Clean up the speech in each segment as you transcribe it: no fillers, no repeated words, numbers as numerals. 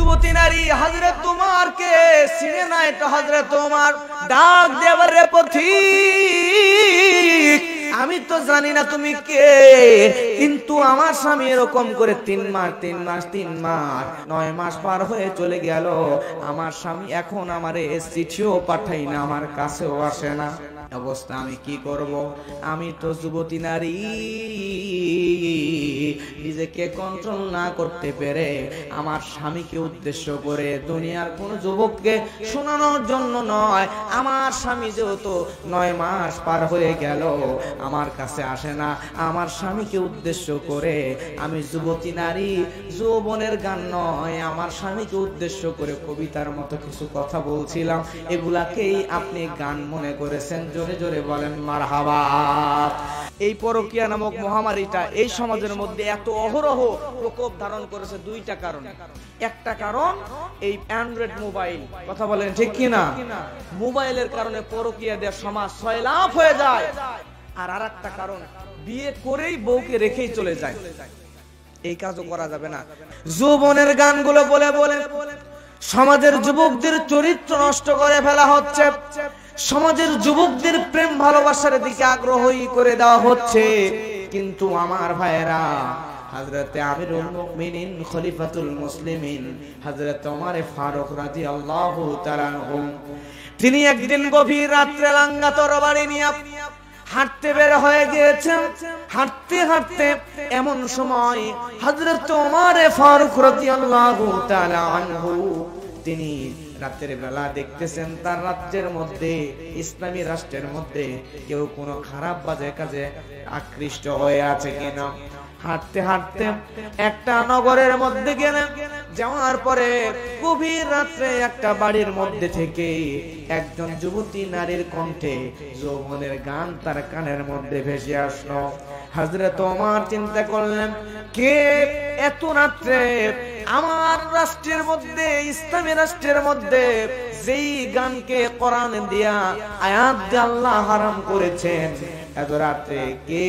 যুবতী নারী হযরত উমরকে চিনে না, এটা হযরত উমর ডাক দেবার রে পথিক, আমি তো জানি না তুমি কে, কিন্তু আমার স্বামী এরকম করে 3 মাস 9 মাস পার হয়ে চলে গেল, আমার স্বামী এখন আমারে চিঠিও পাঠাই না, আমার কাছেও আসে না, অবস্থা আমি কি করব? আমি তো যুবতী নারী, নিজেকে কন্ট্রোল না করতে পেরে আমার স্বামীকে উদ্দেশ্য করে, দুনিয়ার কোন যুবককে শোনানোর জন্য নয়, আমার স্বামী যেহেতু 9 মাস পার হয়ে গেল আমার কাছে আসে না, আমার স্বামীকে উদ্দেশ্য করে আমি যুবতী নারী, যৌবনের গান নয়, আমার স্বামীকে উদ্দেশ্য করে কবিতার মতো কিছু কথা বলছিলাম, এগুলাকেই আপনি গান মনে করেছেন। জোরে জোরে বলেন মারহাবা। এই পরকীয়া নামক মহামারীটা এই সমাজের মধ্যে এত অহরহ প্রকোপ ধারণ করেছে 2টা কারণে। একটা কারণ এই অ্যান্ড্রয়েড মোবাইল, কথা বলেন ঠিক কিনা? মোবাইলের কারণে পরকীয়া দেওয়ার সমাজ সয়লাভ হয়ে যায়। আর আরেকটা কারণ, বিয়ে করেই বউকে রেখেই চলে যায়, এই কাজও করা যাবে না। যৌবনের গানগুলো বলে বলে সমাজের যুবকদের চরিত্র নষ্ট করে ফেলা হচ্ছে, সমাজের যুবকদের প্রেম ভালোবাসার দিকে আগ্রহী করে দেওয়া হচ্ছে। কিন্তু আমার ভাইয়েরা, হযরতে আমিরুল মুমিনিন খলিফাতুল মুসলিমিন হযরত ওমর ফারুক রাদিয়াল্লাহু তাআলা আনহু, তিনি একদিন গভীর রাত্রে লাঙ্গা তরবারি নিয়ে হাঁটতে বের হয়ে গিয়েছেন। হাঁটতে হাঁটতে এমন সময় হযরত ওমর ফারুক রাদিয়াল্লাহু তাআলা আনহু তিনি রাতের বেলা দেখতেছেন তার রাজ্যের মধ্যে, ইসলামী রাষ্ট্রের মধ্যে কেউ কোনো খারাপ বাজে কাজে আকৃষ্ট হয়ে আছে কিনা। হাঁটতে হাঁটতে একটা নগরের মধ্যে গেলেন, যাওয়ার পরে গভীর রাত্রে একটা বাড়ির মধ্যে থেকে একজন যুবতী নারীর কণ্ঠে যৌবনের গান তার কানের মধ্যে ভেসে আসলো। হযরত ওমর চিন্তা করলেন, কে এত রাত্রে আমার রাষ্ট্রের মধ্যে, ইসলামী রাষ্ট্রের মধ্যে যেই গানকে কোরআন দিয়া আয়াত দিয়ে আল্লাহ হারাম করেছেন, এত রাত্রে কে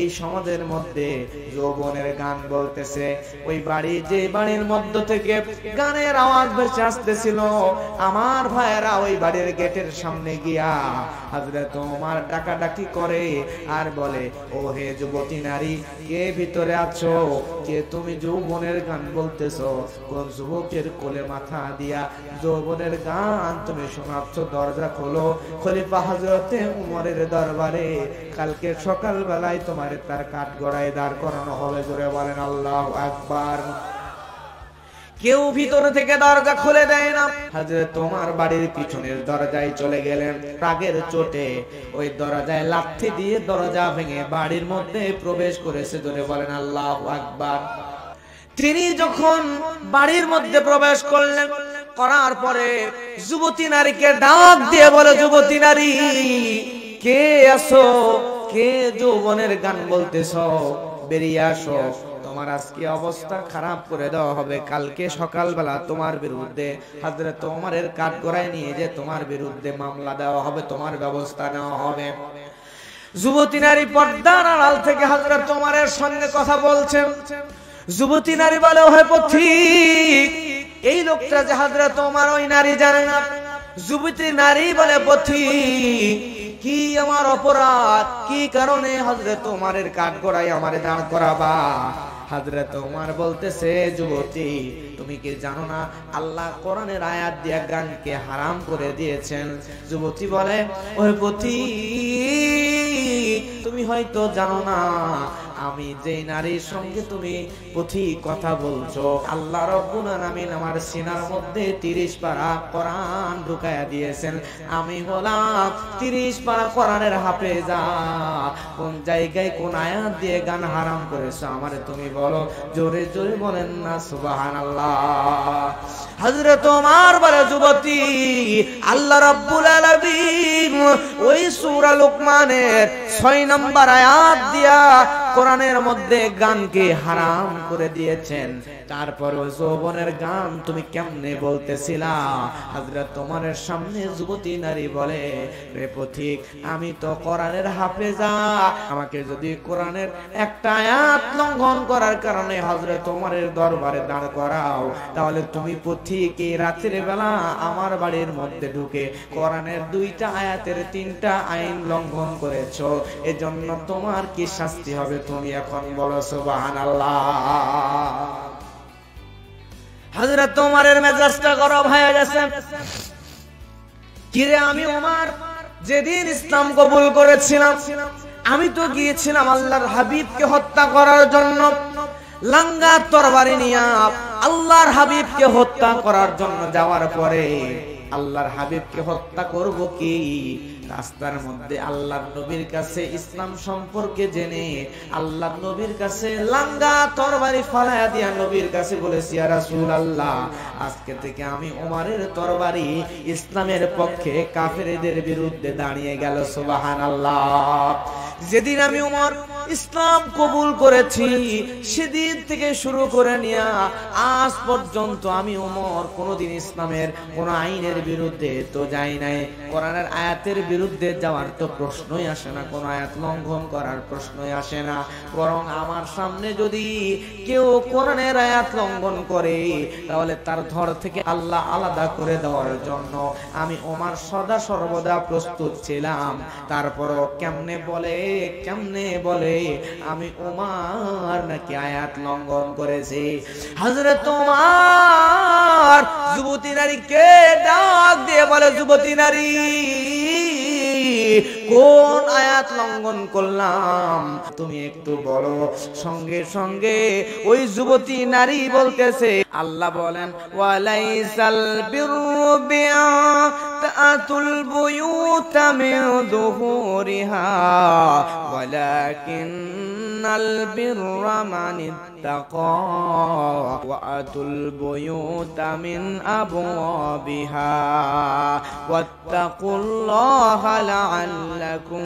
এই সমাজের মধ্যে যৌবনের গান বলতেছে? ওই বাড়ি, যে বাড়ির মধ্য থেকে গানের আওয়াজ ভেসে আসতেছিল, আমার ভাইয়েরা ওই বাড়ির গেটের সামনে গিয়া হযরত ওমর ডাকাডাকি করে আর বলে, ও হে যুবতী নারী, কে ভিতরে আছো? কে তুমি যৌবনের গান বলতেছো? কোন যুবকের কোলে মাথা দিয়া যৌবনের গান তুমি শোনাচ্ছ? দরজা খোলো। খলিফা হযরতে উমরের দরবারে কালকে সকাল বেলায় তোমার তার কাঠ গড়ায় দাঁড় করানো হবে। জোরে বলেন আল্লাহু আকবার। কেউ ভিতর থেকে দরজা খুলে দেয় না। হযরত ওমর বাড়ির পিছনের দরজায় চলে গেলেন, রাগের চোটে ওই দরজায় লাথি দিয়ে দরজা ভেঙে বাড়ির মধ্যে প্রবেশ করেছে। জোরে বলেন আল্লাহু আকবার। তিনি যখন বাড়ির মধ্যে প্রবেশ করলেন, করার পরে যুবতী নারীকে ডাক দিয়ে বলে, যুবতী নারী, কে আছো? কে যৌবনের গান বলতেছো? বেরিয়ে আসো, তোমার আজকে অবস্থা খারাপ করে দেওয়া হবে। কালকে সকালবেলা তোমার বিরুদ্ধে হযরত ওমরের কাঠগড়ায় নিয়ে যে তোমার বিরুদ্ধে মামলা দেওয়া হবে, তোমার ব্যবস্থা নেওয়া হবে। যুবতী নারী পর্দার আড়াল থেকে হযরত ওমরের সঙ্গে কথা বলছেন। যুবতী নারী বলে, ও হে পথিক, এই লোকটা যে হযরত ওমর, ওই নারী জানে না। যুবতী নারী বলে, পথিক, কি আমার অপরাধ? কি কারণে হযরত ওমরের কাঠগড়ায় আমারে দাঁড় করাবা? হযরত ওমর বলতেছে, যুবতী, তুমি কি জানো না আল্লাহ কোরআনের আয়াত দিয়ে গানকে হারাম করে দিয়েছেন? যুবতী বলে, ওহে পথিক, তুমি হয়তো জানো না, আমি যে নারীর সঙ্গে তুমি পথিক কথা বলছো, আল্লাহ রাব্বুল আলামিন আমার সিনার মধ্যে 30 পারা কোরআন ঢুকায়া দিয়েছেন। আমি হলাম 30 পারা কোরআনের হাফেজা। কোন জায়গায় কোন আয়াত দিয়ে গান হারাম করেছো আমারে তুমি বলো। জোরে জোরে বলেন না সুবহানাল্লাহ। হযরত ওমর বলে, যুবতী, আল্লাহ রাব্বুল আলামিন ওই সূরা লুকমানের 6 নম্বর আয়াত দিয়া কোরআনের মধ্যে গানকে হারাম করে দিয়েছেন, তারপরে যৌবনের গান তুমি কেমনে বলতেছিলা? হযরত ওমরের সামনে যুবতী নারী বলে, রে পথিক, আমি তো কোরআনের হাফেজা, আমাকে যদি কোরআনের একটা আয়াত লঙ্ঘন করার কারণে হযরত ওমরের দরবারে দাঁড় করাও, তাহলে তুমি পথিক এই রাতের বেলা আমার বাড়ির মধ্যে ঢুকে কোরআনের 2টা আয়াতের 3টা আইন লঙ্ঘন করেছো, এজন্য তোমার কি শাস্তি হবে? তুমি এখন বলো সুবহানাল্লাহ। হযরত ওমরের মেজাজটা গরম হয়ে গেছে। কিরে আমি ওমর, যেদিন ইসলাম কবুল করেছিলাম আমি তো গিয়েছিলাম আল্লাহর হাবিবকে হত্যা করার জন্য, লাঙ্গা তরবারি নিয়ে আল্লাহর হাবিবকে হত্যা করার জন্য যাওয়ার পরে আল্লাহর হাবিবকে হত্যা করব কি? রাস্তার মধ্যে আল্লাহর নবীর কাছে ইসলাম সম্পর্কে জেনে আল্লাহর নবীর কাছে লাঙ্গা তরবারি ফালায়া দিয়া নবীর কাছে বলেছি, ইয়া রাসূলুল্লাহ, আজকে থেকে আমি ওমরের তরবারি ইসলামের পক্ষে কাফেরদের বিরুদ্ধে দাঁড়িয়ে গেল। সুবহানাল্লাহ। যেদিন আমি ওমর ইসলাম কবুল করেছি সেদিন থেকে শুরু করে নিয়া আজ পর্যন্ত আমি ওমর কোনদিন ইসলামের কোন আইনের বিরুদ্ধে তো যাই নাই, কোরআনের আয়াতের বিরুদ্ধে যাওয়ার তো প্রশ্নই আসে না, কোন আয়াত লঙ্ঘন করার প্রশ্নই আসে না। বরং আমার সামনে যদি কেউ কোরআনের আয়াত লঙ্ঘন করে তাহলে তার ধর থেকে আল্লাহ আলাদা করে দেওয়ার জন্য আমি ওমর সদা সর্বদা প্রস্তুত ছিলাম। তারপরও কেমনে বলে আমি ওমর নাকি আয়াত লঙ্ঘন করেছি? হযরত ওমর যুবতী নারীকে ডাক দিয়ে বলে, যুবতী নারী, কোন আয়াত লঙ্ঘন করলাম তুমি একটু বলো। সঙ্গে সঙ্গে ওই যুবতী নারী বলতেছে, আল্লাহ বলেন, ওয়ালাইসাল বিররু বিআতাতুল বুয়ুতা মিন যুহুরিহা ওয়ালাকিনাল বিররা মান ইত্তাকা ওয়াতুল বুয়ুতা মিন আবওয়াবিহা ওয়াত্তাকুল্লাহা লাআল্লাকুম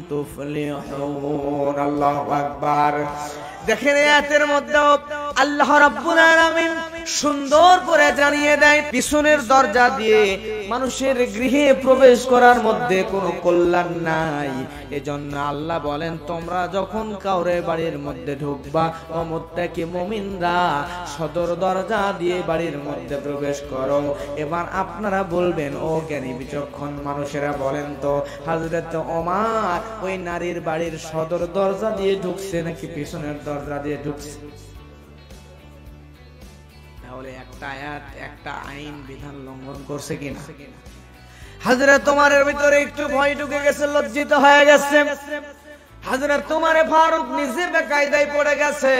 তুফলিহুন। আল্লাহু আকবার। দেখেন আয়াতের মধ্যে আল্লাহ রাব্বুল আলামিন সুন্দর করে জানিয়ে দেয় পিছনের দরজা দিয়ে মানুষের গৃহে প্রবেশ করার মধ্যে কোনো কল্যাণ নাই। এজন্য আল্লাহ বলেন, তোমরা যখন কাউরে বাড়ির মধ্যে ঢুকবা ও মুত্তাকি মুমিনরা সদর দরজা দিয়ে বাড়ির মধ্যে প্রবেশ করো। এবার আপনারা বলবেন, ও জ্ঞানী বিচক্ষণ মানুষেরা বলেন তো, হযরত ওমর ওই নারীর বাড়ির সদর দরজা দিয়ে ঢুকছে নাকি পিছনের দরজা দিয়ে ঢুকছে? তাহলে একটা আয়াত একটা আইন বিধান লঙ্ঘন করছে কিনা? হযরত ওমরের ভিতরে একটু ভয় ঢুকে গেছে, লজ্জিত হয়ে গেছে। হযরত ওমর ফারুক নিজে বেকায়দায় পড়ে গেছে।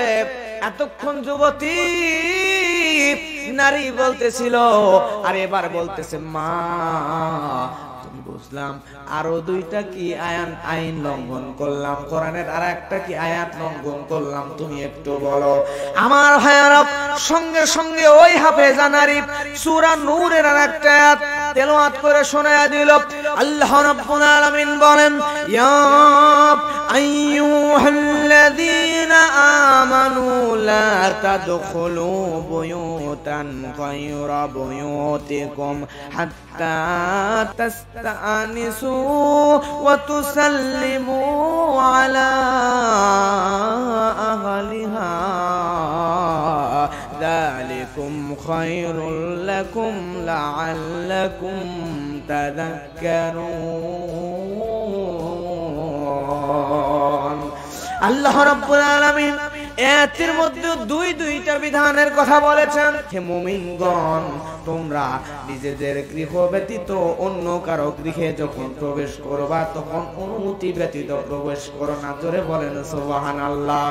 এতক্ষণ যুবতী নারী বলতেছিল আর এবার বলতেছে, মা বুঝলাম আরো 2টা কি আইন লঙ্ঘন করলাম, কোরআনের আর একটা কি আয়াত লঙ্ঘন করলাম, তুমি একটু বলো। আমার ভাইয়ারা সঙ্গে সঙ্গে ওই হাফেজা নারী সূরা নূরের আর একটা আয়াত তেলাওয়াত করে শোনায়া দিল। আল্লাহ রাব্বুল আলামিন বলেন, ইয়া আইয়ুহাল্লাযীনা আমানু লা তাদখুলু বুয়ুতান গায়রা বুয়ুতিকুম হাত্তা তাস্তানিসু ওয়া তুসাল্লিমু আলা আহলিহা যালিকুম খায়রুল লাকুম লাআল্লাকুম তাযাক্কারুন। আল্লাহ রাব্বুল আলামিন এর মধ্যে 2টা বিধানের কথা বলেছেন। হে মুমিনগণ, তোমরা নিজেদের গৃহ ব্যতীত অন্য কারো গৃহে যখন প্রবেশ করবা তখন অনুমতি ব্যতীত প্রবেশ করো না। জোরে বলেন সুবহানাল্লাহ।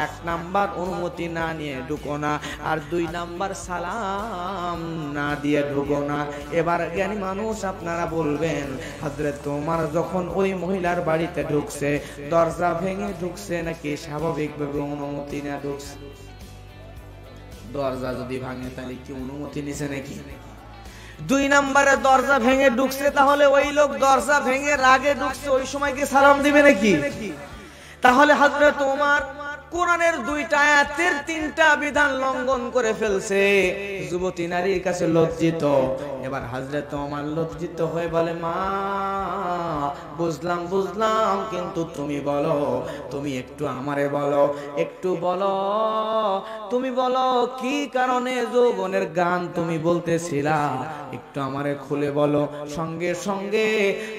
1 নাম্বার অনুমতি না নিয়ে ঢুকো না, আর 2 নাম্বার সালাম না দিয়ে ঢুকো না। এবার জ্ঞানী মানুষ আপনারা বলবেন, হযরত ওমর যখন ওই মহিলার বাড়িতে ঢুকছে দরজা ভেঙে ঢুকছে নাকি স্বাভাবিকভাবে অনুমতি না ঢুকছে? দরজা যদি ভাঙে তাহলে কি অনুমতি নিছে নাকি? 2 নম্বরে দরজা ভেঙে ঢুকছে, তাহলে ওই লোক দরজা ভেঙে রাগে ঢুকছে, ওই সময় কি সালাম দিবে নাকি? তাহলে হযরত ওমর কোরআনের 2টা আয়াতের 3টা বিধান লঙ্ঘন করে ফেলছে, যুবতী নারীর কাছে লজ্জিত। এবার হযরত ওমর লজ্জিত হয়ে বলে, মা বুঝলাম, কিন্তু তুমি বলো, তুমি একটু আমারে বলো, একটু বলো, তুমি বলো কি কারণে যৌবনের গান তুমি বলতেছিলা, একটু আমারে খুলে বলো। সঙ্গে সঙ্গে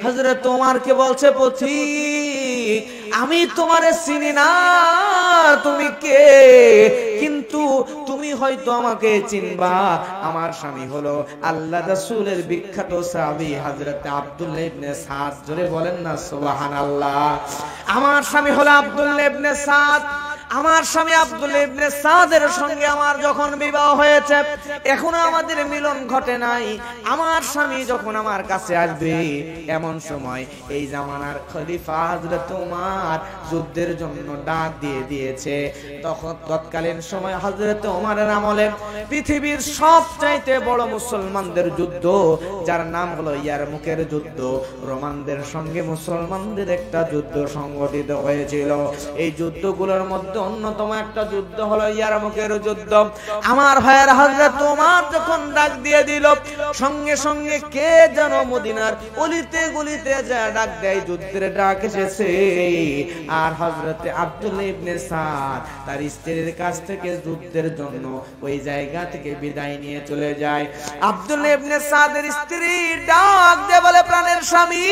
হযরত ওমরকে বলছে, পথিক আমি তোমারে চিনি না, তুমি কে, কিন্তু তুমি হয়তো আমাকে চিনবা। আমার স্বামী হলো আল্লাহ রাসূলের বিখ্যাত সাহাবী হযরত আব্দুল্লাহ ইবনে সাদ। জোরে বলেন না সুবহানাল্লাহ। আমার স্বামী হলো আব্দুল্লাহ ইবনে সাদ। আমার স্বামী আব্দুল্লাহ ইবনে সাদের সঙ্গে আমার যখন বিবাহ হয়েছে, এখনো আমাদের মিলন ঘটে নাই। আমার স্বামী যখন আমার কাছে আসবে, এমন সময় এই জামানার খলিফা হযরত ওমর যুদ্ধের জন্য ডাক দিয়েছে। তখন তৎকালীন সময় হযরত ওমরের আমলে পৃথিবীর সবচাইতে বড় মুসলমানদের যুদ্ধ, যার নাম হলো ইয়ারমুকের যুদ্ধ, রোমানদের সঙ্গে মুসলমানদের একটা যুদ্ধ সংগঠিত হয়েছিল। এই যুদ্ধগুলোর মধ্যে অন্যতম একটা যুদ্ধ হলো ইয়ারমুকের যুদ্ধ। আমার ভাইয়ের হযরত ওমর যখন ডাক দিয়ে দিল, সঙ্গে সঙ্গে কে যেন মদিনার অলিতে গলিতে যা ডাক দেয়, যুদ্ধের ডাক এসেছে। আর হযরত আব্দুল্লাহ ইবনে সাদ তার স্ত্রীর কাছ থেকে যুদ্ধের জন্য ওই জায়গা থেকে বিদায় নিয়ে চলে যায়। আব্দুল্লাহ ইবনে সাদের স্ত্রী ডাক দিয়ে বলে, প্রাণের স্বামী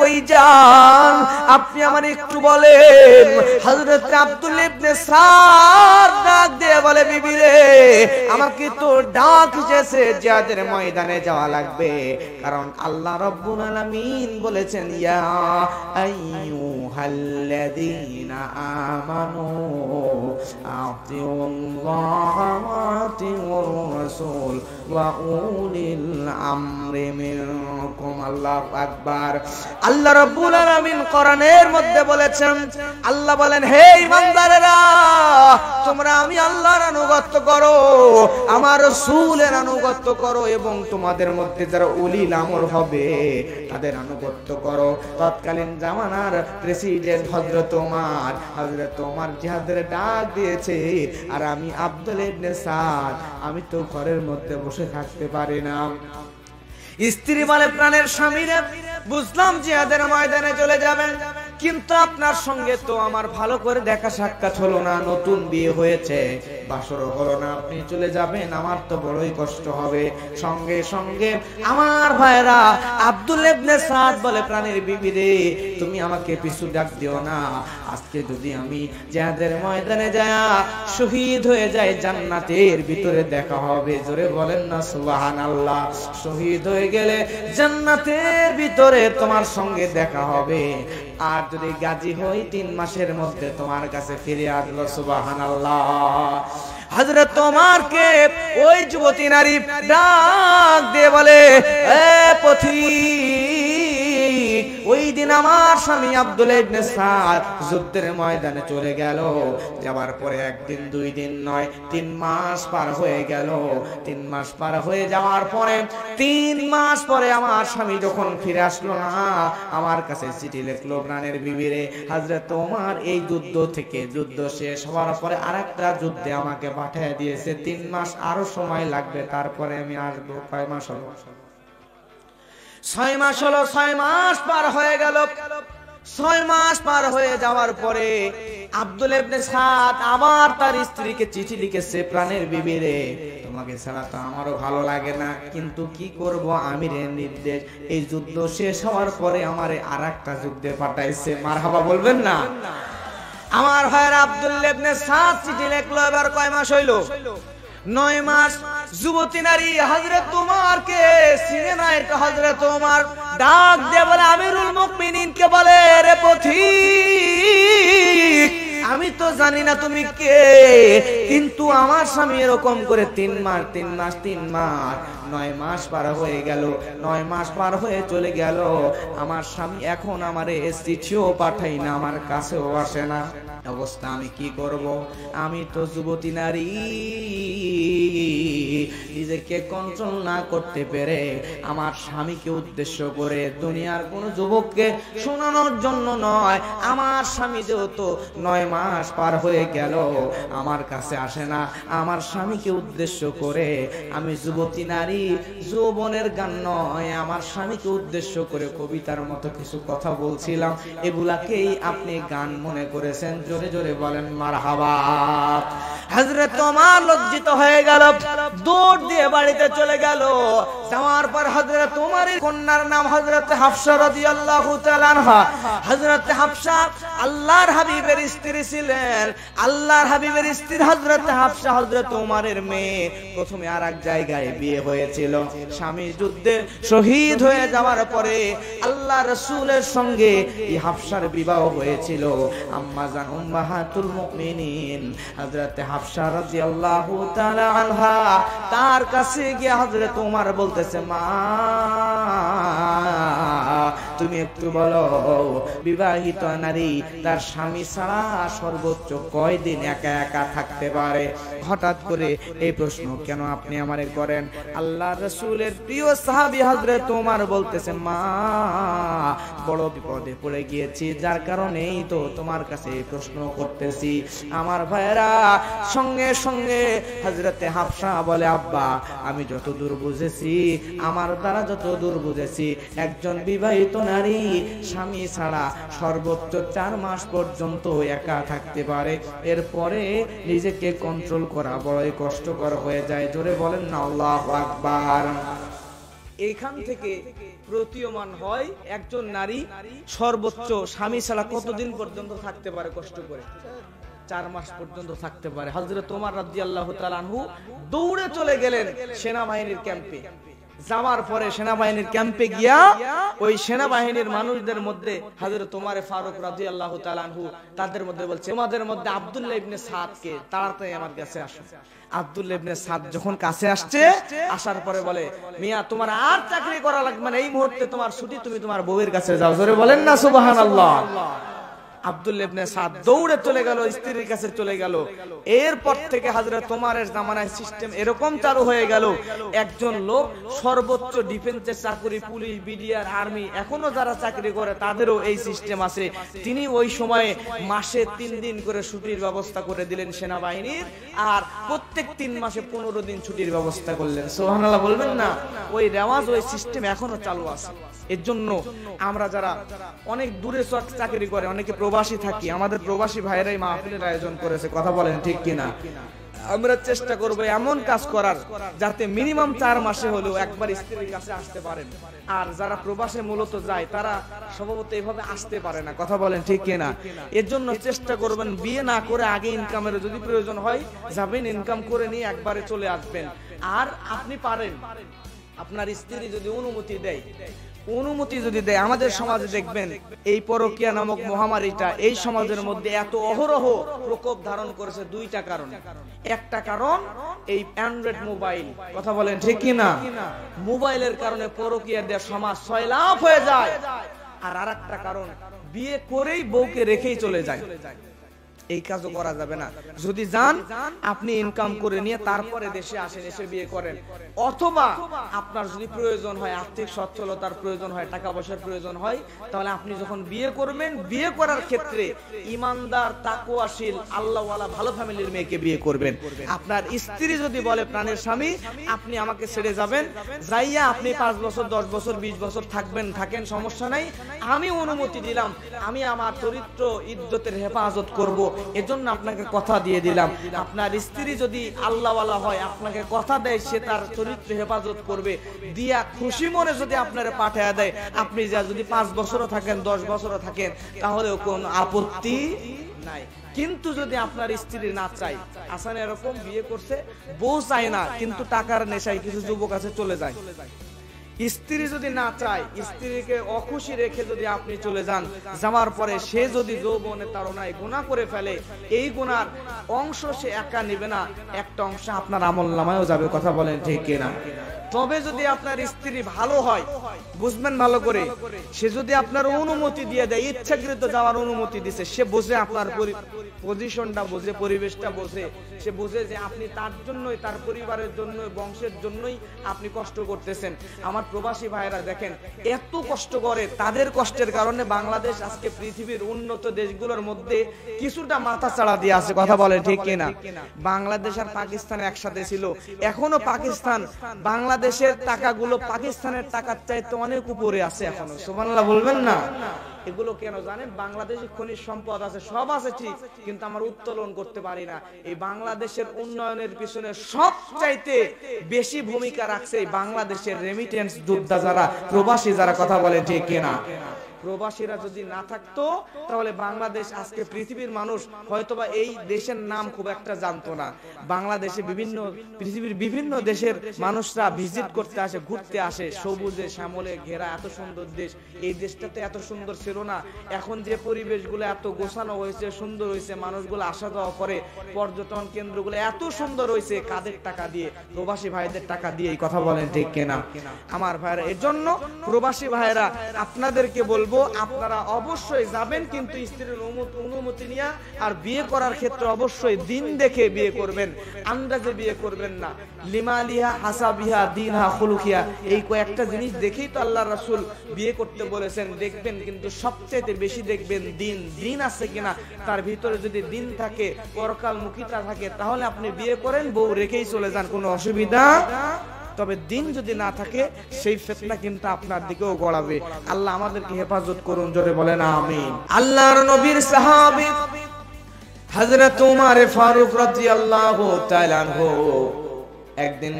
কই যান, আপনি আমার একটু বলেন। হযরত আব্দুল্লাহ ইবনে সাদ ডাক দিয়ে বলে, বিবি রে, আমাকে তো ডাক এসেছে, জিহাদের ময়দানে যাওয়া লাগবে, কারণ আল্লাহ রাব্বুল আলামিন বলেছেন, ইয়া আইয়ুহাল্লাযীনা আমানু আতিউল্লাহ ওয়া আতিউর রাসূল ওয়া উলিল আমরি মিনকুম। আল্লাহু আকবার। আল্লাহ রাব্বুল আলামিন কোরআনের মধ্যে বলেছেন, আল্লাহ বলেন, হে ঈমানদারেরা, তোমরা আমি আল্লাহর আনুগত্য করো, আমার রাসূলের আনুগত্য করো, এবং তোমাদের মধ্যে যারা উলিল আমর হবে তাদের আনুগত্য করো। তৎকালীন জামানার প্রেসিডেন্ট হযরত ওমর জিহাদের ডাক দিয়েছে, আর আমি আব্দুল্লাহ ইবনে সাদ, আমি তো ঘরের মধ্যে বসে থাকতে পারি না। স্ত্রী বলে, প্রাণের স্বামীরা, বুঝলাম জিহাদের ময়দানে চলে যাবেন, কিন্তু আপনার সঙ্গে তো আমার ভালো করে দেখা সাক্ষাৎ হলো না, নতুন বিয়ে হয়েছে, বাসরও হলো না, আপনি চলে যাবেন, আমার তো বড়ই কষ্ট হবে। সঙ্গে সঙ্গে আমার ভাইরা আব্দুল্লাহ ইবনে সাদ বলে, প্রাণের বিবি রে, তুমি আমাকে পিছু ডাক দিও না, আজকে যদি আমি জিহাদের ময়দানে যায় শহীদ হয়ে যাই, জান্নাতের ভিতরে দেখা হবে। জোরে বলেন না সুবহানাল্লাহ। শহীদ হয়ে গেলে জান্নাতের ভিতরে তোমার সঙ্গে দেখা হবে, আর যদি গাজী হই 3 মাসের মধ্যে তোমার কাছে ফিরে আসলো। সুবহানাল্লাহ। হযরত ওমরকে ওই যুবতী নারী ডাক দিয়ে বলে, এ পথিক, ওই দিন আমার স্বামী আব্দুল্লাহ ইবনে সাদ যুদ্ধের ময়দানে চলে গেল, যাবার পরে 1 দিন 2 দিন নয়, 3 মাস পার হয়ে গেল। 3 মাস পার হয়ে যাওয়ার পরে 3 মাস পরে আমার স্বামী যখন ফিরে আসলো না, আমার কাছে চিঠি লিখলো, প্রাণের বিবি রে, হযরত ওমর এই যুদ্ধ থেকে, যুদ্ধ শেষ হওয়ার পরে আরেকটা যুদ্ধে আমাকে পাঠিয়ে দিয়েছে, 3 মাস আরো সময় লাগবে, তারপরে আমি আসবো। কয় মাস হলো? 6 মাস হলো। 6 মাস পার হয়ে গেল। 6 মাস পার হয়ে যাওয়ার পরে আব্দুল্লাহ ইবনে সাদ আবার তার স্ত্রীকে চিঠি লিখেছে, প্রাণের বিবি রে, তোমাকে ছাড়া তো আমারও ভালো লাগে না, কিন্তু কি করব, আমিরের নির্দেশ, এই যুদ্ধ শেষ হওয়ার পরে আমারে আরেকটা যুদ্ধে পাঠাইছে। মারহাবা বলবেন না? আমার ভাইয়ের আব্দুল্লাহ ইবনে সাদ চিঠি লিখলো। এবার কয় মাস হইলো? 9 মাস। যুবতী নারী হযরত ওমরকে চিনে না, এটা হযরত ওমর ডাক দিয়ে বলে, আমিরুল মুমিনিনকে বলে, রে পথিক, আমি তো জানি না তুমি কে, কিন্তু আমার স্বামী এরকম করে 3 মাস 9 মাস পার হয়ে গেল। 9 মাস পার হয়ে চলে গেল, আমার স্বামী এখন আমারে চিঠিও পাঠাই না, আমার কাছেও আসে না। অবস্থা আমি কি করব? আমি তো যুবতী নারী, নিজেকে কন্ট্রোল না করতে পেরে আমার স্বামীকে উদ্দেশ্য করে, দুনিয়ার কোন যুবককে শোনানোর জন্য নয়, আমার স্বামী যেহেতু 9 মাস পার হয়ে গেল আমার কাছে আসে না, আমার স্বামীকে উদ্দেশ্য করে আমি যুবতী নারী, যৌবনের গান নয়, আমার স্বামীকে উদ্দেশ্য করে কবিতার মতো কিছু কথা বলছিলাম, এগুলাকেই আপনি গান মনে করেছেন। জোরে জোরে বলেন মারহাবা। হযরত ওমর লজ্জিত হয়ে গেল, দৌড় দিয়ে বাড়িতে চলে গেল। যাওয়ার পর হযরত ওমরের কন্যার নাম হযরত হাফসা রাদিয়াল্লাহু তাআলা আনহা। হযরত হাফসা আল্লাহর হাবিবের স্ত্রী ছিলেন। আল্লাহর হাবিবের স্ত্রী হযরত হাফসা হযরত ওমরের মেয়ে। প্রথমে আরেক জায়গায় বিয়ে হয়েছিল, স্বামী যুদ্ধে শহীদ হয়ে যাওয়ার পরে আল্লাহ রাসূলের সঙ্গে এই হাফসার বিবাহ হয়েছিল। আম্মা জান উম্মাহাতুল মুমিনিন হযরত হাফসা রাদিয়াল্লাহু তাআলা আনহা তার কাছে গিয়ে হযরত ওমর বলতেছে, মা তুমি একটু বলো, বিবাহিত নারী তার স্বামী ছাড়া সর্বোচ্চ কয়দিন একা একা থাকতে পারে? হঠাৎ করে এই প্রশ্ন কেন আপনি আমারে করেন? আল্লাহর রাসূলের প্রিয় সাহাবী হযরত ওমর বলতেছে, মা বড় বিপদে পড়ে গিয়েছি, যার কারণেই তো তোমার কাছে এই প্রশ্ন করতেছি। আমার ভাইরা সঙ্গে সঙ্গে হযরতে হাফসা বলে, আব্বা আমি যতদূর বুঝেছি, আমার দ্বারা যতদূর বুঝেছি, একজন বিবাহিত নারী স্বামী ছাড়া সর্বোচ্চ 4 মাস পর্যন্ত একা থাকতে পারে, এরপরে নিজেকে কন্ট্রোল করা বড়ই কষ্টকর হয়ে যায়। জোরে বলেন না আল্লাহু আকবার। এইখান থেকে প্রতীয়মান হয় একজন নারী সর্বোচ্চ স্বামী ছাড়া কতদিন পর্যন্ত থাকতে পারে কষ্ট করে? 4 মাস পর্যন্ত থাকতে পারে। হযরত ওমর রাদিয়াল্লাহু তাআলা আনহু দৌড়ে চলে গেলেন সেনাবাহিনীর ক্যাম্পে। যাওয়ার পরে সেনাবাহিনীর ক্যাম্পে গিয়া ওই সেনাবাহিনীর মানুষদের মধ্যে হযরত ওমর ফারুক রাদিয়াল্লাহু তাআলা আনহু তাদের মধ্যে বলছে, তোমাদের মধ্যে আব্দুল্লাহ ইবনে সাদকে তাড়াতাড়ি আমার কাছে আসো। আব্দুল্লাহ ইবনে সাদ যখন কাছে আসছে, আসার পরে বলে, মিয়া তোমার আর চাকরি করা লাগবে না, এই মুহূর্তে তোমার ছুটি, তুমি তোমার বউয়ের কাছে যাও। জোরে বলেন না সুবহানাল্লাহ। আব্দুল্লাহ ইবনে সাদ দৌড়ে চলে গেল, স্ত্রীর কাছে চলে গেল। এরপর থেকে হযরত ওমরের জামানায় সিস্টেম এরকম চালু হয়ে গেল, একজন লোক সর্বোচ্চ ডিফেন্সের চাকরি, পুলিশ, বিডিআর, আর্মি, এখনো যারা চাকরি করে তাদেরও এই সিস্টেম আছে। তিনি ওই সময়ে মাসে 3 দিন করে ছুটির ব্যবস্থা করে দিলেন সেনাবাহিনীর, আর প্রত্যেক 3 মাসে 15 দিন ছুটির ব্যবস্থা করলেন। সুবহানাল্লাহ বলবেন না? ওই রেওয়াজ, ওই সিস্টেম এখনো চালু আছে। এর জন্য আমরা যারা অনেক দূরে চাকরি করে, অনেকে প্রবাসী থাকি, আমাদের প্রবাসী ভাইরাই মাহফিলের আয়োজন করেছে, কথা বলেন ঠিক কিনা? আমরা চেষ্টা করব এমন কাজ করার যাতে মিনিমাম 4 মাসে হলেও একবার স্ত্রীর কাছে আসতে পারেন। আর যারা প্রবাসে মূলত যায় তারা সম্ভবত এইভাবে আসতে পারে না, কথা বলেন ঠিক কিনা? এর জন্য চেষ্টা করবেন বিয়ে না করে আগে ইনকামের যদি প্রয়োজন হয় যাবেন, ইনকাম করে নিয়ে একবারে চলে আসবেন। আর আপনি পারেন, আপনার স্ত্রী যদি অনুমতি দেয়, আমাদের সমাজে দেখবেন এই পরকীয়া নামক মহামারীটা এই সমাজের মধ্যে এত অহরহ প্রকোপ ধারণ করেছে 2টা কারণ। একটা কারণ এই অ্যান্ড্রয়েড মোবাইল, কথা বলেন ঠিক কিনা? মোবাইলের কারণে পরকীয়া দেওয়ার সমাজ সয়লাভ হয়ে যায়। আর আরেকটা কারণ, বিয়ে করেই বউকে রেখেই চলে যায়। এই কাজও করা যাবে না। যদি যান আপনি ইনকাম করে নিয়ে তারপরে দেশে আসেন, এসে বিয়ে করেন। অথবা আপনার যদি প্রয়োজন হয়, আর্থিক সচ্ছলতার প্রয়োজন হয়, টাকা পয়সার প্রয়োজন হয়, তাহলে আপনি যখন বিয়ে করবেন, বিয়ে করার ক্ষেত্রে ইমানদার, তাকওয়াশীল, আল্লাহওয়ালা ভালো ফ্যামিলির মেয়েকে বিয়ে করবেন। আপনার স্ত্রী যদি বলে, প্রাণের স্বামী আপনি আমাকে ছেড়ে যাবেন, যাইয়া আপনি 5 বছর 10 বছর 20 বছর থাকেন, সমস্যা নাই, আমি অনুমতি দিলাম, আমি আমার চরিত্র ইজ্জতের হেফাজত করব, এজন্য আপনাকে কথা দিয়ে দিলাম। আপনার স্ত্রী যদি আল্লাহওয়ালা হয়, আপনাকে কথা দেয় সে তার চরিত্র হেফাজত করবে, দিয়া খুশি মনে যদি আপনার পাঠায় দেয়, আপনি যা যদি 5 বছরও থাকেন 10 বছরও থাকেন তাহলেও কোনো আপত্তি নাই। কিন্তু যদি আপনার স্ত্রী না চাই, আসান এরকম বিয়ে করছে, বউ চায় না কিন্তু টাকার নেশায় কিছু যুবক আছে চলে যায়। স্ত্রী যদি না চায়, স্ত্রীকে অখুশি রেখে যদি আপনি চলে যান, যাওয়ার পরে সে যদি যৌবনে তাড়নায় গুনাহ করে ফেলে, এই গুনার অংশ সে একা নেবে না, একটা অংশ আপনার আমলনামায়ও যাবে, কথা বলেন ঠিক কিনা? তবে যদি আপনার স্ত্রী ভালো হয়, বুঝবেন ভালো করে, সে যদি আপনার অনুমতি দিয়ে দেয়, ইচ্ছাকৃত যাওয়ার অনুমতি দিছে, সে বোঝে আপনার পজিশনটা বোঝে, পরিবেশটা বোঝে, সে বোঝে যে আপনি তার জন্যই, তার পরিবারের জন্য, বংশের জন্যই আপনি কষ্ট করতেছেন। আমার প্রবাসী ভাইরা দেখেন এত কষ্ট করে, তাদের কষ্টের কারণে বাংলাদেশ আজকে পৃথিবীর উন্নত দেশগুলোর মধ্যে কিছুটা মাথা চাড়া দিয়ে আছে। কথা বলে ঠিক কিনা? বাংলাদেশ আর পাকিস্তান একসাথে ছিল, এখনো পাকিস্তান বাংলাদেশের টাকাগুলো পাকিস্তানের টাকার চাইতে অনেক উপরে আছে এখনো। সুবহানাল্লাহ বলবেন না? এগুলো কেন জানেন? বাংলাদেশে খনিজ সম্পদ আছে, সব আছে ঠিক, কিন্তু আমরা উত্তোলন করতে পারি না। এই বাংলাদেশের উন্নয়নের পিছনে সবচাইতে বেশি ভূমিকা রাখছে এই বাংলাদেশের রেমিটেন্স যোদ্ধা যারা, প্রবাসী যারা। কথা বলে ঠিক কিনা? প্রবাসীরা যদি না থাকতো তাহলে বাংলাদেশ আজকে পৃথিবীর মানুষ হয়তোবা এই দেশের নাম খুব একটা জানতো না। বাংলাদেশে পৃথিবীর বিভিন্ন দেশের মানুষরা ভিজিট করতে আসে, ঘুরতে আসে। সবুজে শ্যামলে ঘেরা এত সুন্দর দেশ, এই দেশটাতে এত সুন্দর ছিল না। এখন যে পরিবেশগুলো এত গোছানো হয়েছে, সুন্দর হয়েছে, মানুষগুলো আসা যাওয়া করে, পর্যটন কেন্দ্রগুলো এত সুন্দর হয়েছে, কাদের টাকা দিয়ে? প্রবাসী ভাইদের টাকা দিয়ে। এই কথা বলেন ঠিক কিনা? আমার ভাইরা, এর জন্য প্রবাসী ভাইরা আপনাদেরকে বলবো, আপনারা অবশ্যই যাবেন, কিন্তু স্ত্রীর অনুমতি নিয়ে। আর বিয়ে করার ক্ষেত্রে অবশ্যই দিন দেখে বিয়ে করবেন, আন্দাজে বিয়ে করবেন না। লিমালিহা হাসাবিহা দিনহা খুলুকিয়া, এই কয়েকটা জিনিস দেখেই তো আল্লাহর রাসূল বিয়ে করতে বলেছেন। দেখবেন কিন্তু সবচেয়ে বেশি দেখবেন দিন আছে কিনা। তার ভিতরে যদি দিন থাকে, পরকালমুখিতা থাকে, তাহলে আপনি বিয়ে করেন, বউ রেখেই চলে যান, কোনো অসুবিধা। তবে দিন যদি না থাকে, সেই ফিতনা কিন্তু আপনার দিকেও গড়াবে। আল্লাহ আমাদেরকে হেফাজত করুন, জোরে বলেন আমিন। আল্লাহর নবীর সাহাবী হযরত উমর ফারুক রাদিয়াল্লাহু তাআলা আনহু একদিন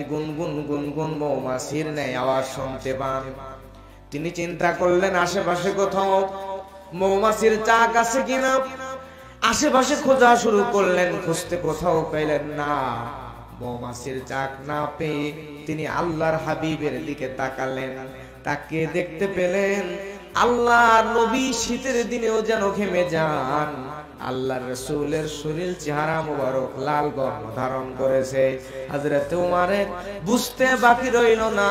গুনগুন মৌমাছির ন্যায় আওয়াজ শুনতে পান। তিনি চিন্তা করলেন আশেপাশে কোথাও মৌমাছির চাক আছে কিনা। আশেপাশে খোঁজা শুরু করলেন, খুঁজতে কোথাও পেলেন না। মৌমাছির চাক না পেয়ে তিনি আল্লাহর হাবিবের দিকে তাকালেন। তাকে দেখতে পেলেন আল্লাহর নবী শীতের দিনেও যেন ঘেমে যান। আল্লাহর রাসূলের শরীর চেহারা মোবারক লাল বর্ণ ধারণ করেছে। হযরত উমরের বুঝতে বাকি রইল না,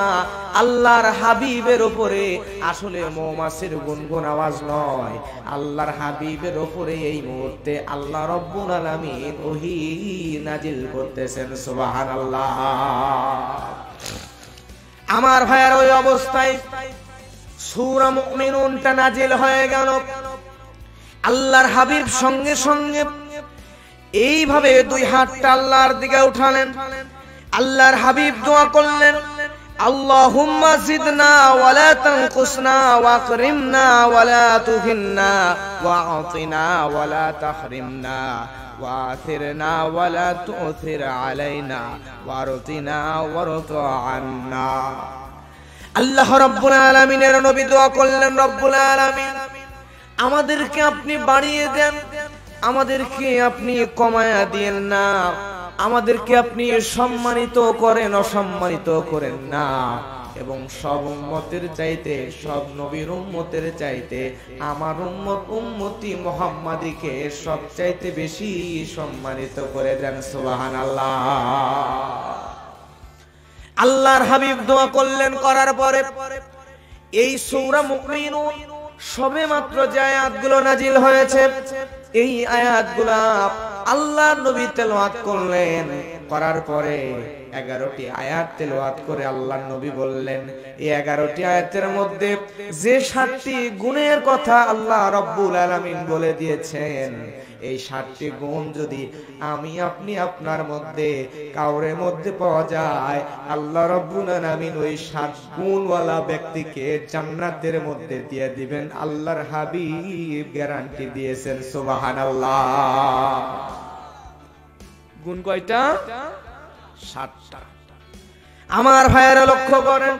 আল্লাহর হাবিবের উপরে আসলে মৌমাছির গুনগুন আওয়াজ নয়, আল্লাহর হাবিবের উপরে এই মুহূর্তে আল্লাহ রাব্বুল আলামিন ওহী নাজিল করতেছেন। সুবহানাল্লাহ। আমার ভাইয়ের ওই অবস্থায় সূরা মুমিনুনটা নাজিল হয়ে গেল। আল্লাহর হাবিব সঙ্গে সঙ্গে এইভাবে দুই হাতটা আল্লাহর দিকে উঠালেন। আল্লাহর হাবিব দোয়া করলেন, আল্লাহুম্মা জিদনা ওয়ালা তানকুসনা ওয়াকরিমনা ওয়ালা তুহিন্না ওয়াআতিনা ওয়ালা তাহরিমনা ওয়াআথিরনা ওয়ালা তু'থির আলাইনা ওয়ারতিনা ওয়ারতা আন্না। আল্লাহ রাব্বুল আলামিনের নবী দোয়া করলেন, রব্বুল আলামিন আমাদেরকে আপনি বাড়িয়ে দেন, আমাদেরকে আপনি কমায়া দিয়েন না, আমাদেরকে আপনি সম্মানিত করেন, অসম্মানিত করেন না। এবং সব উম্মতের চাইতে, সব নবীর উম্মতের চাইতে আমার উম্মতি মুহাম্মাদীকে সবচাইতে বেশি সম্মানিত করে দেন। সুবহানাল্লাহ। আল্লাহর হাবিব দোয়া করলেন, করার পরে এই সূরা মুমিনুন সবে মাত্র যে আয়াতগুলো নাজিল হয়েছে, এই আয়াতগুলো আল্লাহর নবী তেলাওয়াত করলেন। করার পরে 11টি আয়াত তেলাওয়াত করে আল্লাহর নবী বললেন, এই 11টি আয়াতের মধ্যে যে 7টি গুণের কথা আল্লাহ রাব্বুল আলামিন বলে দিয়েছেন, এই 7টি গুণ যদি আমি আপনি আপনার মধ্যে কাউরের মধ্যে পাওয়া যায়, আল্লাহ রাব্বুল আলামিন ওই 7 গুণওয়ালা ব্যক্তিকে জান্নাতের মধ্যে দিয়ে দিবেন। আল্লাহর হাবিব গ্যারান্টি দিয়েছেন। সুবহানাল্লাহ। গুণ কয়টা? 7টা। আমার ভাইয়েরা লক্ষ্য করেন,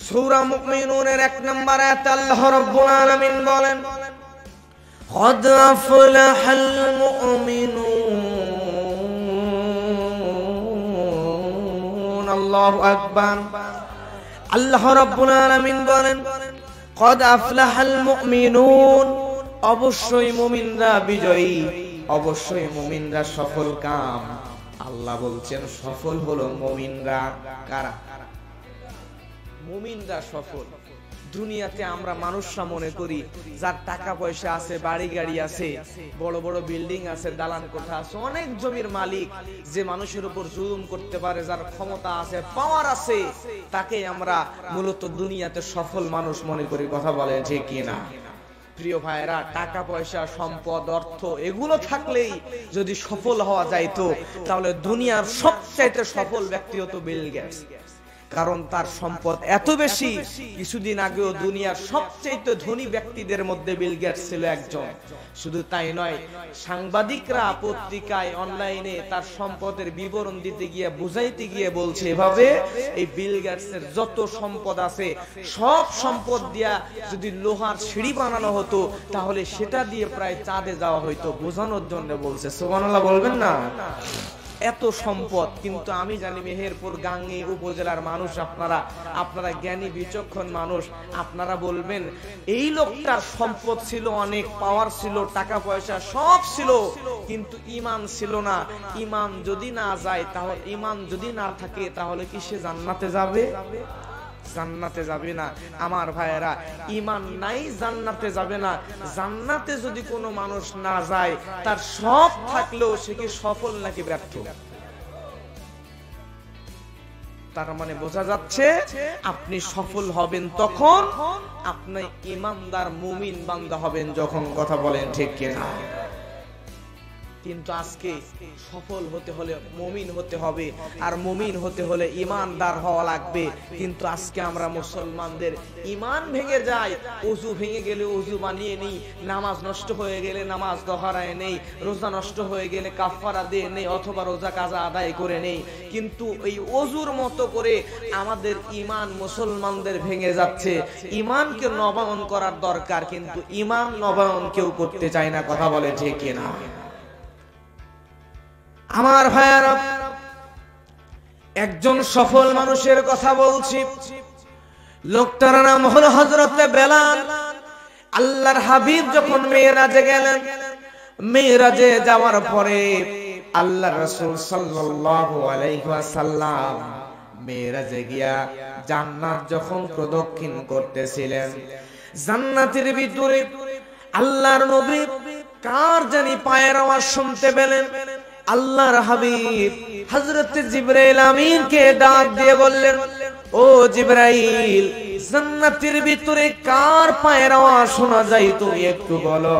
সূরা মুমিনুনের 1 নম্বর আয়াতে আল্লাহ রাব্বুল আলামিন বলেন, قد أفلح المؤمنون। الله أكبر। আল্লাহ রাব্বুল আলামিন বলেন, قد أفلح المؤمنون, অবশ্যই মুমিনরা বিজয়ী, অবশ্যই মুমিনরা সফল কাম। আল্লাহ বলছেন সফল হলো মুমিনরা। কারা? মুমিনরা সফল। দুনিয়াতে আমরা মানুষরা মনে করি যার টাকা পয়সা আছে, বাড়ি গাড়ি আছে, বড় বড় বিল্ডিং আছে, দালান কোঠা আছে, অনেক জমির মালিক, যে মানুষের উপর জুলুম করতে পারে, যার ক্ষমতা আছে, পাওয়ার আছে, তাকে আমরা মূলত দুনিয়াতে সফল মানুষ মনে করি। কথা বলেন ঠিক কিনা? প্রিয় ভাইরা, টাকা পয়সা, সম্পদ, অর্থ এগুলো থাকলেই যদি সফল হওয়া যাইতো, তাহলে দুনিয়ার সবচাইতে সফল ব্যক্তি হতো বিল গেটস। কারণ তার সম্পদ এত বেশি। কিছুদিন আগেও দুনিয়ার সবচেয়ে ধনী ব্যক্তিদের মধ্যে বিল গেটস ছিল একজন। শুধু তাই নয়, সাংবাদিকরা পত্রিকায়, অনলাইনে তার সম্পদের বিবরণ দিতে গিয়ে, বুঝাইতে গিয়ে বলছে এভাবে, এই বিল গেটসের যত সম্পদ আছে সব সম্পদ দিয়া যদি লোহার সিঁড়ি বানানো হতো, তাহলে সেটা দিয়ে প্রায় চাঁদে যাওয়া হইতো। বোঝানোর জন্য বলছে। সুবহানাল্লাহ বলবেন না? এত সম্পদ। কিন্তু আমি জানি মেহেরপুর গাঙ্গী উপজেলার মানুষ, আপনারা জ্ঞানী বিচক্ষণ মানুষ, আপনারা বলবেন এই লোকটার সম্পদ ছিল অনেক, পাওয়ার ছিল, টাকা পয়সা সব ছিল, কিন্তু ঈমান ছিল না। ঈমান যদি না যায়, তাহলে ঈমান যদি না থাকে, তাহলে কি সে জান্নাতে যাবে? জান্নাতে যাবে না। আমার ভাইয়েরা, ঈমান নাই, জান্নাতে যাবে না। জান্নাতে যদি কোনো মানুষ না যায়, তার সব থাকলেও সে কি সফল নাকি ব্যর্থ? তার মানে বোঝা যাচ্ছে আপনি সফল হবেন তখন আপনি ঈমানদার মুমিন বান্দা হবেন যখন। কথা বলেন ঠিক কিনা? কিন্তু আজকে সফল হতে হলে মুমিন হতে হবে, আর মুমিন হতে হলে ঈমানদার হওয়া লাগবে। কিন্তু আজকে আমরা মুসলমানদের ঈমান ভেঙে যায়। ওযু ভেঙে গেলে ওযু বানিয়ে নেই, নামাজ নষ্ট হয়ে গেলে নামাজ দোহরায় নেই, রোজা নষ্ট হয়ে গেলে কাফারা দিয়ে নেই, অথবা রোজা কাজা আদায় করে নেই। কিন্তু এই ওযুর মতো করে আমাদের ঈমান মুসলমানদের ভেঙে যাচ্ছে। ঈমানকে নবায়ন করার দরকার, কিন্তু ঈমান নবায়ন কেউ করতে চায় না। কথা বলে ঠিক কিনা? আমার ভাইয়েরা, একজন সফল মানুষের কথা বলছি। লোকটার নাম হলো হযরত বেলাল। আল্লাহর হাবিব যখন মেরাজে গেলেন, মেরাজে যাওয়ার পরে আল্লাহর রাসূল সাল্লাল্লাহু আলাইহি ওয়াসাল্লাম মেরাজে গিয়া জান্নাত যখন প্রদক্ষিণ করতেছিলেন, জান্নাতের ভিতরে আল্লাহর নবী কার জানি পায়ের আওয়াজ শুনতে পেলেন। আল্লাহর হাবিব হযরত জিবরাইল আমিনকে ডাক দিয়ে বললেন, ও জিবরাইল, জান্নাতের ভিতরে কার পায়ের আওয়াজ শোনা যায় তুমি একটু বলো।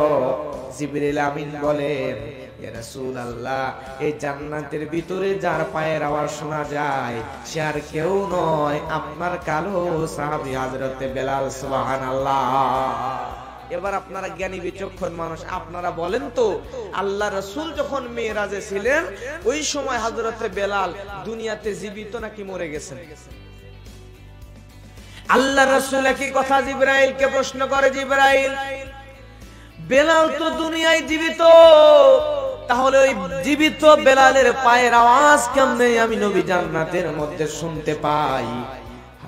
জিবরাইল আমিন বলেন, ইয়া রাসূলুল্লাহ, এই জান্নাতের ভিতরে যার পায়ের আওয়াজ শোনা যায় সে আর কেউ নয়, আপনার কালো সাহাবী হযরত বেলাল। সুবহানাল্লাহ। এবার আপনারা জ্ঞানী বিচক্ষণ মানুষ, আপনারা বলেন তো, আল্লাহ রাসূল যখন মেরাজে ছিলেন ওই সময় হযরত বেলাল দুনিয়াতে জীবিত নাকি মরে গেছেন? আল্লাহ রাসূল কি কথা জিবরাইলকে প্রশ্ন করে, জিবরাইল, বেলাল তো দুনিয়ায় জীবিত, তাহলে ওই জীবিত বেলালের পায়ের আওয়াজ কেমনে আমি নবী জান্নাতের মধ্যে শুনতে পাই?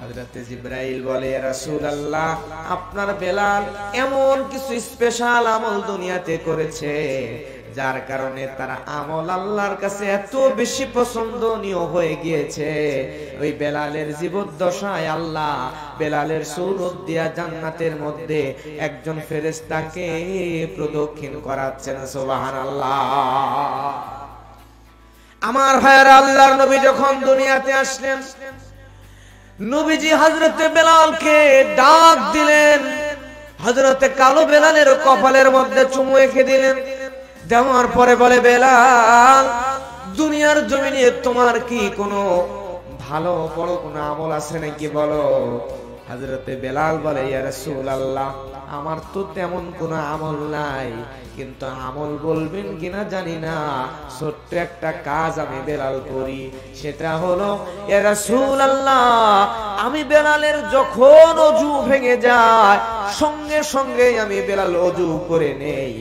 হযরত জিবরাইল বলে, রাসূলুল্লাহ, আপনার বেলাল এমন কিছু স্পেশাল আমল দুনিয়াতে করেছে যার কারণে তার আমল আল্লাহর কাছে এত বেশি পছন্দনীয় হয়ে গিয়েছে। ওই বেলালের জীবদ্দশায় আল্লাহ বেলালের সূরত দিয়া জান্নাতের মধ্যে একজন ফেরেশতাকে প্রদক্ষিণ করাচ্ছেন। সুবহানাল্লাহ। আমার ভাইয়েরা, আল্লাহর নবী যখন দুনিয়াতে আসলেন, নবীজি হযরত বেলালকে ডাক দিলেন, হযরত কালো বেলালের কপালের মধ্যে চুমু এঁকে দিলেন। দেওয়ার পরে বলে, বেলাল, দুনিয়ার জমিনে তোমার কি কোনো ভালো বড় কোনো আমল আছে নাকি বলো? হযরত বেলাল বলে, ইয়া রাসূলুল্লাহ, আমার তো তেমন কোনো আমল নাই, কিন্তু আমল বলবেন কিনা জানি না, ছোট্ট একটা কাজ আমি বেলাল করি। সেটা হলো, ইয়া রাসূলুল্লাহ, আমি বেলালের যখন ওযু ভেঙে যায় সঙ্গে সঙ্গে আমি বেলাল ওযু করে নেই।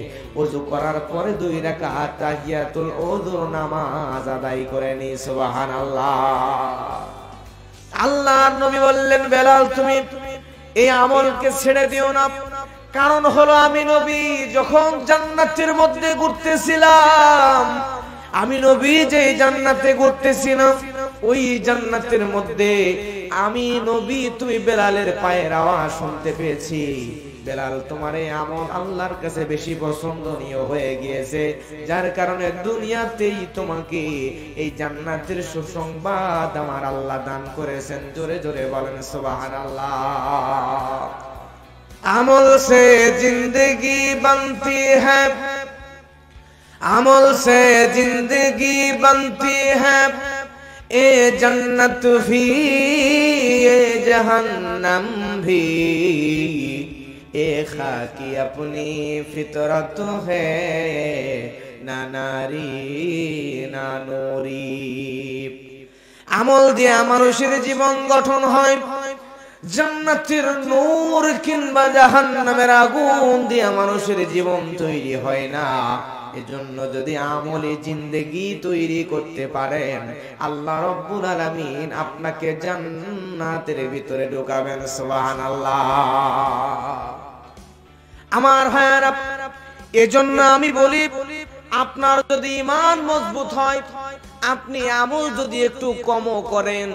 ওযু করার পরে 2 রাকাত তাহিয়াতুল ওযুর নামাজ আদায় করে নেই। সুবহানাল্লাহ। আল্লাহর নবী বললেন, বেলাল, তুমি এই আমলকে ছেড়ে দিও না। কারণ হলো, আমি নবী যখন জান্নাতের মধ্যে ঘুরতেছিলাম, আমি নবী যে জান্নাতে ঘুরতেছিলাম, ওই জান্নাতের মধ্যে আমি নবী তুমি বেলালের পায়ের আওয়াজ শুনতে পেয়েছি। বেলাল তোমার এই আমল আল্লাহর কাছে বেশি পছন্দনীয় হয়ে গিয়েছে, যার কারণে দুনিয়াতেই তোমাকে এই জান্নাতের সুসংবাদ আমার আল্লাহ দান করেছেন। জোরে জোরে বলেন সুবহানাল্লাহ। আমল সে জিंदगी बनती है, अमल से जिंदगी बनती है, ए जन्नत भी ए जहन्नम भी, ए खाकी अपनी फितरत है, ना नारी ना नूरी। আমল দিয়ে মানুষের জীবন গঠন হয়, জান্নাতের নূর কিংবা জাহান্নামের আগুন দিয়ে মানুষের জীবন তৈরি হয় না। এজন্য যদি আমলে জিন্দেগি তৈরি করতে পারেন, আল্লাহ রাব্বুল আলামিন আপনাকে জান্নাতের ভিতরে ঢোকাবেন। সুবহানাল্লাহ। আমার ভাইরা, এজন্য আমি বলি, আপনার যদি ঈমান মজবুত হয়, আপনি আমল যদি একটু কমও করেন,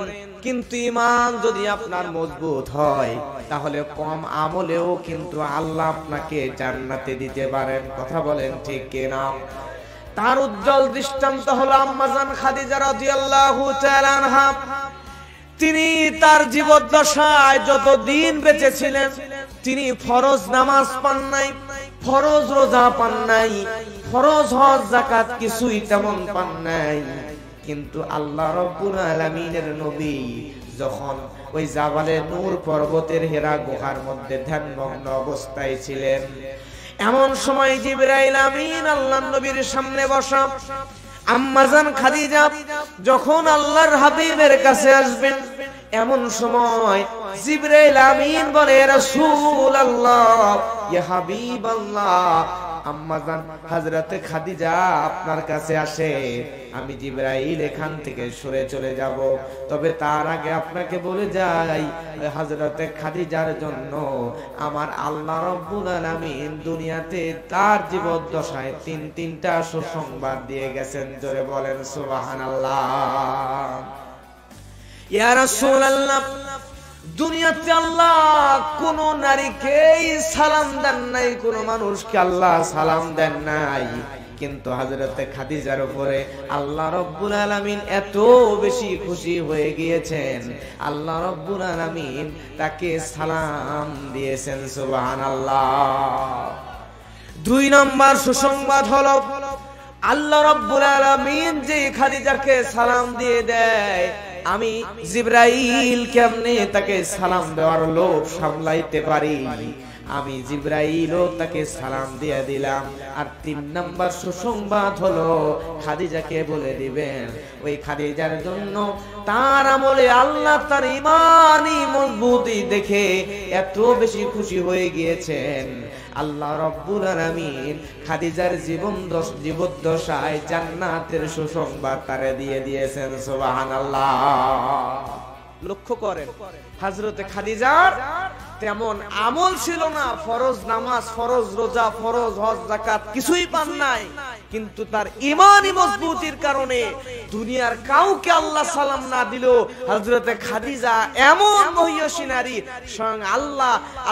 কিন্তু ঈমান যদি আপনার মজবুত হয়, তাহলে কম আমলেও কিন্তু আল্লাহ আপনাকে জান্নাতে দিতে পারেন। কথা বলেন ঠিক কিনা? তার উজ্জ্বল দৃষ্টান্ত হলো আম্মা জান খাদিজা রাদিয়াল্লাহু তাআলা আনহা। তিনি তার জীবদ্দশায় যতদিন বেঁচে ছিলেন, তিনি ফরজ নামাজ পান নাই, ফরজ রোজা পান নাই, ফরজ হজ যাকাত কিছুই তেমন পান নাই। কিন্তু আল্লাহ রাব্বুল আলামিনের নবী যখন ওই জাবালে নূর পর্বতের হেরা গুহার মধ্যে ধ্যানমগ্ন অবস্থায় ছিলেন, এমন সময় জিবরাইল আমিন আল্লাহর নবীর সামনে বসা। আম্মা জান খাদিজা যখন আল্লাহর হাবিবের কাছে আসবেন, এমন সময় জিবরাইল আমিন বলে, রাসূলুল্লাহ, ইয়া হাবিবাল্লাহ, আম্মা জান হযরতে খাদিজা আপনার কাছে আসে। আমি জিবরাইল এখান থেকে সরে চলে যাব, তবে তার আগে আপনাকে বলে যাই, হযরতে খাদিজার জন্য আমার আল্লাহ রাব্বুল আলামিন দুনিয়াতে তার জীবদ্দশায় তিনটা সুসংবাদ দিয়ে গেছেন। জোরে বলেন সুবহানাল্লাহ। ইয়া রাসূলুল্লাহ, দুনিয়াতে আল্লাহ কোন নারীকেই সালাম দেন নাই, কোন মানুষকে আল্লাহ সালাম দেন নাই, কিন্তু হযরতে খাদিজার উপরে আল্লাহ রাব্বুল আলামিন এত বেশি খুশি হয়ে গিয়েছেন, আল্লাহ রাব্বুল আলামিন তাকে সালাম দিয়েছেন। সুবহানাল্লাহ। 2 নম্বর সুসংবাদ হলো, আল্লাহ রাব্বুল আলামিন যে খাদিজাকে সালাম দিয়ে দেয়, আমি জিবরাইল কেমনে তাকে সালাম দেওয়ার লোভ সামলাইতে পারি, আমি জিবরাইলও তাকে সালাম দিয়ে দিলাম। আর 3 নম্বর সুসংবাদ হলো, খাদিজাকে বলে দিবেন, ওই খাদিজার জন্য তার আমলে আল্লাহ তার ঈমানি মজবুতি দেখে এত বেশি খুশি হয়ে গিয়েছেন, আল্লাহ রাব্বুল আলামিন খাদিজার জীবদ্দশায় জান্নাতের সুসংবাদ তারে দিয়ে দিয়েছেন। সুবহানাল্লাহ। লক্ষ্য করেন, হযরতে খাদিজার তেমন আমল ছিল না, ফরজ নামাজ, ফরজ রোজা, ফরজ হজ যাকাত কিছুই পান নাই, কিন্তু তার ঈমানি মজবুতির কারণে দুনিয়ার কাউকে আল্লাহ সালাম না দিলেও হযরতে খাদিজা এমন মহিয়সী নারী, স্বয়ং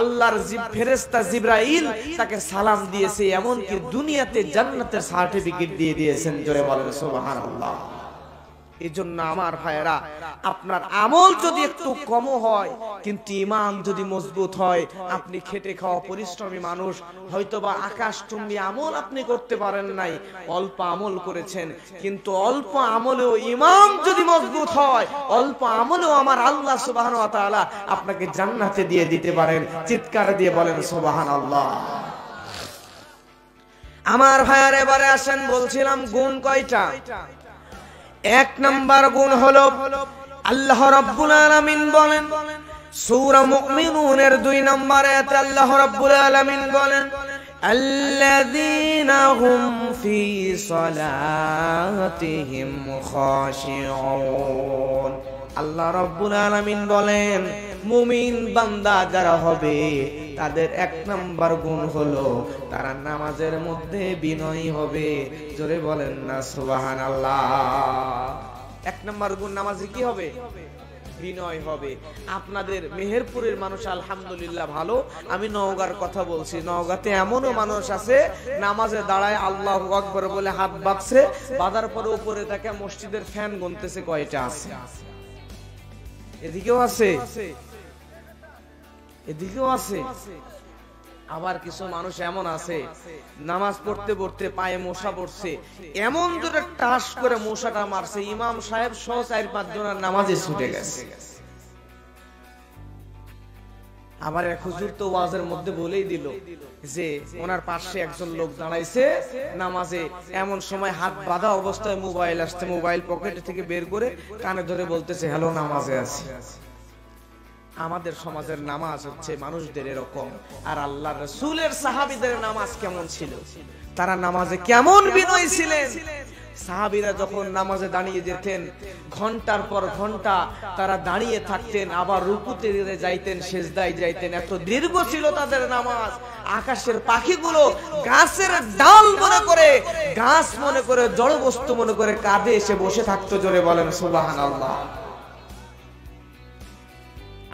আল্লাহর ফেরেশতা জিবরাইল তাকে সালাম দিয়েছে, এমন কি দুনিয়াতে জান্নাতের সার্টিফিকেট দিয়ে দিয়েছেন। জোরে বলেন সুবহানাল্লাহ। এজন্য আমার ভাইরা, আপনার আমল যদি একটু কম হয়, কিন্তু ঈমান যদি মজবুত হয়, আপনি খেটে খাওয়া পরিশ্রমী মানুষ, হয়তোবা আকাশচুম্বী আমল আপনি করতে পারেন নাই, অল্প আমল করেছেন, কিন্তু অল্প আমলেও ঈমান যদি মজবুত হয়, অল্প আমলেও আমার আল্লাহ সুবহানাহু ওয়া তাআলা আপনাকে জান্নাতে দিয়ে দিতে পারেন। চিৎকার দিয়ে বলেন সুবহানাল্লাহ। আমার ভাইয়ার, এবারে আসেন, বলছিলাম গুণ কয়টা? 1 নম্বর গুণ হলো, আল্লাহ রাব্বুল আলামিন বলেন সূরা মুমিনুনের 2 নম্বর আয়াতে আল্লাহ রাব্বুল আলামিন বলেন, আল্লাযীনা হুম ফি সালাতিহিম খাশিউন। আল্লাহ রাব্বুল আলামিন বলেন, মুমিন বান্দা যারা হবে তাদের 1 নম্বর গুণ হলো তারা নামাজের মধ্যে বিনয়ী হবে। জোরে বলেন না সুবহানাল্লাহ। 1 নম্বর গুণ নামাজে কি হবে? বিনয় হবে। আপনাদের মেহেরপুরের মানুষ আলহামদুলিল্লাহ ভালো। আমি নওগাঁর কথা বলছি, নওগাঁতে এমনও মানুষ আছে নামাজে দাঁড়ায় আল্লাহু আকবার বলে হাত বাঁধছে, বাঁধার পরে উপরে তাকে মসজিদের ফ্যান গুনতেছে কয়টা আছে। এদিকেও আছে, এদিকেও আছে। আবার কিছু মানুষ এমন আছে নামাজ পড়তে পড়তে পায়ে মশা পড়ছে, এমন জোরে টাস করে মশাটা মারছে ইমাম সাহেব সহ 4-5 জনের নামাজে ছুটে গেছে। আবার এক হুজুর তো ওয়াজের মধ্যে বলেই দিল যে ওনার পাশে একজন লোক দাঁড়াইছে নামাজে, এমন সময় হাত বাঁধা অবস্থায় মোবাইল আসছে, মোবাইল পকেট থেকে বের করে কানে ধরে বলতেছে হ্যালো নামাজে আছি। আমাদের সমাজের নামাজ হচ্ছে মানুষদের এরকম। আর আল্লাহর রাসূলের সাহাবীদের নামাজ কেমন ছিল, তারা নামাজে কেমন বিনয়ী ছিলেন। সাহাবীরা যখন নামাজে দাঁড়িয়ে যেতেন ঘন্টার পর ঘন্টা তারা দাঁড়িয়ে থাকতেন, আবার রুকুতে যাইতেন, সিজদায় যাইতেন, এত দীর্ঘ ছিল তাদের নামাজ। আকাশের পাখিগুলো গাছের ডাল মনে করে, গাছ মনে করে, জড় বস্তু মনে করে কাঁধে এসে বসে থাকতো। জোরে বলেন সুবহানাল্লাহ।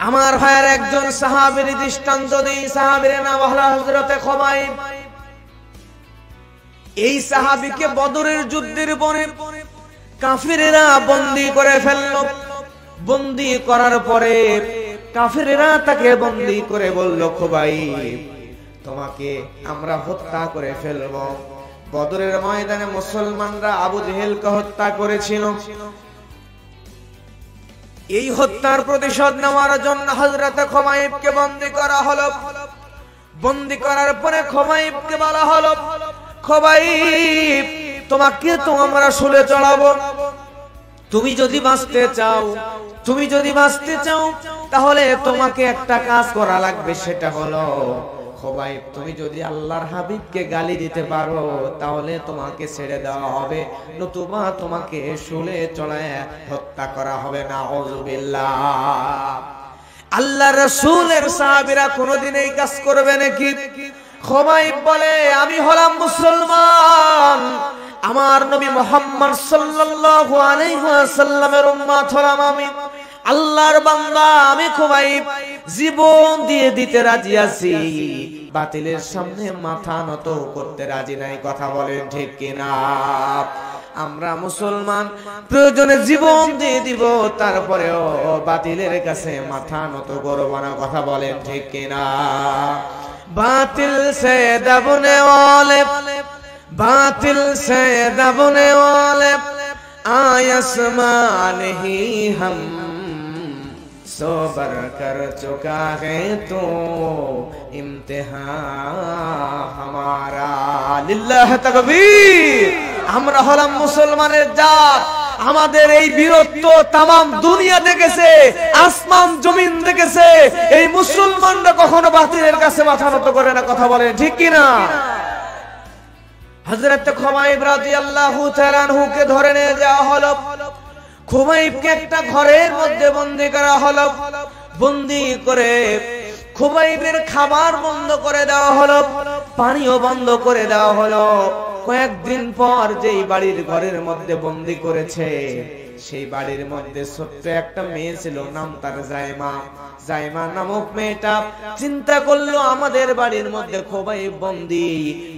আমার ভাইয়ের একজন সাহাবীর দৃষ্টান্ত দিই, সাহাবীর নাম হলো হযরতে খুবাইব। এই সাহাবীকে বদরের যুদ্ধের পরে কাফিরেরা বন্দী করে ফেলল। বন্দী করার পরে কাফিরেরা তাকে বন্দী করে বলল, খুবাইব তোমাকে আমরা হত্যা করে ফেলব। বদরের ময়দানে মুসলমানরা আবু জেহেলকে হত্যা করেছিল। এই হত্যার প্রতিশোধ নেওয়ার জন্য হযরতে খুবাইবকে বন্দী করা হলো। বন্দী করার পরে খুবাইবকে বলা হলো, খুবাইব তোমাকে তো আমরা শুলে চড়াবো, তুমি যদি বাঁচতে চাও, তুমি যদি বাঁচতে চাও তাহলে তোমাকে একটা কাজ করা লাগবে, সেটা হলো খুবাইব তুমি যদি আল্লাহর হাবিবকে গালি দিতে পারো তাহলে তোমাকে ছেড়ে দেওয়া হবে, নতুবা তোমাকে শুলে চড়ায় হত্যা করা হবে। নাউযুবিল্লাহ। আল্লাহর রাসূলের সাহাবীরা কোনদিন এই কাজ করবে নাকি? খুবাইব বলে আমি হলাম মুসলমান, আমার নবী মুহাম্মদ সাল্লাল্লাহু আলাইহি ওয়াসাল্লামের উম্মত হলাম, আমি আল্লাহর বান্দা, আমি খুবাইব জীবন দিয়ে দিতে রাজি আছি, বাতিলের সামনে মাথা নত করতে রাজি নাই। কথা বলেন ঠিক কিনা? আমরা মুসলমান, প্রয়োজনে জীবন দিয়ে দিব, তারপরেও বাতিলের কাছে মাথা নত করব না। কথা বলেন ঠিক কিনা? बातिल से दबने वाले, बातिल से दबने वाले आसमान ही हम सोबर कर चुका है तो इम्तिहान हमारा। लिल्लाह तकबीर। আমরা হলাম মুসলমানের জাত, আমাদের এই বীরত্ব তামাম দুনিয়া দেখেছে, আসমান জমিন দেখেছে। এই মুসলমানরা কখনো বাতিলের কাছে মাথা নত করে না। কথা বলেন ঠিক কিনা? হযরত খুবাইব রাদিয়াল্লাহু তাআলা আনহুকে ধরে নিয়ে যাওয়া হলো। খুবাইবকে একটা ঘরের মধ্যে বন্দী করা হলো। বন্দী করে খুবাইবের খাবার বন্ধ করে দেওয়া হলো, পানিও বন্ধ করে দেওয়া হলো। কয়েকদিন পর যেই বাড়ির ঘরের মধ্যে বন্দী করেছে সেই বাড়ির মধ্যে ছোট্ট একটা মেয়ে ছিল, নাম তার জাইমা। জাইমা নামক মেয়েটা চিন্তা করলো আমাদের বাড়ির মধ্যে খুবাইব বন্দী,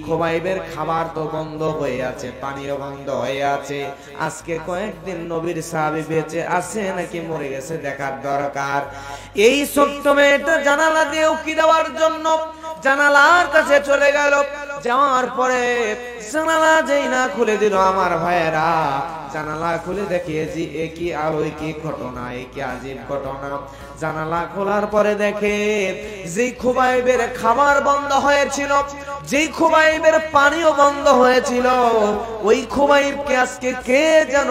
খুবাইবের খাবার তো বন্ধ হয়ে আছে, পানিও বন্ধ হয়ে আছে, আজকে কয়েকদিন নবীর সাহাবী বেঁচে আছে নাকি মরে গেছে দেখার দরকার। এই ছোট্ট মেয়েটা জানালা দিয়ে উকি দেওয়ার জন্য জানালার কাছে চলে গেল। যাওয়ার পরে জানালা যেই না খুলে দিল, আমার ভাইয়েরা জানালা খুলে দেখে যে কি আলো, কি ঘটনা, কি আজীব ঘটনা। জানালা খোলার পরে দেখে যেই খুবাইবের খাবার বন্ধ হয়েছিল, যেই খুবাইবের পানিও বন্ধ হয়েছিল, ওই খুবাইবকে আজকে কে যেন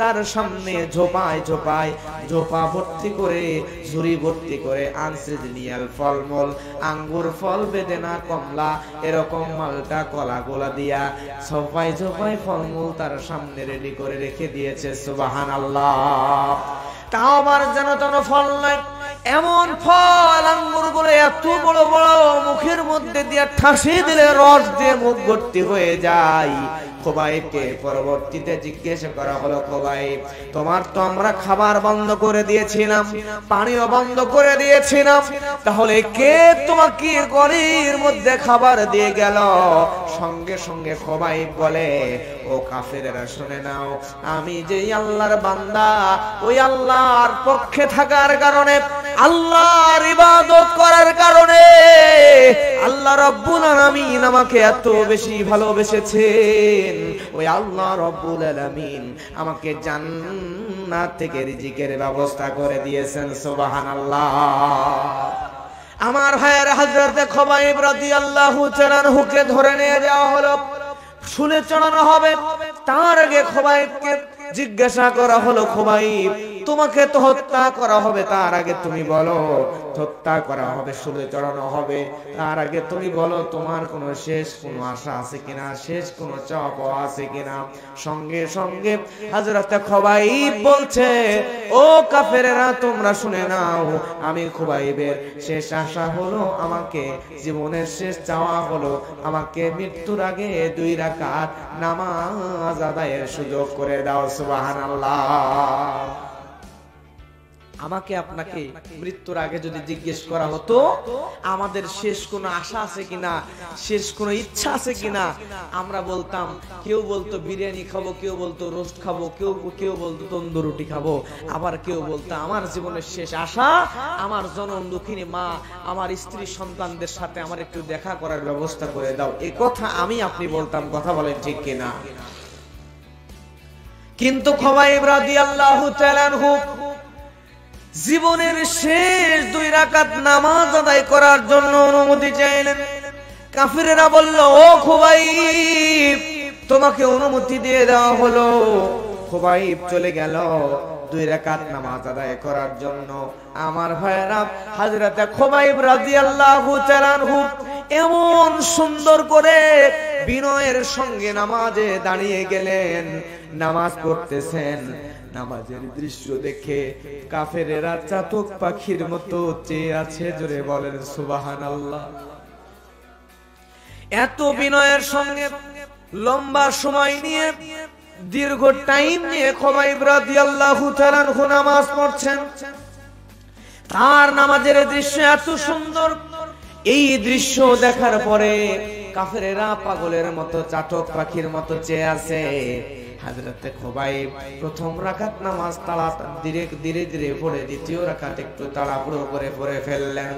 তার সামনে ঝোপায় ঝোপায় ঝোপা ভর্তি করে, ঝুড়ি ভর্তি করে আনসিজনিয়াল ফলমূল, আঙ্গুর ফল, বেদেনা, কমলা, এরকম মালটা কলা গোলা দিয়া ঝোপায় ঝোপায় ফলমূল তার সামনে রেডি করে রেখে দিয়েছে। সুবহানাল্লাহ। তাও আবার যেন তেন ফল নয়, এমন ফল আঙ্গুরগুলো এত বড় বড়, মুখের মধ্যে দিয়ে ঠাসে দিলে রস দিয়ে মুখ ভর্তি হয়ে যায়। খোবাইবকে পরবর্তীতে জিজ্ঞেস করা হলো, খোবাইব তোমার তো আমরা খাবার বন্ধ করে দিয়েছিলাম, পানিও বন্ধ করে দিয়েছিলাম, তাহলে কে তোমাকে গলির মধ্যে খাবার দিয়ে গেল? সঙ্গে সঙ্গে খোবাইব বলে, ও কাফেরেরা শুনে নাও, আমি যে আল্লাহর বান্দা, ওই আল্লাহর পক্ষে থাকার কারণে, আল্লাহর ইবাদত করার কারণে আল্লাহ রাব্বুল আলামিন আমাকে এত বেশি ভালোবেসেছেন। ওই আল্লাহ রাব্বুল আলামিন আমাকে জান্নাত থেকে রিজিকের ব্যবস্থা করে দিয়েছেন। সুবহানাল্লাহ। আমার ভাইয়ের হযরত খোবাইব রাদিয়াল্লাহু তাআলা আনহুকে ধরে নিয়ে যাওয়া হলো, শুলে চড়ানো হবে। তার আগে খোবাইবকে জিজ্ঞাসা করা হলো, খোবাইব তোমাকে তো হত্যা করা হবে, তার আগে তুমি বলো, হত্যা করা হবে, শুলে চড়ানো হবে, তার আগে তুমি বলো তোমার কোনো শেষ কোনো আশা আছে কিনা, শেষ কোনো চাওয়া আছে কিনা? সঙ্গে সঙ্গে হযরত খোবাইব বলছে, ও কাফেরেরা তোমরা শুনে নাও, আমি খোবাইবের শেষ আশা হলো, আমাকে জীবনের শেষ চাওয়া হলো, আমাকে মৃত্যুর আগে 2 রাকাত নামাজ আদায়ের সুযোগ করে দাও। সুবহানাল্লাহ। আমাকে আপনাকে মৃত্যুর আগে যদি জিজ্ঞেস করা হতো আমাদের শেষ কোনো আশা আছে কিনা, শেষ কোনো ইচ্ছা আছে কিনা, আমরা বলতাম, কেউ বলতো বিরিয়ানি খাবো, কেউ বলতো রোস্ট খাবো, কেউ বলতো তন্দুর রুটি খাবো, আবার কেউ বলতো আমার জীবনের শেষ আশা আমার জনম দুঃখিনী মা, আমার স্ত্রী সন্তানদের সাথে আমার একটু দেখা করার ব্যবস্থা করে দাও। এই কথা আমি আপনি বলতাম, কথা বলেন ঠিক কিনা? কিন্তু খোবাইব রাদিয়াল্লাহু তাআলা আনহু জীবনের শেষ 2 রাকাত নামাজ আদায় করার জন্য অনুমতি চাইলেন। কাফিরেরা বলল, ও খোবাইব তোমাকে অনুমতি দিয়ে দেওয়া হলো। খোবাইব চলে গেল 2 রাকাত নামাজ আদায় করার জন্য। আমার ভাইয়েরা, হযরত খোবাইব রাদিয়াল্লাহু তাআলা আনহু এমন সুন্দর করে বিনয়ের সঙ্গে নামাজে দাঁড়িয়ে গেলেন, নামাজ পড়তেছেন। নামাজের দৃশ্য দেখে কাফেরেরা চাতক পাখির মতো চেয়ে আছে। জোরে বলেন সুবহানাল্লাহ। এত বিনয়ের সঙ্গে লম্বা সময় নিয়ে, দীর্ঘ টাইম নিয়ে খোবাইব রাদিয়াল্লাহু তাআলা আনহু নামাজ পড়ছেন। তার নামাজের দৃশ্য এত সুন্দর, এই দৃশ্য দেখার পরে কাফেরেরা পাগলের মতো চাতক পাখির মতো চেয়ে আছে। হযরত খোবাইব প্রথম রাকাত নামাজ ধীরে ধীরে পড়ে দ্বিতীয় রাকাত একটু তাড়াহুড়ো করে পড়ে ফেললেন।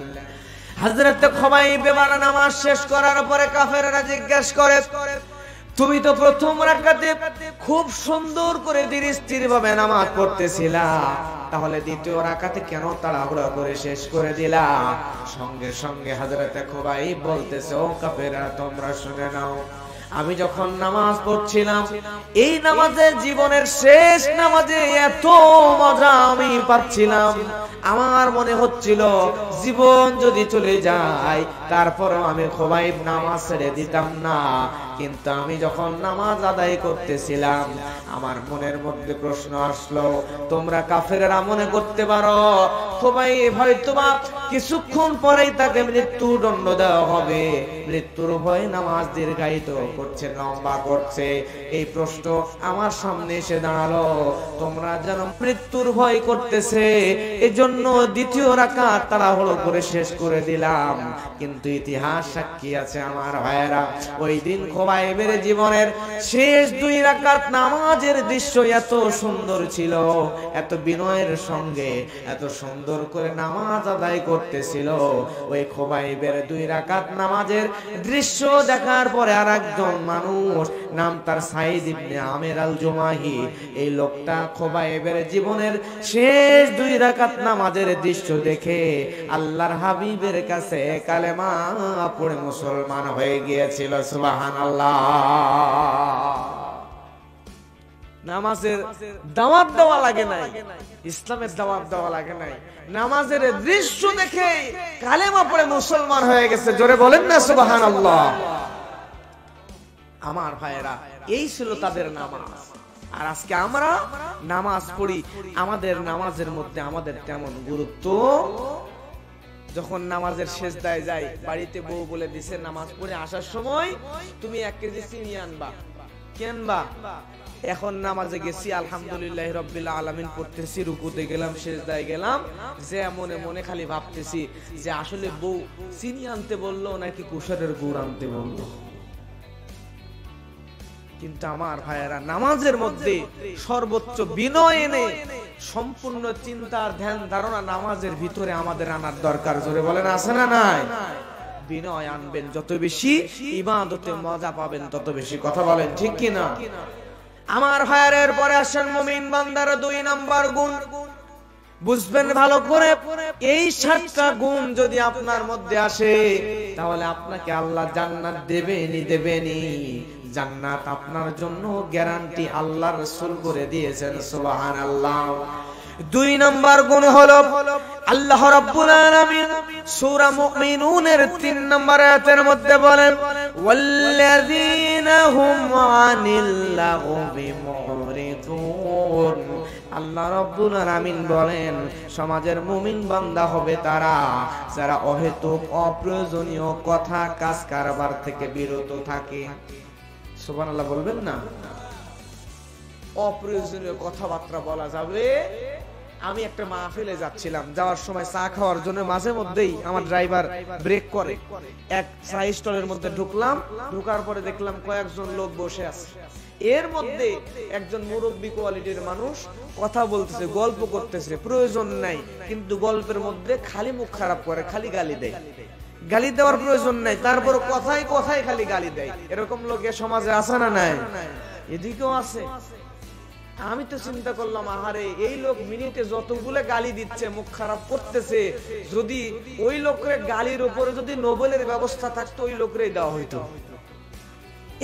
হযরত খোবাইব এবার নামাজ শেষ করার পরে কাফেররা জিজ্ঞেস করে, তুমি তো প্রথম রাকাতে খুব সুন্দর করে ধীরে স্থির ভাবে নামাজ পড়তেছিলা, তাহলে দ্বিতীয় রাকাতে কেন তাড়াহুড়ো করে শেষ করে দিলা? সঙ্গে সঙ্গে হযরত খোবাইব বলতেছে, ও কাফেররা তোমরা শুনে নাও, আমি যখন নামাজ পড়ছিলাম, এই নামাজে জীবনের শেষ নামাজে এত মজা আমি পাচ্ছিলাম, আমার মনে হচ্ছিল জীবন যদি চলে যায় তারপরও আমি খোবাইব নামাজ ছেড়ে দিতাম না। কিন্তু আমি যখন নামাজ আদায় করতেছিলাম, আমার মনের মধ্যে প্রশ্ন আসলো, তোমরা কাফেররা মনে করতে পারো খোবাইব হয়তোবা কিছুক্ষণ পরেই তাকে মৃত্যুদণ্ড দেওয়া হবে, মৃত্যুর ভয়ে নামাজ দীর্ঘায়িত করছে, লম্বা করছে। এই প্রশ্ন আমার সামনে এসে দাঁড়ালো। তোমরা যেন মৃত্যুর ভয় করতেছে, এজন্য দ্বিতীয় রাকাত তাড়াহুড়ো করে শেষ করে দিলাম। কিন্তু ইতিহাস সাক্ষী আছে আমার ভাইয়েরা, ওই দিন খোবাইবের জীবনের শেষ 2 রাকাত নামাজের দৃশ্য এত সুন্দর ছিল, এত বিনয়ের সঙ্গে এত সুন্দর করে নামাজ আদায় করতেছিল। ওই খোবাইবের 2 রাকাত নামাজের দৃশ্য দেখার পরে আরেকজন মানুষ, নাম তার সাইদ ইবনে আমের আল জুমাহি, এই লোকটা খোবাইবের জীবনের শেষ 2 রাকাত নামাজের দৃশ্য দেখে আল্লাহর হাবিবের কাছে কালেমা পড়ে মুসলমান হয়ে গিয়েছিল। সুবহানাল্লাহ। নামাজের দাওয়াত দেওয়া লাগে নাই, ইসলামের দাওয়াত দেওয়া লাগে নাই, নামাজের দৃশ্য দেখে কালেমা পড়ে মুসলমান হয়ে গেছে। জোরে বলেন না সুবহানাল্লাহ। আমার ভাইয়েরা, এই ছিল তাদের নামাজ। আর আজকে আমরা নামাজ পড়ি, আমাদের নামাজের মধ্যে আমাদের তেমন গুরুত্ব। যখন নামাজের সেজদায় যাই, বাড়িতে বউ বলে দিছে নামাজ পড়ে আসার সময় তুমি 1 কেজি চিনি আনবা, কেনবা? এখন নামাজে গেছি, আলহামদুলিল্লাহ রাব্বিল আলামিন পড়তেছি, রুকুতে গেলাম, সেজদায় গেলাম, যে মনে মনে খালি ভাবতেছি যে আসলে বউ চিনি আনতে বললো নাকি কুশারের গুড় আনতে বললো। কিন্তু আমার ভাইয়েরা, নামাজের মধ্যে সর্বোচ্চ বিনয় এনে সম্পূর্ণ চিন্তার ধ্যান ধারণা নামাজের ভিতরে আমাদের আনার দরকার। জোরে বলেন, আছে না নাই? বিনয় আনবেন, যত বেশি ইবাদতে মজা পাবেন তত বেশি। কথা বলেন ঠিক কিনা? আমার ভাইয়ের পরে আসেন মুমিন বান্দার 2 নাম্বার গুণ। বুঝবেন ভালো করে, এই 7টা গুণ যদি আপনার মধ্যে আসে তাহলে আপনাকে আল্লাহ জান্নাত দেবেনি। জান্নাত আপনার জন্য গ্যারান্টি আল্লাহ রাসূল করে দিয়েছেন, সুবহানাল্লাহ। 2 নাম্বার গুণ হলো আল্লাহ রাব্বুল আলামিন সূরা মুমিনুনের 3 নম্বর আয়াতের মধ্যে বলেন, ওয়াল্লাযীনা হুম আনিল লাগবি মুরিদুন। আল্লাহ রাব্বুল আলামিন বলেন, সমাজের মুমিন বান্দা হবে তারা যারা অহেতুক অপ্রয়োজনীয় কথা কাজ কারবার থেকে বিরত থাকে। সুবহানাল্লাহ বলবেন না? অপ্রয়োজনীয় কথাবার্তা বলা যাবে। আমি একটা মাহফিলে যাচ্ছিলাম, যাওয়ার সময় চা খাওয়ার জন্য মাঝে মধ্যেই আমার ড্রাইভার ব্রেক করে। এক চা স্টলের মধ্যে ঢুকলাম, ঢোকার পরে দেখলাম কয়েকজন লোক বসে আছে। এর মধ্যে একজন মুরব্বী কোয়ালিটির মানুষ কথা বলতেছে, গল্প করতেছে, প্রয়োজন নাই, কিন্তু গল্পের মধ্যে খালি মুখ খারাপ করে, খালি গালি দেয়। গালি দেওয়ার প্রয়োজন নাই, তারপর কথায় কথায় খালি গালি দেয়। এরকম লোকে সমাজে আছে না নাই? এদিকেও আছে। আমি তো চিন্তা করলাম, আহারে এই লোক মিনিটে যতগুলো গালি দিচ্ছে, মুখ খারাপ করতেছে, যদি ওই লোকের গালির উপরে যদি নোবেলের ব্যবস্থা থাকতো ওই লোকরেই দেওয়া হইতো।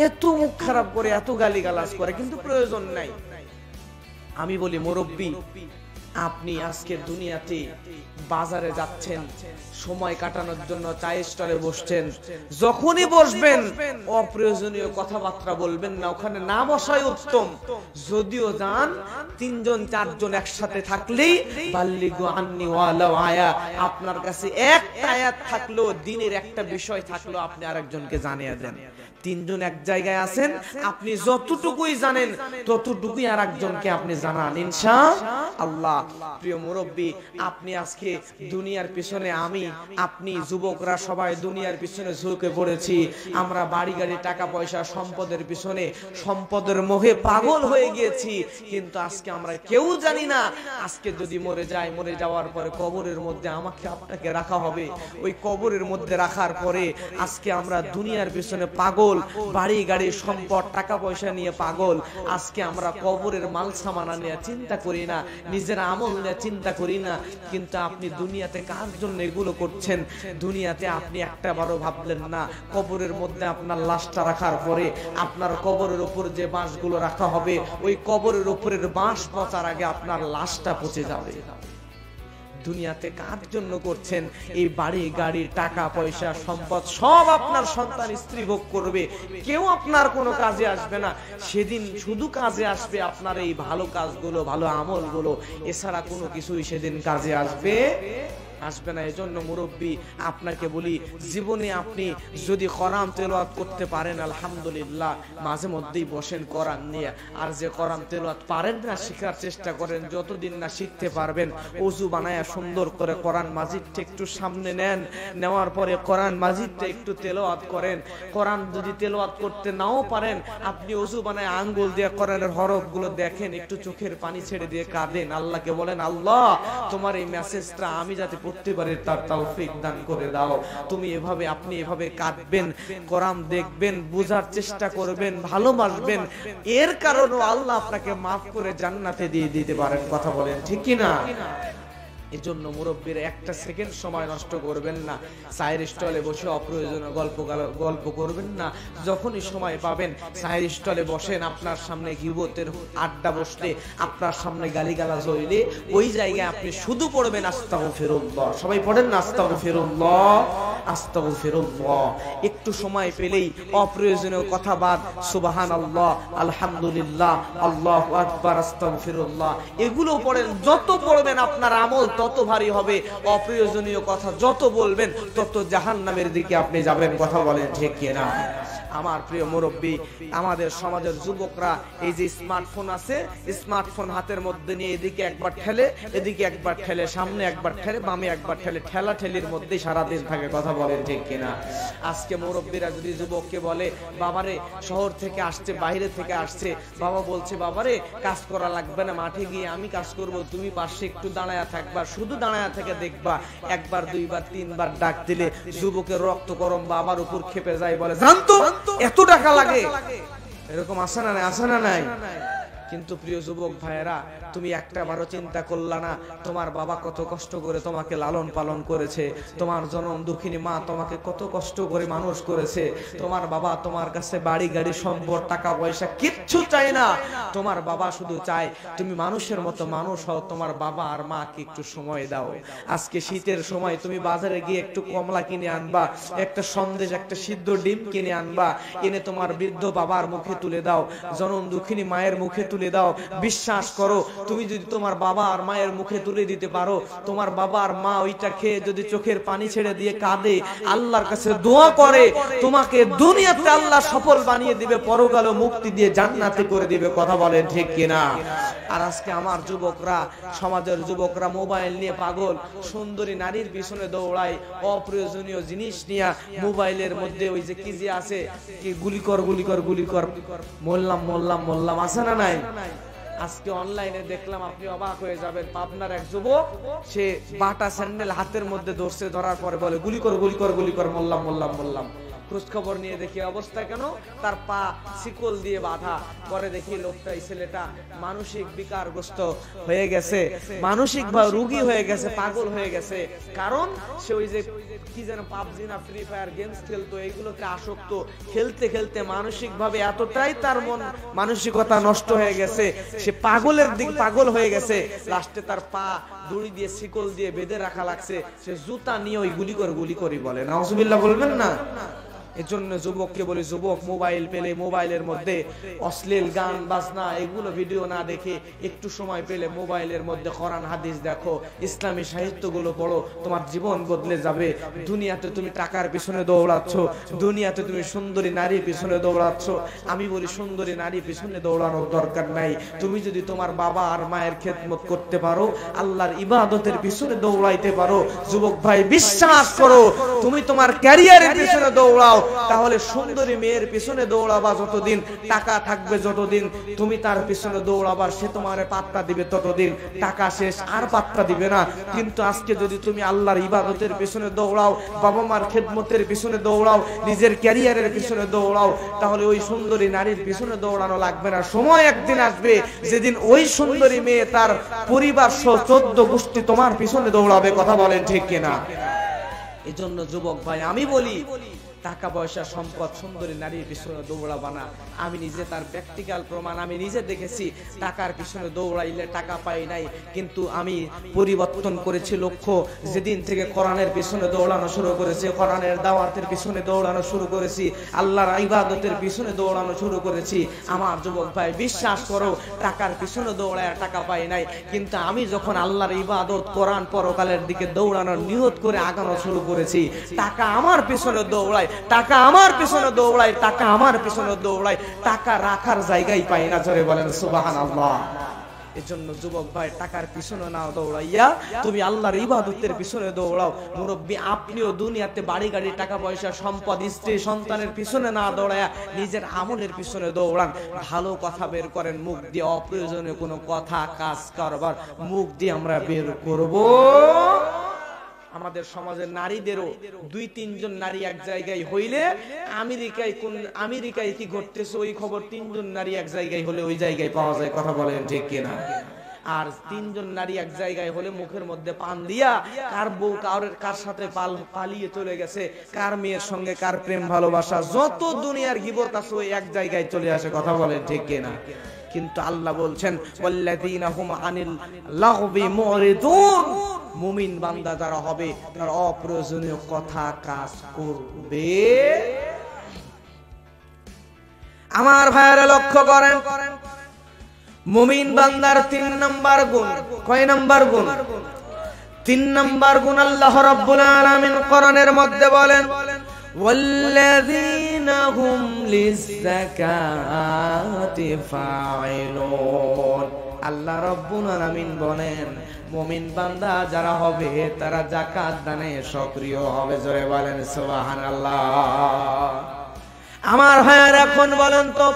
এত মুখ খারাপ করে, এত গালি গালাজ করে, কিন্তু প্রয়োজন নাই। আমি বলি, মুরব্বী, আপনি আজকে দুনিয়াতে বাজারে যাচ্ছেন, সময় কাটানোর জন্য চায়ের স্টলে বসছেন, যখনই বসবেন অপ্রয়োজনীয় কথাবার্তা বলবেন না, ওখানে না বসাই উত্তম। যদিও যান 3 জন 4 জন একসাথে থাকলেই বাল্লিগু আন্নি ওয়ালাউ আয়া, আপনার কাছে একটা আয়াত থাকলো, দিনের একটা বিষয় থাকলো, আপনি আরেকজনকে জানিয়ে দেন। 3 জন এক জায়গায় আছেন, আপনি যতটুকুই জানেন ততটুকুই আরেকজনকে আপনি জানান, ইনশাআল্লাহ। প্রিয় মুরব্বী, আপনি আজকে দুনিয়ার পিছনে, আমি আপনি যুবকরা সবাই দুনিয়ার পিছনে ঝুঁকে পড়েছি। আমরা বাড়ি গাড়ি টাকা পয়সা সম্পদের পিছনে, সম্পদের মোহে পাগল হয়ে গিয়েছি। কিন্তু আজকে আমরা কেউ জানি না আজকে যদি মরে যাই, মরে যাওয়ার পরে কবরের মধ্যে আমাকে আপনাকে রাখা হবে। ওই কবরের মধ্যে রাখার পরে আজকে আমরা দুনিয়ার পিছনে পাগল, বাড়ি গাড়ি সম্পদ টাকা পয়সা নিয়ে পাগল। আজকে আমরা কবরের মাল সামানা নিয়ে চিন্তা করি না, নিজের আমল নিয়ে চিন্তা করি না। কিন্তু আপনি দুনিয়াতে কার জন্য এগুলো করছেন? দুনিয়াতে আপনি একটা বারও ভাবলেন না কবরের মধ্যে আপনার লাশটা রাখার পরে আপনার কবরের উপর যে বাঁশগুলো রাখা হবে, ওই কবরের উপরের বাঁশ পচার আগে আপনার লাশটা পচে যাবে। দুনিয়াতে কার জন্য করছেন? এই বাড়ি গাড়ি টাকা পয়সা সম্পদ সব আপনার সন্তান স্ত্রী ভোগ করবে, কেউ আপনার কোনো কাজে আসবে না। সেদিন শুধু কাজে আসবে আপনার এই ভালো কাজগুলো, ভালো আমলগুলো, এছাড়া কোনো কিছুই সেদিন কাজে আসবে না। এজন্য মুরব্বী, আপনাকে বলি, জীবনে আপনি যদি কোরআন তেলাওয়াত করতে পারেন আলহামদুলিল্লাহ, মাঝে মধ্যেই বসেন কোরআন নিয়ে। আর যে কোরআন তেলাওয়াত পারেন না, শেখার চেষ্টা করেন। যতদিন না শিখতে পারবেন, ওযু বানায়া সুন্দর করে কোরআন মাজিদটা একটু সামনে নেন, নেওয়ার পরে কোরআন মাজিদটা একটু তেলাওয়াত করেন। কোরআন যদি তেলাওয়াত করতে নাও পারেন, আপনি ওযু বানায় আঙ্গুল দিয়ে কোরআনের হরফগুলো দেখেন, একটু চোখের পানি ছেড়ে দিয়ে কাঁদেন, আল্লাহকে বলেন, আল্লাহ তোমার এই মেসেজটা আমি যাতে করতে পারে তার তৌফিক দান করে দাও। তুমি এভাবে, আপনি এভাবে কাঁদবেন, কোরআন দেখবেন, বোঝার চেষ্টা করবেন, ভালোবাসবেন। এর কারণে আল্লাহ আপনাকে মাফ করে জান্নাতে দিয়ে দিতে পারেন। কথা বলেন ঠিক কি না? এজন্য মুরব্বীরা একটা সেকেন্ড সময় নষ্ট করবেন না, চায়ের স্টলে বসে অপ্রয়োজনীয় গল্প করবেন না। যখনই সময় পাবেন চায়ের স্টলে বসেন, আপনার সামনে গীবতের আড্ডা বসলে, আপনার সামনে গালিগালাজ হইলে ওই জায়গায় আপনি শুধু পড়বেন আস্তাগফিরুল্লাহ। সবাই পড়েন না আস্তাগফিরুল্লাহ, আস্তাগফিরুল্লাহ। একটু সময় পেলেই অপ্রয়োজনীয় কথা বাদ সুবহানাল্লাহ, আলহামদুলিল্লাহ, আল্লাহু আকবার, আস্তাগফিরুল্লাহ এগুলো পড়েন। যত পড়বেন আপনার আমল তত ভারী হবে। অপ্রয়োজনীয় কথা যত বলবেন তত জাহান্নামের দিকে আপনি যাবেন। কথা বলেন ঠিক কিনা? আমার প্রিয় মুরব্বী, আমাদের সমাজের যুবকরা এই যে স্মার্টফোন আছে, স্মার্টফোন হাতের মধ্যে নিয়ে এদিকে একবার ঠেলে, এদিকে একবার ঠেলে, সামনে একবার ঠেলে, বামে একবার ঠেলে, ঠেলা ঠেলির মধ্যে সারাদিন থাকে। কথা বলেন ঠিক কিনা? আজকে মুরব্বীরা যদি যুবককে বলে, বাবারে শহর থেকে আসছে, বাইরে থেকে আসছে, বাবা বলছে বাবারে কাজ করা লাগবে না, মাঠে গিয়ে আমি কাজ করব, তুমি পাশে একটু দাঁড়ায়া থাকবা, শুধু দাঁড়ায়া থেকে দেখবা। একবার দুইবার তিনবার ডাক দিলে যুবকের রক্ত গরম বাবার উপর খেপে যায়, বলে জানতো এত টাকা লাগে। এরকম আসে না নাই? আসে না নাই? কিন্তু প্রিয় যুবক ভাইয়েরা, তুমি একটা বারো চিন্তা করলা না তোমার বাবা কত কষ্ট করে তোমাকে লালন পালন করেছে, তোমার জনম দুঃখিনী মা তোমাকে কত কষ্ট করে মানুষ করেছে। তোমার বাবা তোমার কাছে বাড়ি গাড়ি সম্পদ টাকা পয়সা কিচ্ছু চায় না, তোমার বাবা শুধু চায় তুমি মানুষের মতো মানুষ হও। তোমার বাবা আর মাকে একটু সময় দাও। আজকে শীতের সময় তুমি বাজারে গিয়ে একটু কমলা কিনে আনবা, একটা সন্দেশ, একটা সিদ্ধ ডিম কিনে আনবা, এনে তোমার বৃদ্ধ বাবার মুখে তুলে দাও, জনম দুঃখিনী মায়ের মুখে তুলে দাও। বিশ্বাস করো, তুমি যদি তোমার বাবা আর মায়ের মুখে তুলে দিতে পারো, তোমার বাবা আর মা ওইটা খেয়ে যদি চোখের পানি ছেড়ে দিয়ে কাঁদে, আল্লাহর কাছে দোয়া করে, তোমাকে দুনিয়াতে আল্লাহ সফল বানিয়ে দিবে, পরকালে মুক্তি দিয়ে জান্নাতে করে দিবে। কথা বলেন ঠিক কিনা? আর আজকে আমার যুবকরা, সমাজের যুবকরা মোবাইল নিয়ে পাগল, সুন্দরী নারীর পিছনে দৌড়ায়, অপ্রয়োজনীয় জিনিস নিয়ে মোবাইলের মধ্যে ওই যে কি যে আছে, কি গুলি কর গুলি কর গুলি কর, মোল্লাম মোল্লাম মোল্লাম, আছে না নাই? আজকে অনলাইনে দেখলাম, আপনি অবাক হয়ে যাবেন, পাবনার এক যুবক, সে বাটা স্যান্ডেল হাতের মধ্যে ধরছে, ধরার পরে বলে গুলি কর গুলি কর গুলি কর, মোল্লাম মোল্লাম মোল্লাম। খোঁজ খবর নিয়ে দেখি অবস্থা কেন, তার পা শিকল দিয়ে বাঁধা। পরে দেখি লোকটা, এই ছেলেটা মানসিক বিকারগ্রস্ত হয়ে গেছে, মানসিক বা রোগী হয়ে গেছে, পাগল হয়ে গেছে। কারণ সে ওই যে কি যেন পাবজি না ফ্রি ফায়ার গেমস খেলতো, এইগুলোতে আসক্ত, খেলতে খেলতে মানসিক ভাবে এতটাই তার মন মানসিকতা নষ্ট হয়ে গেছে, সে পাগলের দিক পাগল হয়ে গেছে। লাস্টে তার পা দড়ি দিয়ে শিকল দিয়ে বেঁধে রাখা লাগছে, সে জুতা নিয়ে ওই গুলি করি বলে। নাউজুবিল্লাহ বলবেন না? এজন্য যুবককে বলি, যুবক মোবাইল পেলে মোবাইলের মধ্যে অশ্লীল গান বাজনা এগুলো ভিডিও না দেখে একটু সময় পেলে মোবাইলের মধ্যে কোরআন হাদিস দেখো, ইসলামী সাহিত্যগুলো পড়ো, তোমার জীবন বদলে যাবে। দুনিয়াতে তুমি টাকার পিছনে দৌড়াচ্ছ, দুনিয়াতে তুমি সুন্দরী নারীর পিছনে দৌড়াচ্ছ। আমি বলি সুন্দরী নারীর পিছনে দৌড়ানোর দরকার নাই। তুমি যদি তোমার বাবা আর মায়ের খেদমত করতে পারো, আল্লাহর ইবাদতের পিছনে দৌড়াইতে পারো, যুবক ভাই বিশ্বাস করো, তুমি তোমার ক্যারিয়ারের পিছনে দৌড়াও, তাহলে সুন্দরী মেয়ের পিছনে দৌড়াবা যতদিন, টাকা থাকবে যতদিন, তুমি তার পিছনে দৌড়াবার, সে তোমার পাত্তা দিবে ততদিন, টাকা শেষ আর পাত্তা দিবে না। কিন্তু আজকে যদি তুমি আল্লাহর ইবাদতের পিছনে দৌড়াও, বাবা মার খেদমতের পিছনে দৌড়াও, নিজের ক্যারিয়ারের পিছনে দৌড়াও, তাহলে ওই সুন্দরী নারীর পিছনে দৌড়ানো লাগবে না। সময় একদিন আসবে যেদিন ওই সুন্দরী মেয়ে তার পরিবার সহ 14 গোষ্ঠী তোমার পিছনে দৌড়াবে। কথা বলেন ঠিক কিনা? এজন্য যুবক ভাই আমি বলি, টাকা পয়সা সম্পদ সুন্দরী নারীর পিছনে দৌড়াবা না। আমি নিজে তার প্র্যাকটিক্যাল প্রমাণ আমি নিজে দেখেছি। টাকার পিছনে দৌড়াইলে টাকা পাই নাই, কিন্তু আমি পরিবর্তন করেছি লক্ষ্য। যেদিন থেকে কোরআনের পিছনে দৌড়ানো শুরু করেছি, কোরআনের দাওয়াতের পিছনে দৌড়ানো শুরু করেছি, আল্লাহর ইবাদতের পিছনে দৌড়ানো শুরু করেছি, আমার যুবক ভাই বিশ্বাস করো, টাকার পিছনে দৌড়ায় টাকা পাই নাই, কিন্তু আমি যখন আল্লাহর ইবাদত কোরআন পরকালের দিকে দৌড়ানোর নিয়ত করে আগানো শুরু করেছি, টাকা আমার পিছনে দৌড়ায়, টাকা আমার পিছনে দৌড়ায়, টাকা আমার পিছনে দৌড়ায়, টাকা রাখার জায়গায় পাই না। জোরে বলেন সুবহানাল্লাহ। এজন্য যুবক ভাই টাকার পিছনে না দৌড়াইয়া তুমি আল্লাহর ইবাদতের পিছনে দৌড়াও। মুরব্বী আপনিও দুনিয়াতে বাড়ি গাড়ি টাকা পয়সা সম্পদ স্ত্রী সন্তানের পিছনে না দৌড়াইয়া নিজের আমলের পিছনে দৌড়ান। ভালো কথা বের করেন মুখ দিয়ে, অপ্রয়োজনীয় কোনো কথা কাজ কারবার মুখ দিয়ে আমরা বের করব। আমাদের সমাজের নারীদেরও 2-3 জন নারী এক জায়গায় হইলে আমেরিকায় কি ঘটতেছে ওই খবর 3 জন নারী এক জায়গায় হলে ওই জায়গায় পাওয়া যায়। কথা বলেন ঠিক কিনা? আর তিনজন নারী এক জায়গায় হলে মুখের মধ্যে পান দিয়া কার বউ কার সাথে পালিয়ে চলে গেছে, কার মেয়ের সঙ্গে কার প্রেম ভালোবাসা, যত দুনিয়ার গীবত আছে ওই এক জায়গায় চলে আসে। কথা বলেন ঠিক কিনা? কিন্তু আল্লাহ বলছেন ওয়াল্লাযীনা হুম আনিল লাগবি মুরিদুন, মুমিন বান্দা যারা হবে তারা অপ্রয়োজনীয় কথা কাজ করবে। আমার ভাইয়েরা লক্ষ্য করেন, মুমিন বান্দার 3 নাম্বার গুণ। কয় নাম্বার গুণ? 3 নাম্বার গুণ আল্লাহ রাব্বুল আলামিন কোরআনের মধ্যে বলেন ওয়াল্লাযীনা হুম লিয-যাকাতি ফাইলুন। আল্লাহ রাব্বুল আলামিন বলেন মুমিন বান্দা যারা হবে তারা যাকাত দানে সক্রিয় হবে। জোরে বলেন সুবহানাল্লাহ। আমার ভাইয়ের এখন বলেন তো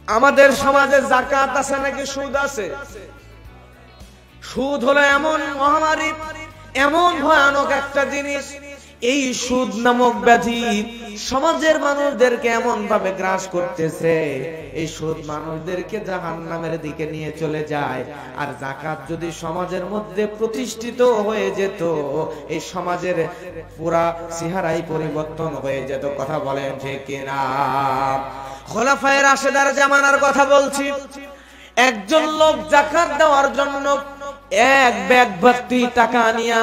আমাদের সমাজে যাকাত আছে নাকি সুদ আছে? সুদ হলো এমন মহামারী, এমন ভয়ানক একটা জিনিস, এই সুদ নামক ব্যাধি সমাজের মানুষদেরকে এমন ভাবে গ্রাস করতেছে, এই সুদ মানুষদেরকে জাহান্নামের দিকে নিয়ে চলে যায়। আর যাকাত যদি সমাজের মধ্যে প্রতিষ্ঠিত হয়ে যেত, এই সমাজের পুরা চেহারাই পরিবর্তন হয়ে যেত। কথা বলেন ঠিক কিনা? খোলাফায়ে রাশেদার জামানার কথা বলছি। একজন লোক যাকাত দেওয়ার জন্য এক ব্যাগ ভর্তি টাকা নিয়া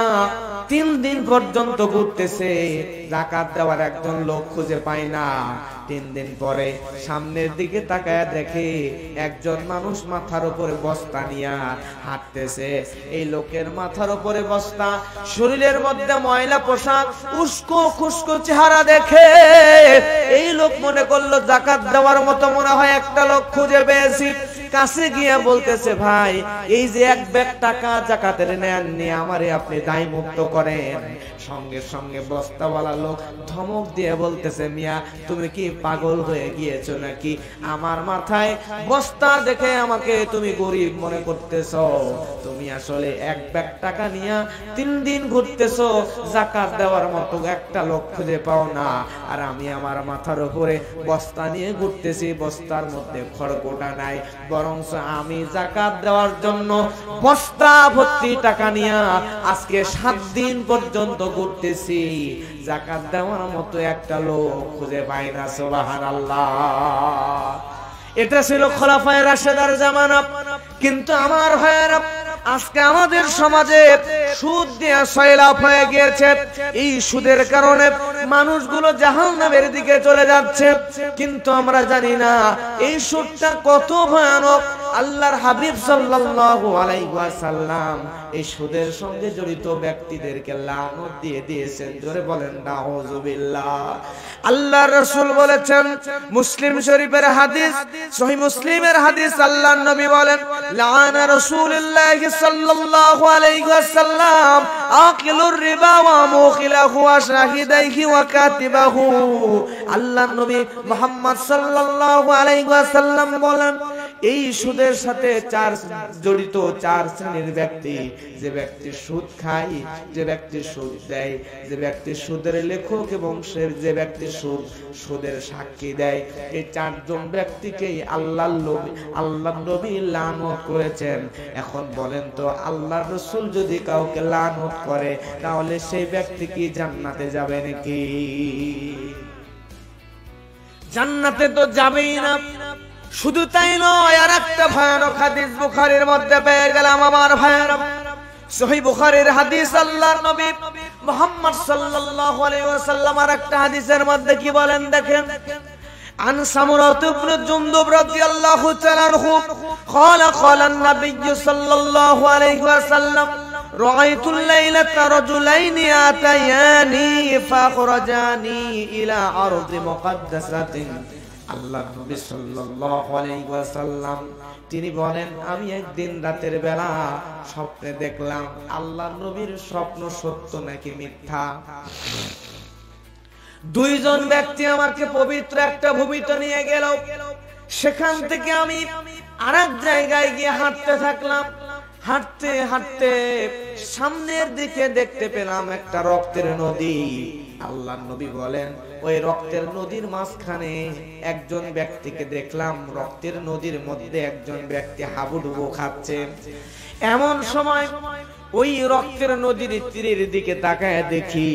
3 দিন পর্যন্ত ঘুরতেছে, যাকাত দেওয়ার একজন লোক খুঁজে পায় না। 3 দিন পরে সামনের দিকে তাকায় দেখে একজন মানুষ মাথার উপরে বস্তা নিয়া হাঁটতেছে। এই লোকের মাথার উপরে বস্তা, শরীরের মধ্যে ময়লা পোশাক, উস্কো খুস্কো চেহারা দেখে এই লোক মনে করলো যাকাত দেওয়ার মতো মনে হয় একটা লোক খুঁজে পেয়েছি। কাছে গিয়ে বলতেছে ভাই এই যে এক ব্যাগ টাকা যাকাতের নেননি, আমারে আপনি দায় মুক্ত করেন। সঙ্গে সঙ্গে বস্তাওয়ালা লোক ধমক দিয়ে বলতেছে মিয়া তুমি কি পাগল হয়ে গিয়েছো নাকি? আমার মাথায় বস্তা দেখে আমাকে তুমি গরিব মনে করতেছো? তুমি আসলে এক ব্যাগ টাকা নিয়ে 3 দিন ঘুরতেছো, যাকাত দেওয়ার মতো একটা লোক খুঁজে পাও না। আর আমি আমার মাথার উপরে বস্তা নিয়ে ঘুরতেছি, বস্তার মধ্যে খড়কোটা নাই, বরঞ্চ আমি যাকাত দেওয়ার জন্য বস্তা ভর্তি টাকা নিয়ে আজকে 7 দিন পর্যন্ত ঘুরতেছি, যাকাত দেওয়ার মতো একটা লোক খুঁজে পাই না। সুবহানাল্লাহ। এটা ছিল খোলাফায়ে রাশেদার জামানা। কিন্তু আমার ভাইয়েরা আজকে আমাদের সমাজে সুদ দিয়ে সয়লাভ হয়ে গিয়েছে। এই সুদের কারণে মানুষগুলো জাহান্নামের দিকে চলে যাচ্ছে, কিন্তু আমরা জানি না এই সুদটা কত ভয়ানক। আল্লাহর হাবিব সাল্লাল্লাহু আলাইহি ওয়াসাল্লাম এই সুদের সঙ্গে জড়িত ব্যক্তিদেরকে লানত দিয়ে দিয়েছেন। জোরে বলেন নাউযুবিল্লাহ। আল্লাহর রাসূল বলেছেন, মুসলিম শরীফের হাদিস, সহিহ মুসলিমের হাদিস, আল্লাহর নবী বলেন লানা রাসূলুল্লাহ সাল্লাল্লাহু আলাইহি ওয়াসাল্লাম আকিলুর রিবা ওয়া মুখিলাহু ওয়া শাহিদাইহি ওয়া কাতিবাহু। আল্লাহর নবী মুহাম্মদ সাল্লাল্লাহু আলাইহি ওয়াসাল্লাম বলেন এই সুদের সাথে জড়িত 4 শ্রেণীর ব্যক্তি, যে ব্যক্তি সুদ খায়, যে ব্যক্তি সুদ দেয়, যে ব্যক্তি সুদের লেখক এবং যে ব্যক্তি সুদের সাক্ষী দেয়, এই 4 জন ব্যক্তিকেই আল্লাহর নবী লানত করেছেন। এখন বলেন তো আল্লাহর রাসূল যদি কাউকে লানত করে তাহলে সেই ব্যক্তি কি জান্নাতে যাবে নাকি? জান্নাতে তো যাবেই না। শুধু তাই নয়, আর একটা ভয়ানক হাদিস বুখারীর মধ্যে পেয়ে গেলাম আমার ভাইয়েরা। সহিহ বুখারীর হাদিস, আল্লাহর নবী মুহাম্মদ সাল্লাল্লাহু আলাইহি ওয়াসাল্লাম আর একটা হাদিসের মধ্যে কি বলেন দেখেন। عن سمرة بن جندب رضي الله تعالى عنه قال قال النبي صلى الله عليه وسلم رأيت الليلة رجلين آتياني فأخرجاني إلى أرض مقدسة। আল্লাহ নবী সাল্লাল্লাহু আলাইহি ওয়াসাল্লাম তিনি বলেন আমি একদিন রাতের বেলা স্বপ্নে দেখলাম। আল্লাহ নবীর স্বপ্ন সত্য নাকি মিথ্যা? 2 জন ব্যক্তি আমাকে পবিত্র একটা ভূমিতে নিয়ে গেল। সেখান থেকে আমি আরেক জায়গায় গিয়ে হাঁটতে থাকলাম। হাঁটতে হাঁটতে সামনের দিকে দেখতে পেলাম একটা রক্তের নদী। আল্লাহর নবী বলেন, ওই রক্তের নদীর মাঝখানে একজন ব্যক্তিকে দেখলাম, রক্তের নদীর মধ্যে একজন ব্যক্তি হাবুডুবু খাচ্ছে। এমন সময় ওই রক্তের নদীর তীরের দিকে তাকায় দেখি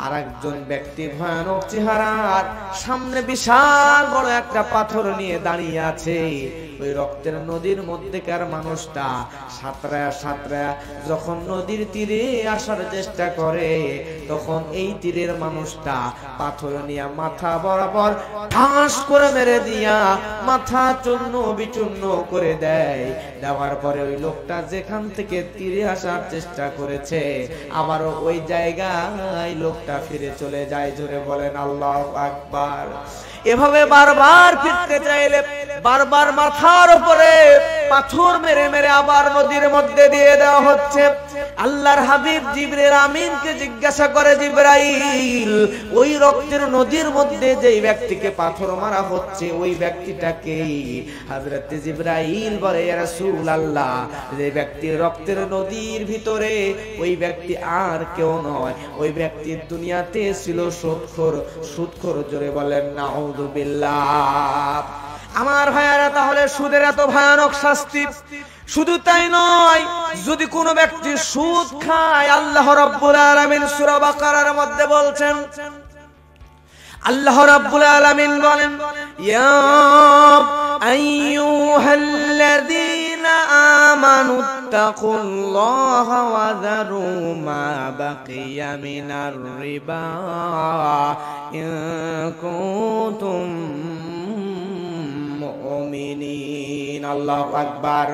আর একজন ব্যক্তি ভয়ানক চেহারার, সামনে বিশাল বড় একটা পাথর নিয়ে দাঁড়িয়ে আছে। ওই রক্তের নদীর মধ্যেকার মানুষটা সাঁতরায়া সাঁতরায়া যখন নদীর তীরে আসার চেষ্টা করে, তখন এই তীরের মানুষটা পাথর নিয়ে মাথা বরাবর ঠাস করে মেরে দিয়া মাথা চূর্ণ বিচূর্ণ করে দেয়। দেওয়ার পরে ওই লোকটা যেখান থেকে তীরে আসার চেষ্টা করেছে, আবারও ওই জায়গায় লোকটা ফিরে চলে যায়। জোরে বলেন আল্লাহু আকবার। এভাবে বারবার ফিরতে চাইলে বারবার মাথার উপরে পাথর মেরে মেরে আবার নদীর মধ্যে দিয়ে দেওয়া হচ্ছে। আল্লাহর হাবিব জিবরাইল আমিনকে জিজ্ঞাসা করে, জিবরাইল, ওই রক্তের নদীর মধ্যে যেই ব্যক্তিকে পাথর মারা হচ্ছে ওই ব্যক্তিটাকে? হযরত জিবরাইল বলে, ইয়া রাসূলুল্লাহ, যে ব্যক্তি রক্তের নদীর ভিতরে, ওই ব্যক্তি আর কেউ নয়, ওই ব্যক্তির দুনিয়াতে ছিল সুদখোর। সুদখোর। জোরে বলেন নাউযুবিল্লাহ। আমার ভাইয়ারা, তাহলে সুদের এত ভয়ানক শাস্তি। শুধু তাই নয়, যদি কোনো ব্যক্তি সুদ খায়, আল্লাহ রাব্বুল আলামিন সূরা বাকারার মধ্যে বলছেন, আল্লাহ রাব্বুল আলামিন বলেন, ইয়া আইয়ুহাল্লাযীনা আমানুত্তাকুল্লাহা ওয়া যারু মা বাকিয়া মিনার রিবা ইন কুনতুম মুমিনিন। আল্লাহু আকবার।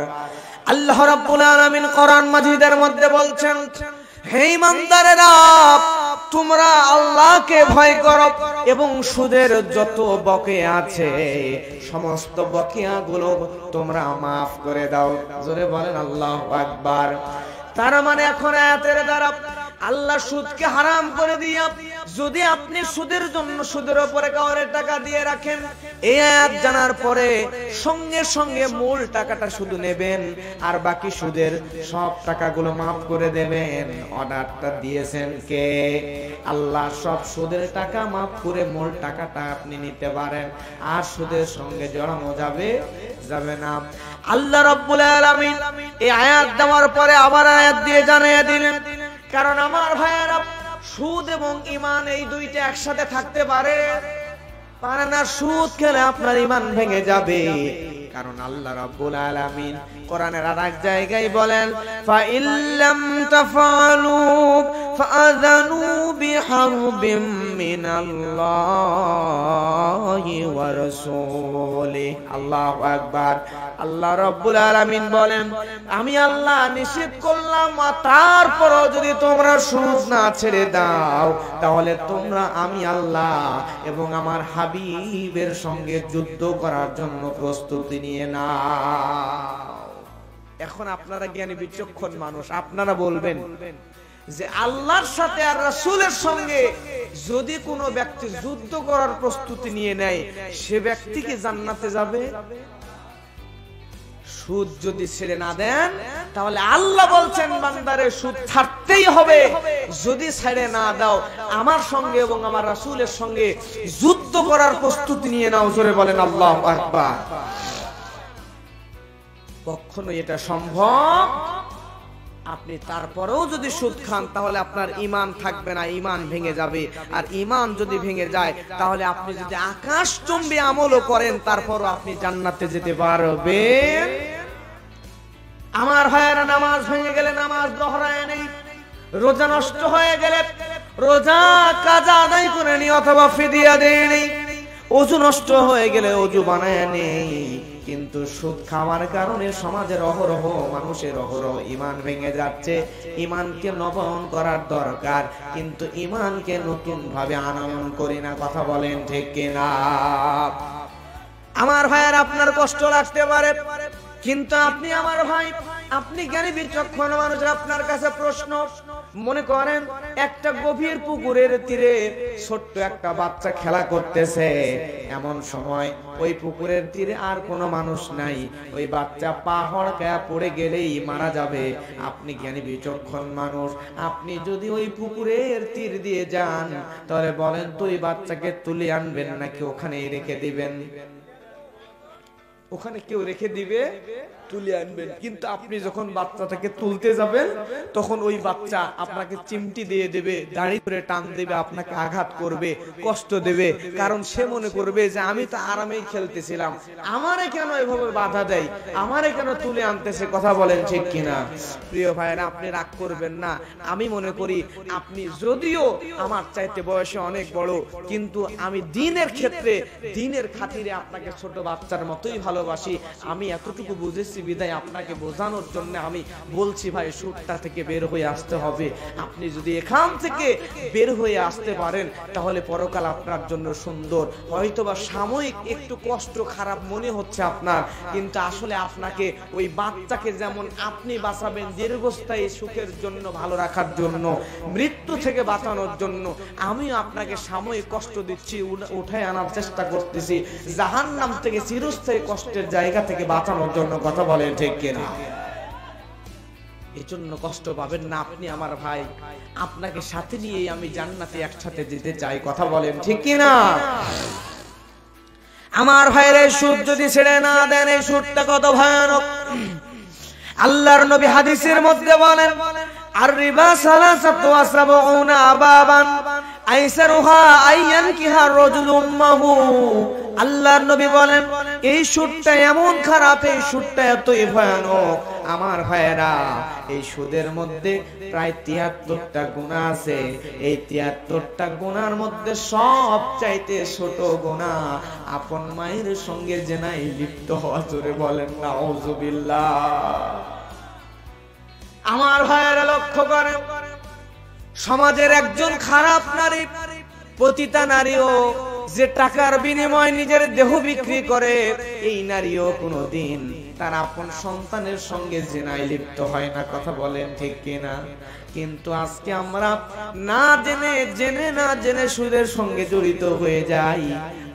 আল্লাহ রাব্বুল আলামিন কোরআন মাজিদের মধ্যে বলছেন, হে ঈমানদারেরা, তোমরা আল্লাহকে ভয় করো এবং সুদের যত বকেয়া আছে সমস্ত বকেয়াগুলো তোমরা maaf করে দাও। জোরে বলেন আল্লাহু আকবার। তার মানে এখন আয়াতের দ্বারা আল্লাহ সুদকে হারাম করে দিয়া, যদি আপনি সুদের জন্য সুদের উপরে কাউরে টাকা দিয়ে রাখেন, এই আয়াত জানার পরে সঙ্গে সঙ্গে মূল টাকাটা শুধু নেবেন আর বাকি সুদের সব টাকাগুলো maaf করে দেবেন। অর্ডারটা দিয়েছেন কে? আল্লাহ। সব সুদের টাকা maaf করে মূল টাকাটা আপনি নিতে পারেন, আর সুদের সঙ্গে জড়ানো যাবে না। আল্লাহ রাব্বুল আলামিন এই আয়াত দেওয়ার পরে আবার আয়াত দিয়ে জানিয়ে দিলেন, কারণ আমার ভাইয়েরা, সুদ এবং ঈমান এই দুইটা একসাথে থাকতে পারে না। সুদ খেলে আপনার ঈমান ভেঙে যাবে। কারণ আল্লাহ রাব্বুল আলামিন কোরআনের আরেক জায়গায় বলেন, ফা ইল্লাম তাফআলু ফাআযানু বিহারবিম মিনাল্লাহি ওয়া রাসূলিহি। আল্লাহু আকবার। আল্লাহ রাব্বুল আলামিন বলেন, আমি আল্লাহ নিষেধ করলাম, তারপরও যদি তোমরা সুদ না ছেড়ে দাও, তাহলে তোমরা আমি আল্লাহ এবং আমার হাবিবের সঙ্গে যুদ্ধ করার জন্য প্রস্তুতি নিয়ে নাও। এখন আপনারা জ্ঞানী বিচক্ষণ মানুষ, আপনারা বলবেন যে আল্লাহর সাথে আর রাসূলের সঙ্গে যদি কোনো ব্যক্তি যুদ্ধ করার প্রস্তুতি নিয়ে নেয়, সে ব্যক্তি কি জান্নাতে যাবে? সুদ যদি ছেড়ে না দেন, তাহলে আল্লাহ বলছেন, বান্দারে সুদ ছাড়তেই হবে। যদি ছেড়ে না দাও, আমার সঙ্গে এবং আমার রাসূলের সঙ্গে যুদ্ধ করার প্রস্তুতি নিয়ে নাও। জোরে বলেন আল্লাহু আকবার। কখনো এটা সম্ভব? আপনি তারপরেও যদি সুদ খান, তাহলে আপনার ঈমান থাকবে না, ঈমান ভেঙে যাবে। আর ঈমান যদি ভেঙে যায়, তাহলে আপনি যদি আকাশচুম্বী আমলও করেন, তারপরও আপনি জান্নাতে যেতে পারবেন। আমার ভাইয়েরা, নামাজ ভেঙে গেলে নামাজ দোহরায় নেই, রোজা নষ্ট হয়ে গেলে রোজা কাজা আদায় করে নি অথবা ফিদিয়া দেয় নেই, ওযু নষ্ট হয়ে গেলে ওযু বানায় নেই। কিন্তু সুদ খাওয়ার কারণে সমাজের অহরহ মানুষের অহরহ ঈমান ভেঙে যাচ্ছে। ঈমানকে নবায়ন করার দরকার, কিন্তু ঈমানকে নতুন ভাবে আনয়ন করি না। কথা বলেন ঠিক কিনা? আমার ভাইয়ের, আপনার কষ্ট লাগতে পারে, কিন্তু আপনি আমার ভাই, আপনি জ্ঞানী বিচক্ষণ মানুষ, আপনার কাছে প্রশ্ন, মনে করেন একটা গভীর পুকুরের তীরে ছোট্ট একটা বাচ্চা খেলা করতেছে, এমন সময় ওই পুকুরের তীরে আর কোনো মানুষ নাই, ওই বাচ্চা পা হড়কায়া পড়ে গেলেই মারা যাবে। আপনি জ্ঞানী বিচক্ষণ মানুষ, আপনি যদি ওই পুকুরের তীর দিয়ে যান, তাহলে বলেন তো ওই বাচ্চাকে তুলে আনবেন নাকি ওখানেই রেখে দিবেন? ওখানে কেউ রেখে দিবে, তুলে আনবেন। কিন্তু আপনি যখন বাচ্চাটাকে তুলতে যাবেন, তখন ওই বাচ্চা আপনাকে চিমটি দিয়ে দেবে, দাড়ি করে টান দেবে, আপনাকে আঘাত করবে, কষ্ট দেবে। কারণ সে মনে করবে যে আমি তো আরামেই খেলতেছিলাম, আমারে কেন এভাবে বাধা দেয়, আমারে কেন তুলে আনতেছে। কথা বলেন ঠিক কিনা? প্রিয় ভাইরা, আপনি রাগ করবেন না। আমি মনে করি আপনি যদিও আমার চাইতে বয়সে অনেক বড়, কিন্তু আমি দ্বীনের ক্ষেত্রে, দ্বীনের খাতিরে আপনাকে ছোট বাচ্চার মতোই ভালোবাসি। আমি এতটুকু বুঝেছি বিদায় আপনাকে বোঝানোর জন্য আমি বলছি, ভাই সুরটা থেকে বের হয়ে আসতে হবে। আপনি যদি এখান থেকে বের হয়ে আসতে পারেন, তাহলে পরকাল আপনার জন্য সুন্দর। হয়তোবা সাময়িক একটু কষ্ট, খারাপ মনে হচ্ছে আপনার, কিন্তু আসলে আপনাকে ওই বাচ্চাকে যেমন আপনি বাঁচাবেন দীর্ঘস্থায়ী সুখের জন্য, ভালো রাখার জন্য, মৃত্যু থেকে বাঁচানোর জন্য, আমিও আপনাকে সাময়িক কষ্ট দিচ্ছি, উঠায় আনার চেষ্টা করতেছি জাহান্নাম থেকে চিরস্থায়ী কষ্টের জায়গা থেকে বাঁচানোর জন্য। কথা বলেন ঠিক কিনা? এই জন্য কষ্ট পাবেন না আপনি আমার ভাই, আপনাকে সাথে নিয়ে আমি জান্নাতে একসাথে যেতে চাই। কথা বলেন ঠিক কিনা? আমার ভাইরে, সুদ যদি ছেড়ে না দেন, এই সুদটা কত ভয়ানক। আল্লাহর নবী হাদিসের মধ্যে বলেন, আর রিবা সালাসাতু ওয়া সাবউনা বাবান আইসারুহা আইয়ানকিহা রাজুলু উম্মাহু। আল্লাহর নবী বলেন, এই সুদটা এমন খারাপ, এই সুদটা এতই ভয়ানক। আমার ভাইয়েরা, এই সুদের মধ্যে প্রায় ৭৩টা গুনাহ আছে। এই ৭৩টা গুনার মধ্যে সবচাইতে ছোট গুনাহ আপন মায়ের সঙ্গে জেনায় লিপ্ত হওয়া। জোরে বলেন নাউযুবিল্লাহ। আমার ভাইয়েরা লক্ষ্য করেন, সমাজের একজন খারাপ নারী, পতিতা নারীও যে টাকার বিনিময়ে নিজের দেহ বিক্রি করে, এই নারীও কোনোদিন তার আপন সন্তানের সঙ্গে জিনায় লিপ্ত হয় না। কথা বলেন ঠিক কিনা? কিন্তু আজকে আমরা না জেনে, জেনে না জেনে সুদের সঙ্গে জড়িত হয়ে যাই,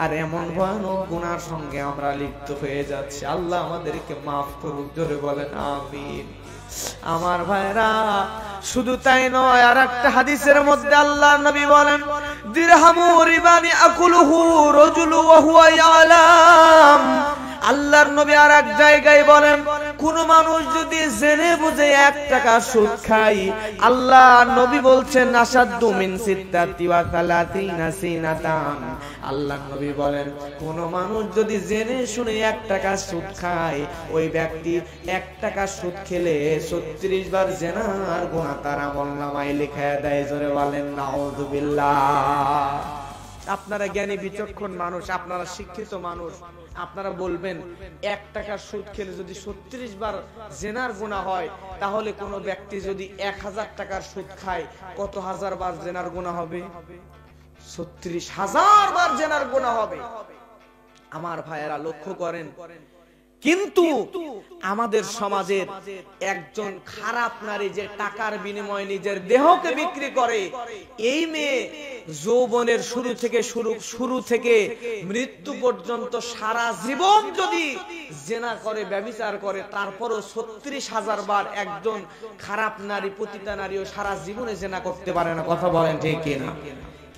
আর এমন ভয়ানক গুনার সঙ্গে আমরা লিপ্ত হয়ে যাচ্ছি। আল্লাহ আমাদেরকে মাফ করুক। জোরে বলেন আমিন। আমার ভাইরা, শুধু তাই নয়, আর একটা হাদিসের মধ্যে আল্লাহর নবী বলেন, দিরহামু রিবানি আকুলুহু রাজুলু ওয়া হুয়া ইয়ালাম। আল্লাহর নবী আর এক জায়গায় বলেন, কোন মানুষ যদি জেনে বুঝে 1 টাকা সুদ খায়, আল্লাহ নবী বলছেন আসাদ্দু মিন সিত্তাতি ওয়া সালাতিনা সিনাতান। আল্লাহর নবী বলেন, কোন মানুষ যদি জেনে শুনে 1 টাকা সুদ খায়, ওই ব্যক্তি 1 টাকা সুদ খেলে 36 বার জিনার গুনাহ তার আমলনামায় লেখা দেয়। জোরে বলেন নাউযুবিল্লাহ। আপনারা জ্ঞানী বিচক্ষণ মানুষ, আপনারা শিক্ষিত মানুষ, আপনারা বলবেন 1 টাকা সুদ খেলে যদি 36 বার জিনার গুনাহ হয়, তাহলে কোন ব্যক্তি যদি 1000 টাকার সুদ খায়, কত হাজার বার জিনার গুনাহ হবে? 36,000 বার জিনার গুনাহ হবে। আমার ভাইয়েরা লক্ষ্য করেন, কিন্তু আমাদের সমাজের একজন খারাপ নারী যে টাকার বিনিময়ে নিজের দেহকে বিক্রি করে, এই মেয়ে যৌবনের শুরু থেকে মৃত্যু পর্যন্ত সারা জীবন যদি জিনা করে, ব্যভিচার করে, তারপরও 36,000 বার একজন খারাপ নারী, পতিতা নারীও সারা জীবনে জিনা করতে পারে না। কথা বলেন ঠিক কিনা?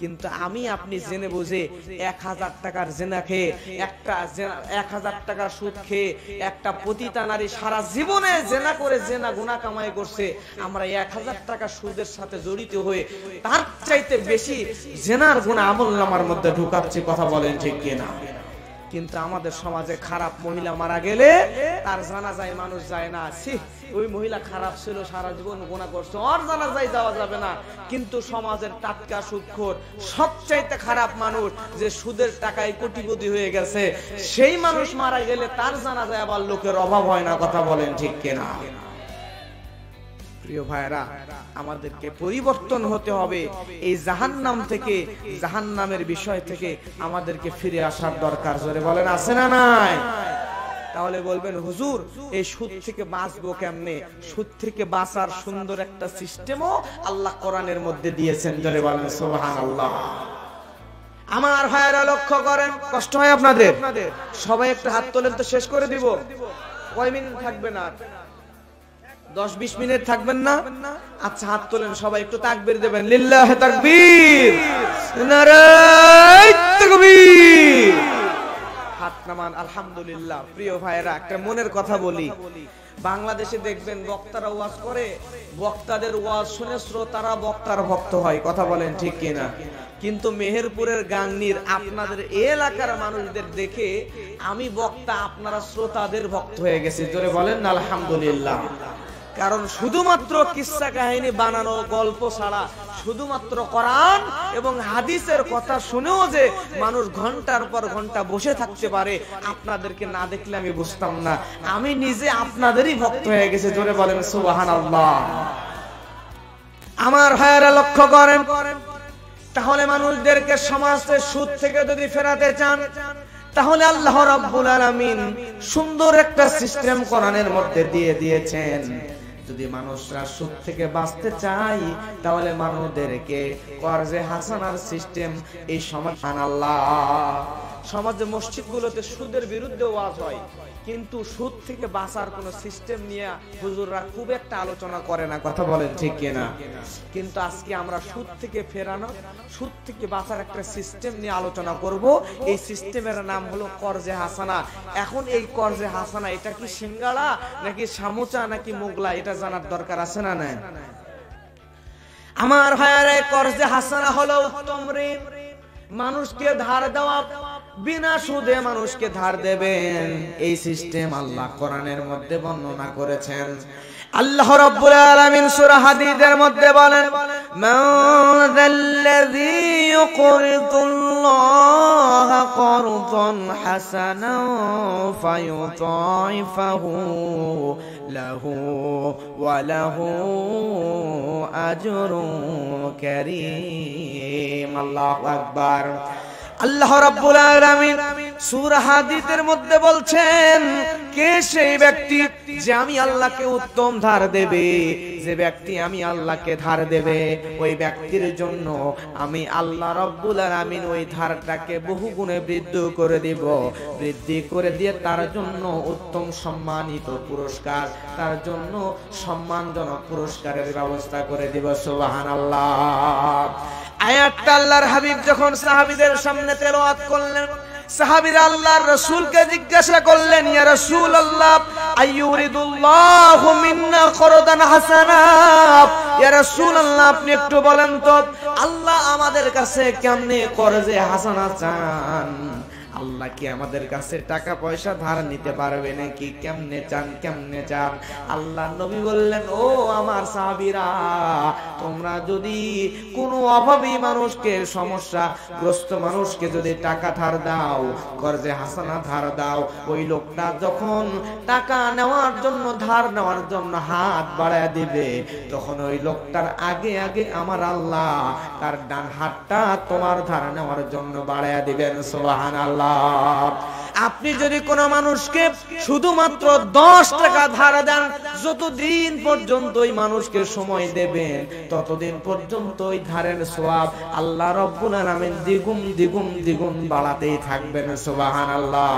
কিন্তু আমি আপনি জেনে বুঝে 1000 টাকার জিনা খেয়ে, 1000 টাকার সুদ খেয়ে একটা পতিতা নারী সারা জীবনে জিনা করে, জিনা গুনাহ কামাই করছে, আমরা 1000 টাকা সুদের সাথে জড়িত হয়ে তার চাইতে বেশি জিনার গুনাহ আমলনামার মধ্যে ঢুকাচ্ছি। কথা বলেন ঠিক কিনা? কিন্তু আমাদের সমাজে খারাপ মহিলা মারা গেলে তার জানাজায় মানুষ যায় না। ওই মহিলা খারাপ ছিল, সারা জীবন গুনাহ করছে, ওর জানাজায় যাওয়া যাবে না। কিন্তু সমাজের টাটকা সুদখোর, সবচাইতে খারাপ মানুষ যে সুদের টাকায় কোটিপতি হয়ে গেছে, সেই মানুষ মারা গেলে তার জানাজায় আবার লোকের অভাব হয় না। কথা বলেন ঠিক কিনা? প্রিয় ভাইরা, আমাদেরকে পরিবর্তন হতে হবে। এই জাহান্নাম থেকে, জাহান্নামের বিষয় থেকে আমাদেরকে ফিরে আসার দরকার। জোরে বলেন আছে না নাই? তাহলে বলবেন হুজুর এই সুদ থেকে বাঁচবো কেমনে? সুদ থেকে বাঁচার সুন্দর একটা সিস্টেমও আল্লাহ কোরআনের মধ্যে দিয়েছেন। জোরে বলেন সুবহানাল্লাহ। আমার ভাইরা লক্ষ্য করেন, কষ্ট হয় আপনাদের? সবাই একটু হাত তোলেন তো শেষ করে দিব। কয় মিনিট থাকবে না? 10-20 মিনিট থাকবেন না? আচ্ছা হাত তোলেন সবাই, একটু তাকবীর দেবেন। লিল্লাহি তাকবীর, নারায়ে তাকবীর। হাত নামান। আলহামদুলিল্লাহ। প্রিয় ভাইরা, একটা মনের কথা বলি, বাংলাদেশে দেখবেন বক্তারা ওয়াজ করে, বক্তাদের ওয়াজ শুনে শ্রোতারা বক্তার ভক্ত হয়। কথা বলেন ঠিক কিনা? কিন্তু মেহেরপুরের গাংনীর আপনাদের এলাকার মানুষদের দেখে আমি বক্তা, আপনারা শ্রোতাদের ভক্ত হয়ে গেছে। জোরে বলেন না আলহামদুলিল্লাহ। কারণ শুধুমাত্র কিসসা কাহিনী বানানো গল্প ছাড়া, শুধুমাত্র কোরআন এবং হাদিসের কথা শুনেও যে মানুষ ঘন্টার পর ঘন্টা বসে থাকতে পারে, আপনাদেরকে না দেখলে আমি বুঝতাম না। আমি নিজে আপনাদেরই ভক্ত হয়ে গেছে। জোরে বলেন সুবহানাল্লাহ। আমার ভাইয়েরা লক্ষ্য করেন, তাহলে মানুষদেরকে সমাজে সুদ থেকে যদি ফেরাতে চান, তাহলে আল্লাহ রাব্বুল আলামিন সুন্দর একটা সিস্টেম কোরআনের মধ্যে দিয়ে দিয়েছেন। যদি মানুষরা সুদ থেকে বাঁচতে চায়, তাহলে মানুষদেরকে কর্জে হাসানার সিস্টেম এই সমাজ। আল্লাহ সমাজে মসজিদগুলোতে সুদের বিরুদ্ধে ওয়াজ হয়, কিন্তু সুদ থেকে বাঁচার কোন সিস্টেম নিয়ে হুজুররা খুব একটা আলোচনা করে না। কথা বলেন ঠিক কিনা? কিন্তু আজকে আমরা সুদ থেকে ফেরানো, সুদ থেকে বাঁচার একটা সিস্টেম নিয়ে আলোচনা করব। এই সিস্টেমের নাম হলো কর্জে হাসানা। এখন এই কর্জে হাসানা এটা কি সিঙ্গাড়া নাকি সামোচা নাকি মোগলা, এটা জানার দরকার আছে না? না আমার ভাইয়ারা, কর্জে হাসানা হলো উত্তম ঋণ। মানুষকে ধার দেওয়া, বিনা সুদে মানুষকে ধার দেবেন, এই সিস্টেম আল্লাহ কোরআনের মধ্যে বর্ণনা করেছেন। আল্লাহ রাব্বুল আলামিন সূরা হাদীদের মধ্যে বলেন, মান যাল্লাযী ইউকরিদুল্লাহা করদান হাসানান ফায়ুদাইফাহু লাহু ওয়া লাহু আজরুন কারীম। আল্লাহু আকবার। আল্লাহ রাব্বুল আলামিন সূরা হাদীদের মধ্যে বলছেন, কে সেই ব্যক্তি যে আমি আল্লাহকে উত্তম ধার দেবে, যে ব্যক্তি আমি আল্লাহকে ধার দেবে, ওই ব্যক্তির জন্য আমি আল্লাহ রাব্বুল আলামিন ওই ধারটাকে বহুগুণে বৃদ্ধি করে দিব। বৃদ্ধি করে দিয়ে তার জন্য উত্তম সম্মানিত পুরস্কার, তার জন্য সম্মানজনক পুরস্কারের ব্যবস্থা করে দিব। সুবহানাল্লাহ। আয়াতটা আল্লাহর হাবিব যখন সাহাবীদের সামনে তেলাওয়াত করলেন, সাহাবীরা আল্লাহর রাসূলকে জিজ্ঞাসা করলেন, ইয়া রাসূলুল্লাহ আইয়ুরিদুল্লাহু মিন্না করদান হাসানা। ইয়া রাসূলুল্লাহ, আপনি একটু বলেন তো আল্লাহ আমাদের কাছে কেমনে কর্জে হাসানা চান? আল্লাহ কি আমাদের কাছে টাকা পয়সা ধার নিতে পারবে নাকি? কেমনে চান, কেমনে চান? আল্লাহ নবী বললেন, ও আমার সাহাবীরা, তোমরা যদি কোনো অভাবী মানুষকে, সমস্যাগ্রস্ত মানুষকে যদি টাকা ধার দাও, কর্জে হাসানা ধার দাও, ওই লোকটা যখন টাকা নেওয়ার জন্য, ধার নেওয়ার জন্য হাত বাড়ায় দিবে, তখন ওই লোকটার আগে আগে আমার আল্লাহ তার ডান হাতটা তোমার ধার নেওয়ার জন্য বাড়ায় দিবেন। সুবহানাল্লাহ। আপনি যদি কোনো মানুষকে শুধুমাত্র 10 টাকা ধার দেন, যতদিন পর্যন্ত ওই মানুষকে সময় দেবেন, ততদিন পর্যন্ত ওই ধারের সওয়াব আল্লাহ রাব্বুল আলামিন দ্বিগুণ দ্বিগুণ দ্বিগুণ বাড়াতেই থাকবেন। সুবহানাল্লাহ।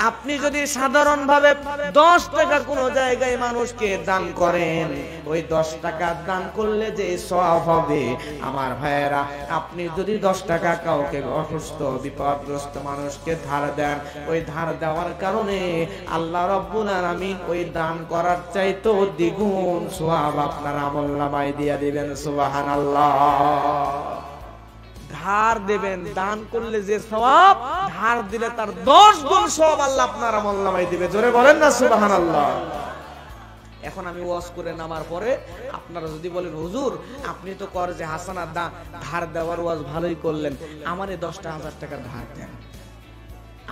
আপনি যদি সাধারণভাবে 10 টাকা কোনো জায়গায় মানুষকে দান করেন, ওই 10 টাকা দান করলে যে সওয়াব হবে, আমার ভাইয়েরা, আপনি যদি 10 টাকা কাউকে অসুস্থ বিপদগ্রস্ত মানুষকে ধার দেন, ওই ধার দেওয়ার কারণে আল্লাহ রাব্বুল আলামিন ওই দান করার চাইতেও দ্বিগুণ সওয়াব আপনার আমলনামায় দিয়ে দিবেন। সুবহানাল্লাহ। ধার দেবেন, দান করলে যে সওয়াব, ধার দিলে তার 10 গুণ সওয়াব আল্লাহ আপনার আমলনামায় দিবে। জোরে বলেন না সুবহানাল্লাহ। এখন আমি ওয়াজ করে নামার পরে আপনারা যদি বলেন, হুজুর আপনি তো কর্জে হাসানা ধার দেওয়ার ওয়াজ ভালোই করলেন, আমারে 10,000 টাকা ধার দেন।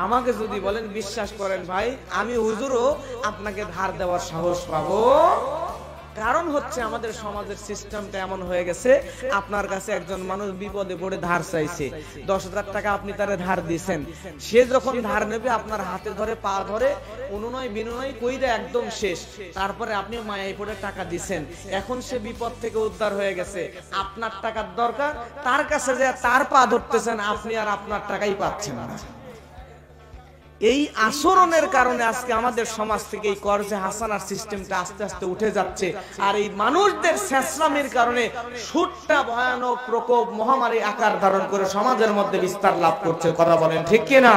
আমাকে যদি বলেন, বিশ্বাস করেন ভাই, আমি হুজুরও আপনাকে ধার দেওয়ার সাহস পাবো কারণ হচ্ছে আমাদের সমাজের সিস্টেমটা এমন হয়ে গেছে, আপনার কাছে একজন মানুষ বিপদে পড়ে ধার চাইছে, 10,000 টাকা আপনি তারে ধার দিয়েছেন, সে যখন ধার নেবে আপনার হাতে ধরে পা ধরে অনুনয় বিনয় কইরা একদম শেষ, তারপরে আপনি মায়ায় পড়ে টাকা দিছেন, এখন সে বিপদ থেকে উদ্ধার হয়ে গেছে, আপনার টাকার দরকার, তার কাছে যে তার পা ধরতেছেন, আপনি আর আপনার টাকাই পাচ্ছেন না। এই আচরণের কারণে আজকে আমাদের সমাজ থেকে এই কর্জে হাসানার সিস্টেমটা আস্তে আস্তে উঠে যাচ্ছে, আর এই মানুষদের ছেঁচড়ামির কারণে সুদটা ভয়ানক প্রকোপ মহামারী আকার ধারণ করে সমাজের মধ্যে বিস্তার লাভ করছে। কথা বলেন ঠিক কিনা?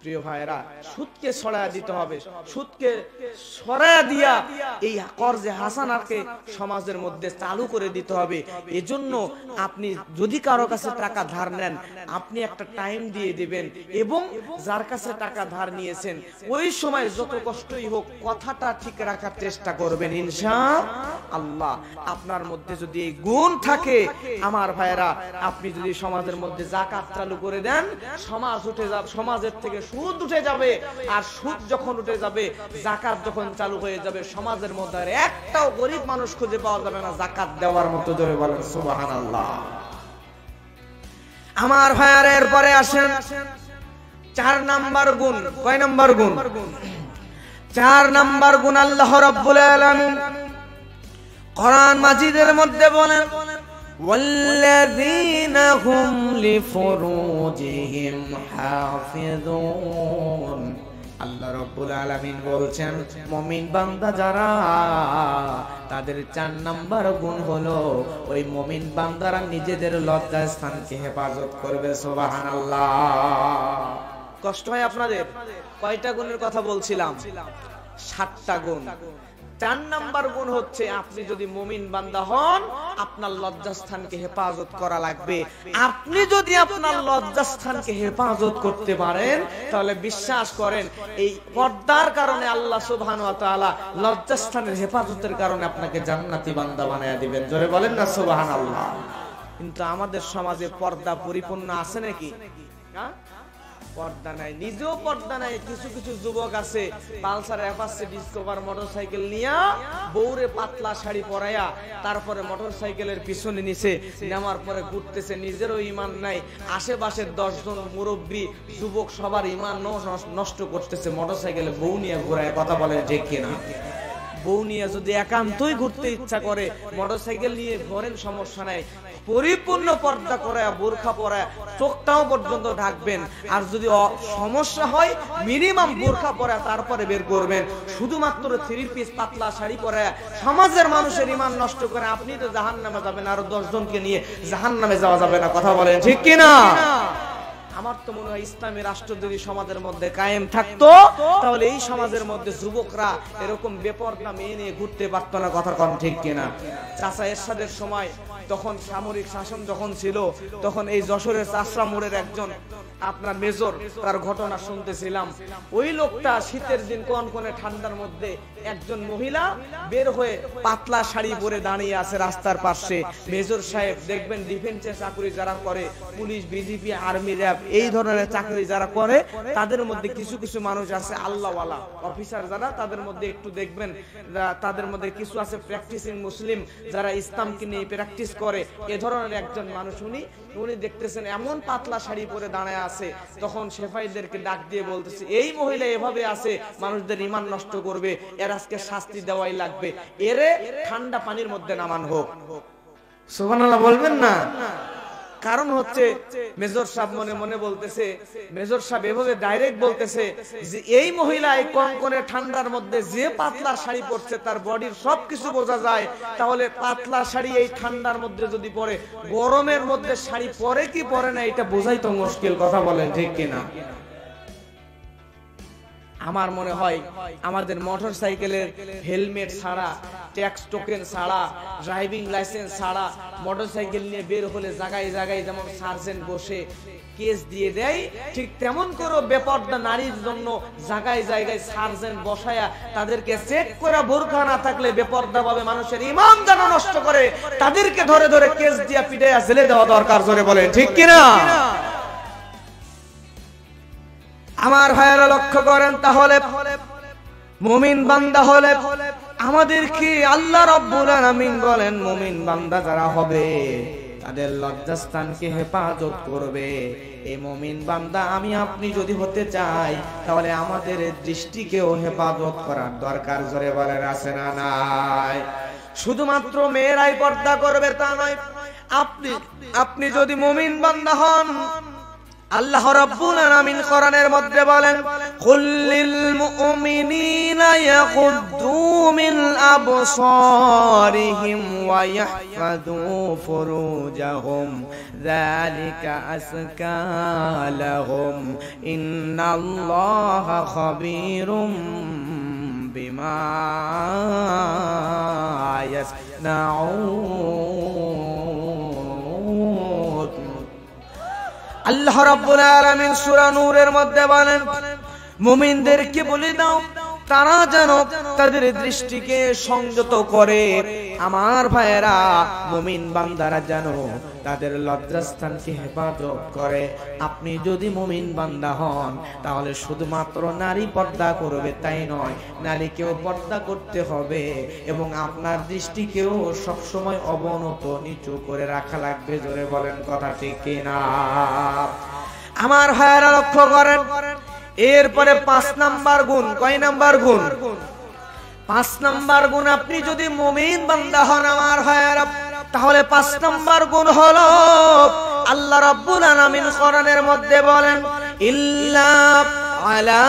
প্রিয় ভাইরা, সুদকে ছড়ায়া দিতে হবে, সুদকে ছড়ায়া দিয়া এই কর্জে হাসানাকে সমাজের মধ্যে চালু করে দিতে হবে। এজন্য আপনি যদি কারো কাছে টাকা ধার নেন, আপনি একটা টাইম দিয়ে দিবেন, এবং যার কাছে টাকা ধার নিয়েছেন ওই সময় যত কষ্টই হোক কথাটা ঠিক রাখার চেষ্টা করবেন ইনশাআল্লাহ। আপনার মধ্যে যদি এই গুণ থাকে আমার ভাইরা, আপনি যদি সমাজের মধ্যে যাকাত চালু করে দেন, সমাজ উঠে যাবে, সমাজের থেকে সুদ উঠে যাবে, আর সুদ যখন উঠে যাবে, যাকাত যখন চালু হয়ে যাবে, সমাজের মধ্যে আর একটাও গরিব মানুষ খুঁজে পাওয়া যাবে না যাকাত দেওয়ার মতো। জোরে বলেন সুবহানাল্লাহ। আমার ভাইয়ারা, এরপরে আসেন 4 নাম্বার গুণ। কয় নাম্বার গুণ? 4 নাম্বার গুণ আল্লাহ রাব্বুল আলামিন কোরআন মাজিদের মধ্যে বলেন, والذين هم لفروجهم حافظون। আল্লাহ রাব্বুল আলামিন বলছেন, মুমিন বান্দা যারা, তাদের 4 নাম্বার গুণ হলো ওই মুমিন বান্দারা নিজেদের লজ্জাস্থানকে হেফাজত করবে। সুবহানাল্লাহ। কষ্ট হয় আপনাদের? কয়টা গুণের কথা বলছিলাম? 7টা গুণ। 4 নাম্বার গুণ হচ্ছে, আপনি যদি মুমিন বান্দা হন, আপনার লজ্জাস্থানকে হেফাজত করা লাগবে। আপনি যদি আপনার লজ্জাস্থানকে হেফাজত করতে পারেন, তাহলে বিশ্বাস করেন এই পর্দার কারণে আল্লাহ সুবহানাহু ওয়া তাআলা লজ্জাস্থানের হেফাজতের কারণে আপনাকে জান্নাতি বান্দা বানায়া দিবেন। জোরে বলেন না সুবহানাল্লাহ। কিন্তু আমাদের সমাজে পর্দা পরিপূর্ণ আছে নাকি? পর্দা নাই, নিজেও পর্দা নাই। কিছু কিছু যুবক আছে পালসার, অ্যাপাচি, ডিসকভার মোটরসাইকেল নিয়া বউরে পাতলা শাড়ি পরাইয়া তারপরে মোটরসাইকেলের পিছনে নিচে নামার পরে ঘুরতেছে, নিজেরও ঈমান নাই, আশেপাশের 10 জন মুরব্বী যুবক সবার ঈমান নষ্ট করতেছে, মোটরসাইকেলে বউ নিয়ে ঘোরায়। কথা বলে ঠিক কিনা? বউ নিয়ে যদি একান্তই ঘুরতে ইচ্ছা করে, মোটরসাইকেল নিয়ে ঘোরেন, সমস্যা নাই, পরিপূর্ণ পর্দা করায়, বোরখা পরায়, চোখটাও পর্যন্ত ঢাকবেন। আর যদি সমস্যা হয়, মিনিমাম বোরখা পরায় তারপরে বের করবেন। শুধুমাত্র 3 পিস পাতলা শাড়ি পরায় সমাজের মানুষের ঈমান নষ্ট করে আপনি তো জাহান্নামে যাবেন, আর 10 জনকে নিয়ে জাহান্নামে যাওয়া যাবে না। কথা বলেন ঠিক কিনা? আমার তো মনে হয় ইসলামী রাষ্ট্র যদি সমাজের মধ্যে কায়েম থাকতো, তাহলে এই সমাজের মধ্যে যুবকরা এরকম বেপরদা মেয়ে নিয়ে ঘুরতে পারতো না। কথা কন ঠিক কিনা? চাচা এরশাদের সময়, তখন সামরিক শাসন যখন ছিল, তখন এই যশোরের চাষরা মোড়ের একজন আপনার মেজর, তার ঘটনা শুনতেছিলাম। ওই লোকটা শীতের দিন কনকনে ঠান্ডার মধ্যে একজন মহিলা বের হয়ে পাতলা শাড়ি পরে দাঁড়িয়ে আছে রাস্তার পাশে। মেজর সাহেব দেখবেন, ডিফেন্সের চাকরি যারা করে, পুলিশ, বিজিপি, আর্মি, র্যাব, এই ধরনের চাকরি যারা করে, তাদের মধ্যে কিছু কিছু মানুষ আছে আল্লাহওয়ালা অফিসার যারা, তাদের মধ্যে একটু দেখবেন তাদের মধ্যে কিছু আছে প্র্যাকটিসিং মুসলিম, যারা ইসলামকে নিয়ে প্র্যাকটিস করে। এ ধরনের একজন মানুষ উনি দেখতেছেন এমন পাতলা শাড়ি পরে দাঁড়ায় আছে, তখন সেফাইদেরকে ডাক দিয়ে বলতেছে, এই মহিলা এভাবে আছে, মানুষদের ঈমান নষ্ট করবে, এর আজকে শাস্তি দেওয়াই লাগবে, এরে ঠান্ডা পানির মধ্যে নামান হোক। সুবহানাল্লাহ বলবেন না? কারণ হচ্ছে মেজর সাহেব মনে মনে বলতেছে, মেজর সাহেব এভাবে ডাইরেক্ট বলতেছে যে এই মহিলা এই কনকনে ঠান্ডার মধ্যে যে পাতলা শাড়ি পরছে, তার বডির সবকিছু বোঝা যায়, তাহলে পাতলা শাড়ি এই ঠান্ডার মধ্যে যদি পরে, গরমের মধ্যে শাড়ি পরে কি পরে না এটা বোঝাই তো মুশকিল। কথা বলেন ঠিক কিনা? আমার মনে হয় আমাদের মোটরসাইকেলের হেলমেট ছাড়া, ট্যাক্স টোকেন ছাড়া, ড্রাইভিং লাইসেন্স ছাড়া মোটরসাইকেল নিয়ে বের হলে জায়গায় জায়গায় যেমন সার্জেন্ট বসে কেস দিয়ে দেয়, ঠিক তেমন করে বেপরদা নারীর জন্য জায়গায় জায়গায় সার্জেন্ট বসায়া তাদেরকে চেক করে, বোরখা না থাকলে বেপরদা ভাবে মানুষের ঈমান যেন নষ্ট করে, তাদেরকে ধরে ধরে কেস দিয়া পিটাইয়া জেলে দেওয়া দরকার। জোরে বলেন ঠিক কিনা? আমার ভাইয়েরা লক্ষ্য করেন, তাহলে মুমিন বান্দা হলে আমাদেরকে আল্লাহ রাব্বুল আলামিন বলেন মুমিন বান্দা যারা হবে তাদের লজ্জাস্থানকে হেফাজত করবে। এই মুমিন বান্দা আমি আপনি যদি হতে চাই তাহলে আমাদের দৃষ্টিকেও হেফাজত করার দরকার। জোরে বলেন আছে না নাই? শুধুমাত্র মেয়েরাই পর্দা করবে তা নয়, আপনি যদি মুমিন বান্দা হন, আল্লাহ রাব্বুল আলামিন কোরআনের মধ্যে বলেন কুল্লিল মুমিনিনা ইয়াকুদ্দু মিন আবসারিহিম ওয়া ইয়াহফাযু ফুরুজাহুম যালিকা আসকা লাহুম ইন্নাল্লাহা খাবীরুম বিমা ইয়াসনাউন। আল্লাহ রাব্বুল আলামিন সূরা নূরের মধ্যে বলেন মুমিনদেরকে বলে দাও তারা যেন তাদের দৃষ্টিকে সংযত করে। আমার ভাইয়েরা, মুমিন বান্দারা যেন তাদের লজ্জাস্থানকে হেফাজত করে। আপনি যদি মুমিন বান্দা হন তাহলে শুধুমাত্র নারী পর্দা করবে তাই নয়, নারীকেও পর্দা করতে হবে এবং আপনার দৃষ্টিকেও সবসময় অবনত নিচু করে রাখা লাগবে। জোরে বলেন কথা ঠিক কিনা? আমার ভাইয়েরা লক্ষ্য করেন, এরপরে 5 নাম্বার গুণ। কয় নাম্বার গুণ? 5 নাম্বার গুণ। আপনি যদি মুমিন বান্দা হন আমার ভাইয়েরা, তাহলে 5 নাম্বার গুণ হলো আল্লাহ রাব্বুল আলামিন কোরআনের মধ্যে বলেন ইল্লা আলা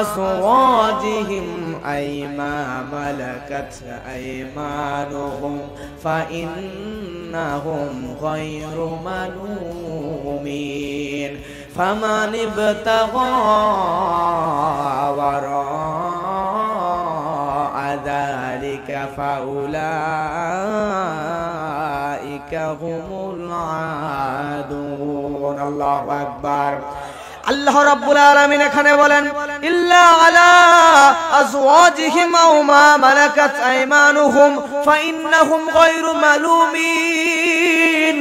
আসওয়াজিহিম আইমা মালাকাত আইমানুহুম ফাইন্নাহুম গায়রু মালুমিন ফামান ইবতাগা ওয়ারা যালিকা ফাউলাইকা হুমুল আদুন। আল্লাহু আকবার। আল্লাহ রাব্বুল আলামিন এখানে বলেন ইল্লা আলা আজওয়াজিহিম আও মা মালাকাত আইমানুহুম ফাইন্নাহুম গায়রু মালুমিন।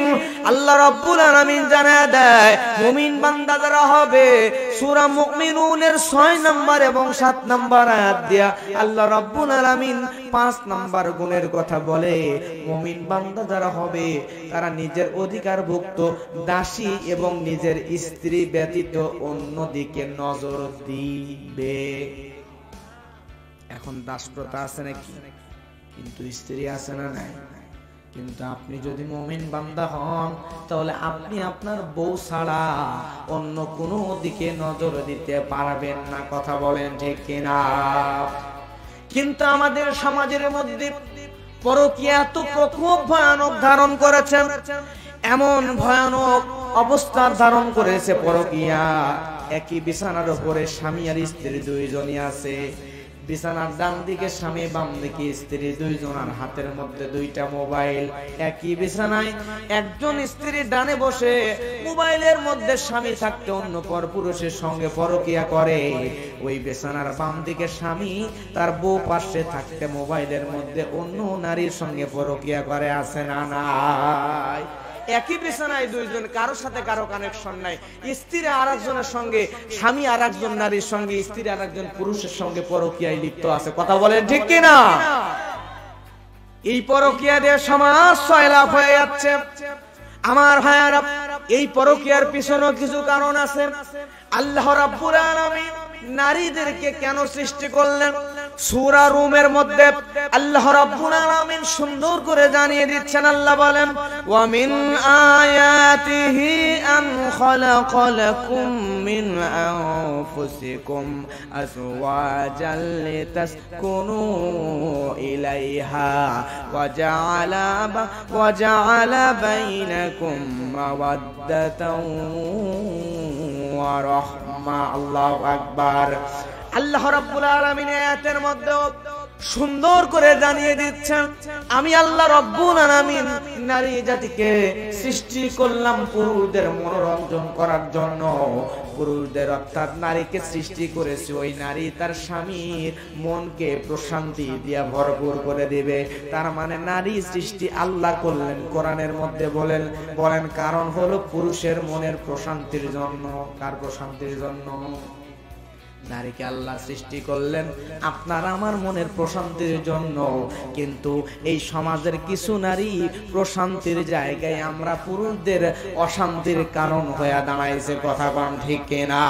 আল্লাহ রাব্বুল আলামিন জানায় দেয় মুমিন বান্দা যারা হবে, সূরা মুমিনুনের 6 নাম্বার এবং 7 নাম্বার আয়াত দিয়া আল্লাহ রাব্বুল আলামিন 5 নাম্বার গুণের কথা বলে। মুমিন বান্দা যারা হবে তারা নিজের অধিকারভুক্ত দাসী এবং নিজের স্ত্রী ব্যতীত অন্যদিকে নজর দিবে। এখন দাস প্রথা আছে নাকি? কিন্তু স্ত্রী আছে না নাই? কিন্তু আপনি যদি মুমিন বান্দা হন তাহলে আপনি আপনার বউ ছাড়া অন্য কোনো দিকে নজর দিতে পারবেন না। কথা বলেন ঠিক কিনা? কিন্তু আমাদের সমাজের মধ্যে পরকীয়া এত প্রকোপ ভয়ানক ধারণ করেছে, এমন ভয়ানক অবস্থার ধারণ করেছে পরকীয়া। একই বিছানার উপরে স্বামী আর স্ত্রী দুইজনই আছে। বিছানার ডান দিকে স্বামী, বাম দিকে স্ত্রী, দুইজনের হাতের মধ্যে 2টা মোবাইল। একই বিছানায় একজন স্ত্রী ডানে বসে মোবাইলের মধ্যে স্বামী থাকতে অন্য পর পুরুষের সঙ্গে পরকীয়া করে। ওই বিছানার বাম দিকে স্বামী তার বউ পাশে থাকতে মোবাইলের মধ্যে অন্য নারীর সঙ্গে পরকীয়া করে। আছে না নাই? একই বিছানায় দুইজন, কারোর সাথে কারো কানেকশন নাই। স্ত্রী আরেকজনের সঙ্গে, স্বামী আরেকজন নারীর সঙ্গে, স্ত্রী আরেকজন পুরুষের সঙ্গে পরকীয়ায় লিপ্ত আছে। কথা বলেন ঠিক কিনা? এই পরকীয়া দিয়ে সমাজ সয়লাভ হয়ে যাচ্ছে। আমার ভাইয়েরা, এই পরকীয়ার পিছনে কিছু কারণ আছে। আল্লাহ রাব্বুল আলামিন নারীদেরকে কেন সৃষ্টি করলেন? সূরা রুমের মধ্যে আল্লাহ রাব্বুল আলামিন সুন্দর করে জানিয়ে দিচ্ছেন। আল্লাহ বলেন ওয়া মিন আয়াতিহি আন খালাকা লাকুম মিন আনফুসিকুম আজওয়াজান লিতাসকুনু ইলাইহা ওয়া জাআলা বাইনাকুম মাওয়াদ্দাতান ওয়া রাহমা। আল্লাহু আকবার। আল্লাহ রাব্বুল আলামিন আয়াতের মধ্যে সুন্দর করে জানিয়ে দিচ্ছেন আমি আল্লাহ রাব্বুল আলামিন নারী জাতিকে সৃষ্টি করলাম পুরুষদের মনোরঞ্জন করার জন্য। পুরুষদের অর্থাৎ নারীকে সৃষ্টি করেছি, ওই নারী তার স্বামীর মনকে প্রশান্তি দিয়া ভরপুর করে দিবে। তার মানে নারী সৃষ্টি আল্লাহ করলেন। কোরআনের মধ্যে বলেন কারণ হলো পুরুষের মনের প্রশান্তির জন্য। কার প্রশান্তির জন্য? নারীকে আল্লাহ সৃষ্টি করলেন আপনার আমার মনের প্রশান্তির জন্য, কিন্তু এই সমাজের কিছু নারী প্রশান্তির জায়গায় আমরা পুরুষদের অশান্তির কারণ হয়ে দাঁড়াইছে। কথা কম ঠিক কিনা?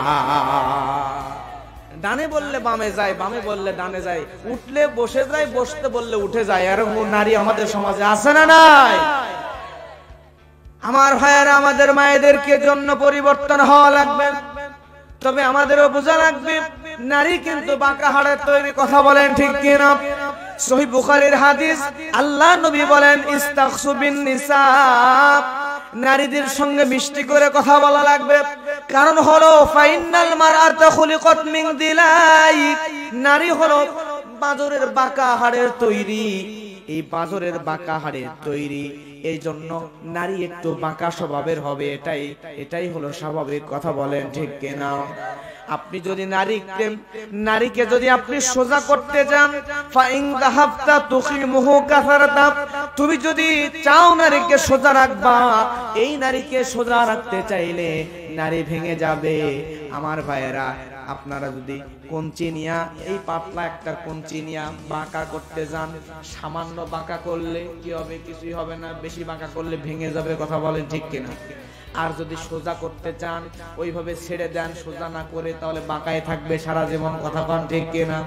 ডানে বললে বামে যায়, বামে বললে ডানে যায়, উঠলে বসে যায়, বসতে বললে উঠে যায়। এরকম নারী আমাদের সমাজে আছে না নাই? আমার ভাইয়েরা, আমাদের মায়েদেরকে জন্য পরিবর্তন হওয়া লাগবে। তবে আমাদেরও বোঝা লাগবে নারী কিন্তু বাঁকা হাড়ের তৈরি। কথা বলেন ঠিক কিনা? সহিহ বুখারীর হাদিস, আল্লাহ নবী বলেন ইস্তাখসু বিন নিসা, নারীদের সঙ্গে মিষ্টি করে কথা বলা লাগবে। কারণ হলো ফাইনাল মারআতা খুলিকাত মিন দিলাই, নারী হলো বাঁদরের বাঁকা হাড়ের তৈরি। এই বাঁদরের বাঁকা হাড়ের তৈরি, এই জন্য নারী একটু বাঁকা স্বভাবের হবে, এটাই হলো স্বাভাবিক। কথা বলেন ঠিক কিনা? আপনি যদি নারীকে যদি আপনি সোজা করতে চান, ফাইন যাহাবতা তুকিমুহু কাসারাতা, তুমি যদি চাও নারীকে সোজা রাখবা, এই নারীকে সোজা রাখতে চাইলে নারী ভেঙে যাবে। আমার ভাইয়েরা, আপনারা যদি কঞ্চি নিয়া, এই পাতলা একটা কঞ্চি নিয়া বাঁকা করতে যান, সামান্য বাঁকা করলে কি হবে? কিছুই হবে না। বেশি বাঁকা করলে ভেঙে যাবে। কথা বলেন ঠিক কিনা? আর যদি সোজা করতে চান, ওইভাবে ছেড়ে দেন সোজা না করে, তাহলে বাঁকায় থাকবে সারা জীবন। কথা বলেন ঠিক কিনা?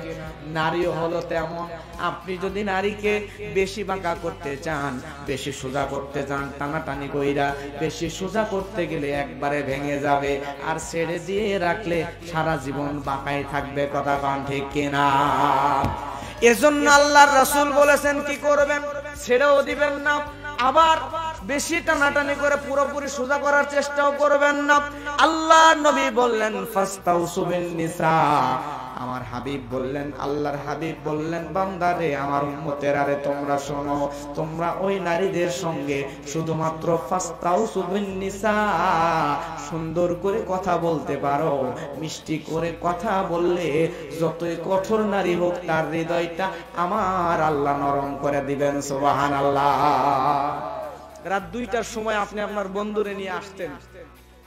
নারীও হলো তেমন। আপনি যদি নারীকে বেশি বাঁকা করতে চান, বেশি সোজা করতে চান, টানাটানি কইরা বেশি সোজা করতে গেলে একবারে ভেঙে যাবে, আর ছেড়ে দিয়ে রাখলে সারা জীবন বাঁকায় থাকবে। কথা বলেন ঠিক কিনা? এজন্য আল্লাহর রাসূল বলেছেন কি করবেন? ছেড়েও দিবেন না, আবার বেশি টানাটানি করে পুরোপুরি সোজা করার চেষ্টাও করবেন না। আল্লাহ নবী বললেন ফাস্তাউসু বিন নিসা, আমার হাবিব বললেন, আল্লাহর হাবিব বললেন, বান্দারে, আমার উম্মতেরা রে, তোমরা শোনো, তোমরা ওই নারীদের সঙ্গে শুধুমাত্র ফাস্তাউসু বিন নিসা, সুন্দর করে কথা বলতে পারো। মিষ্টি করে কথা বললে যতই কঠোর নারী হোক, তার হৃদয়টা আমার আল্লাহ নরম করে দিবেন। সুবহানাল্লাহ। রাত 2টার সময় আপনি আপনার বন্ধুরে নিয়ে আসতেন,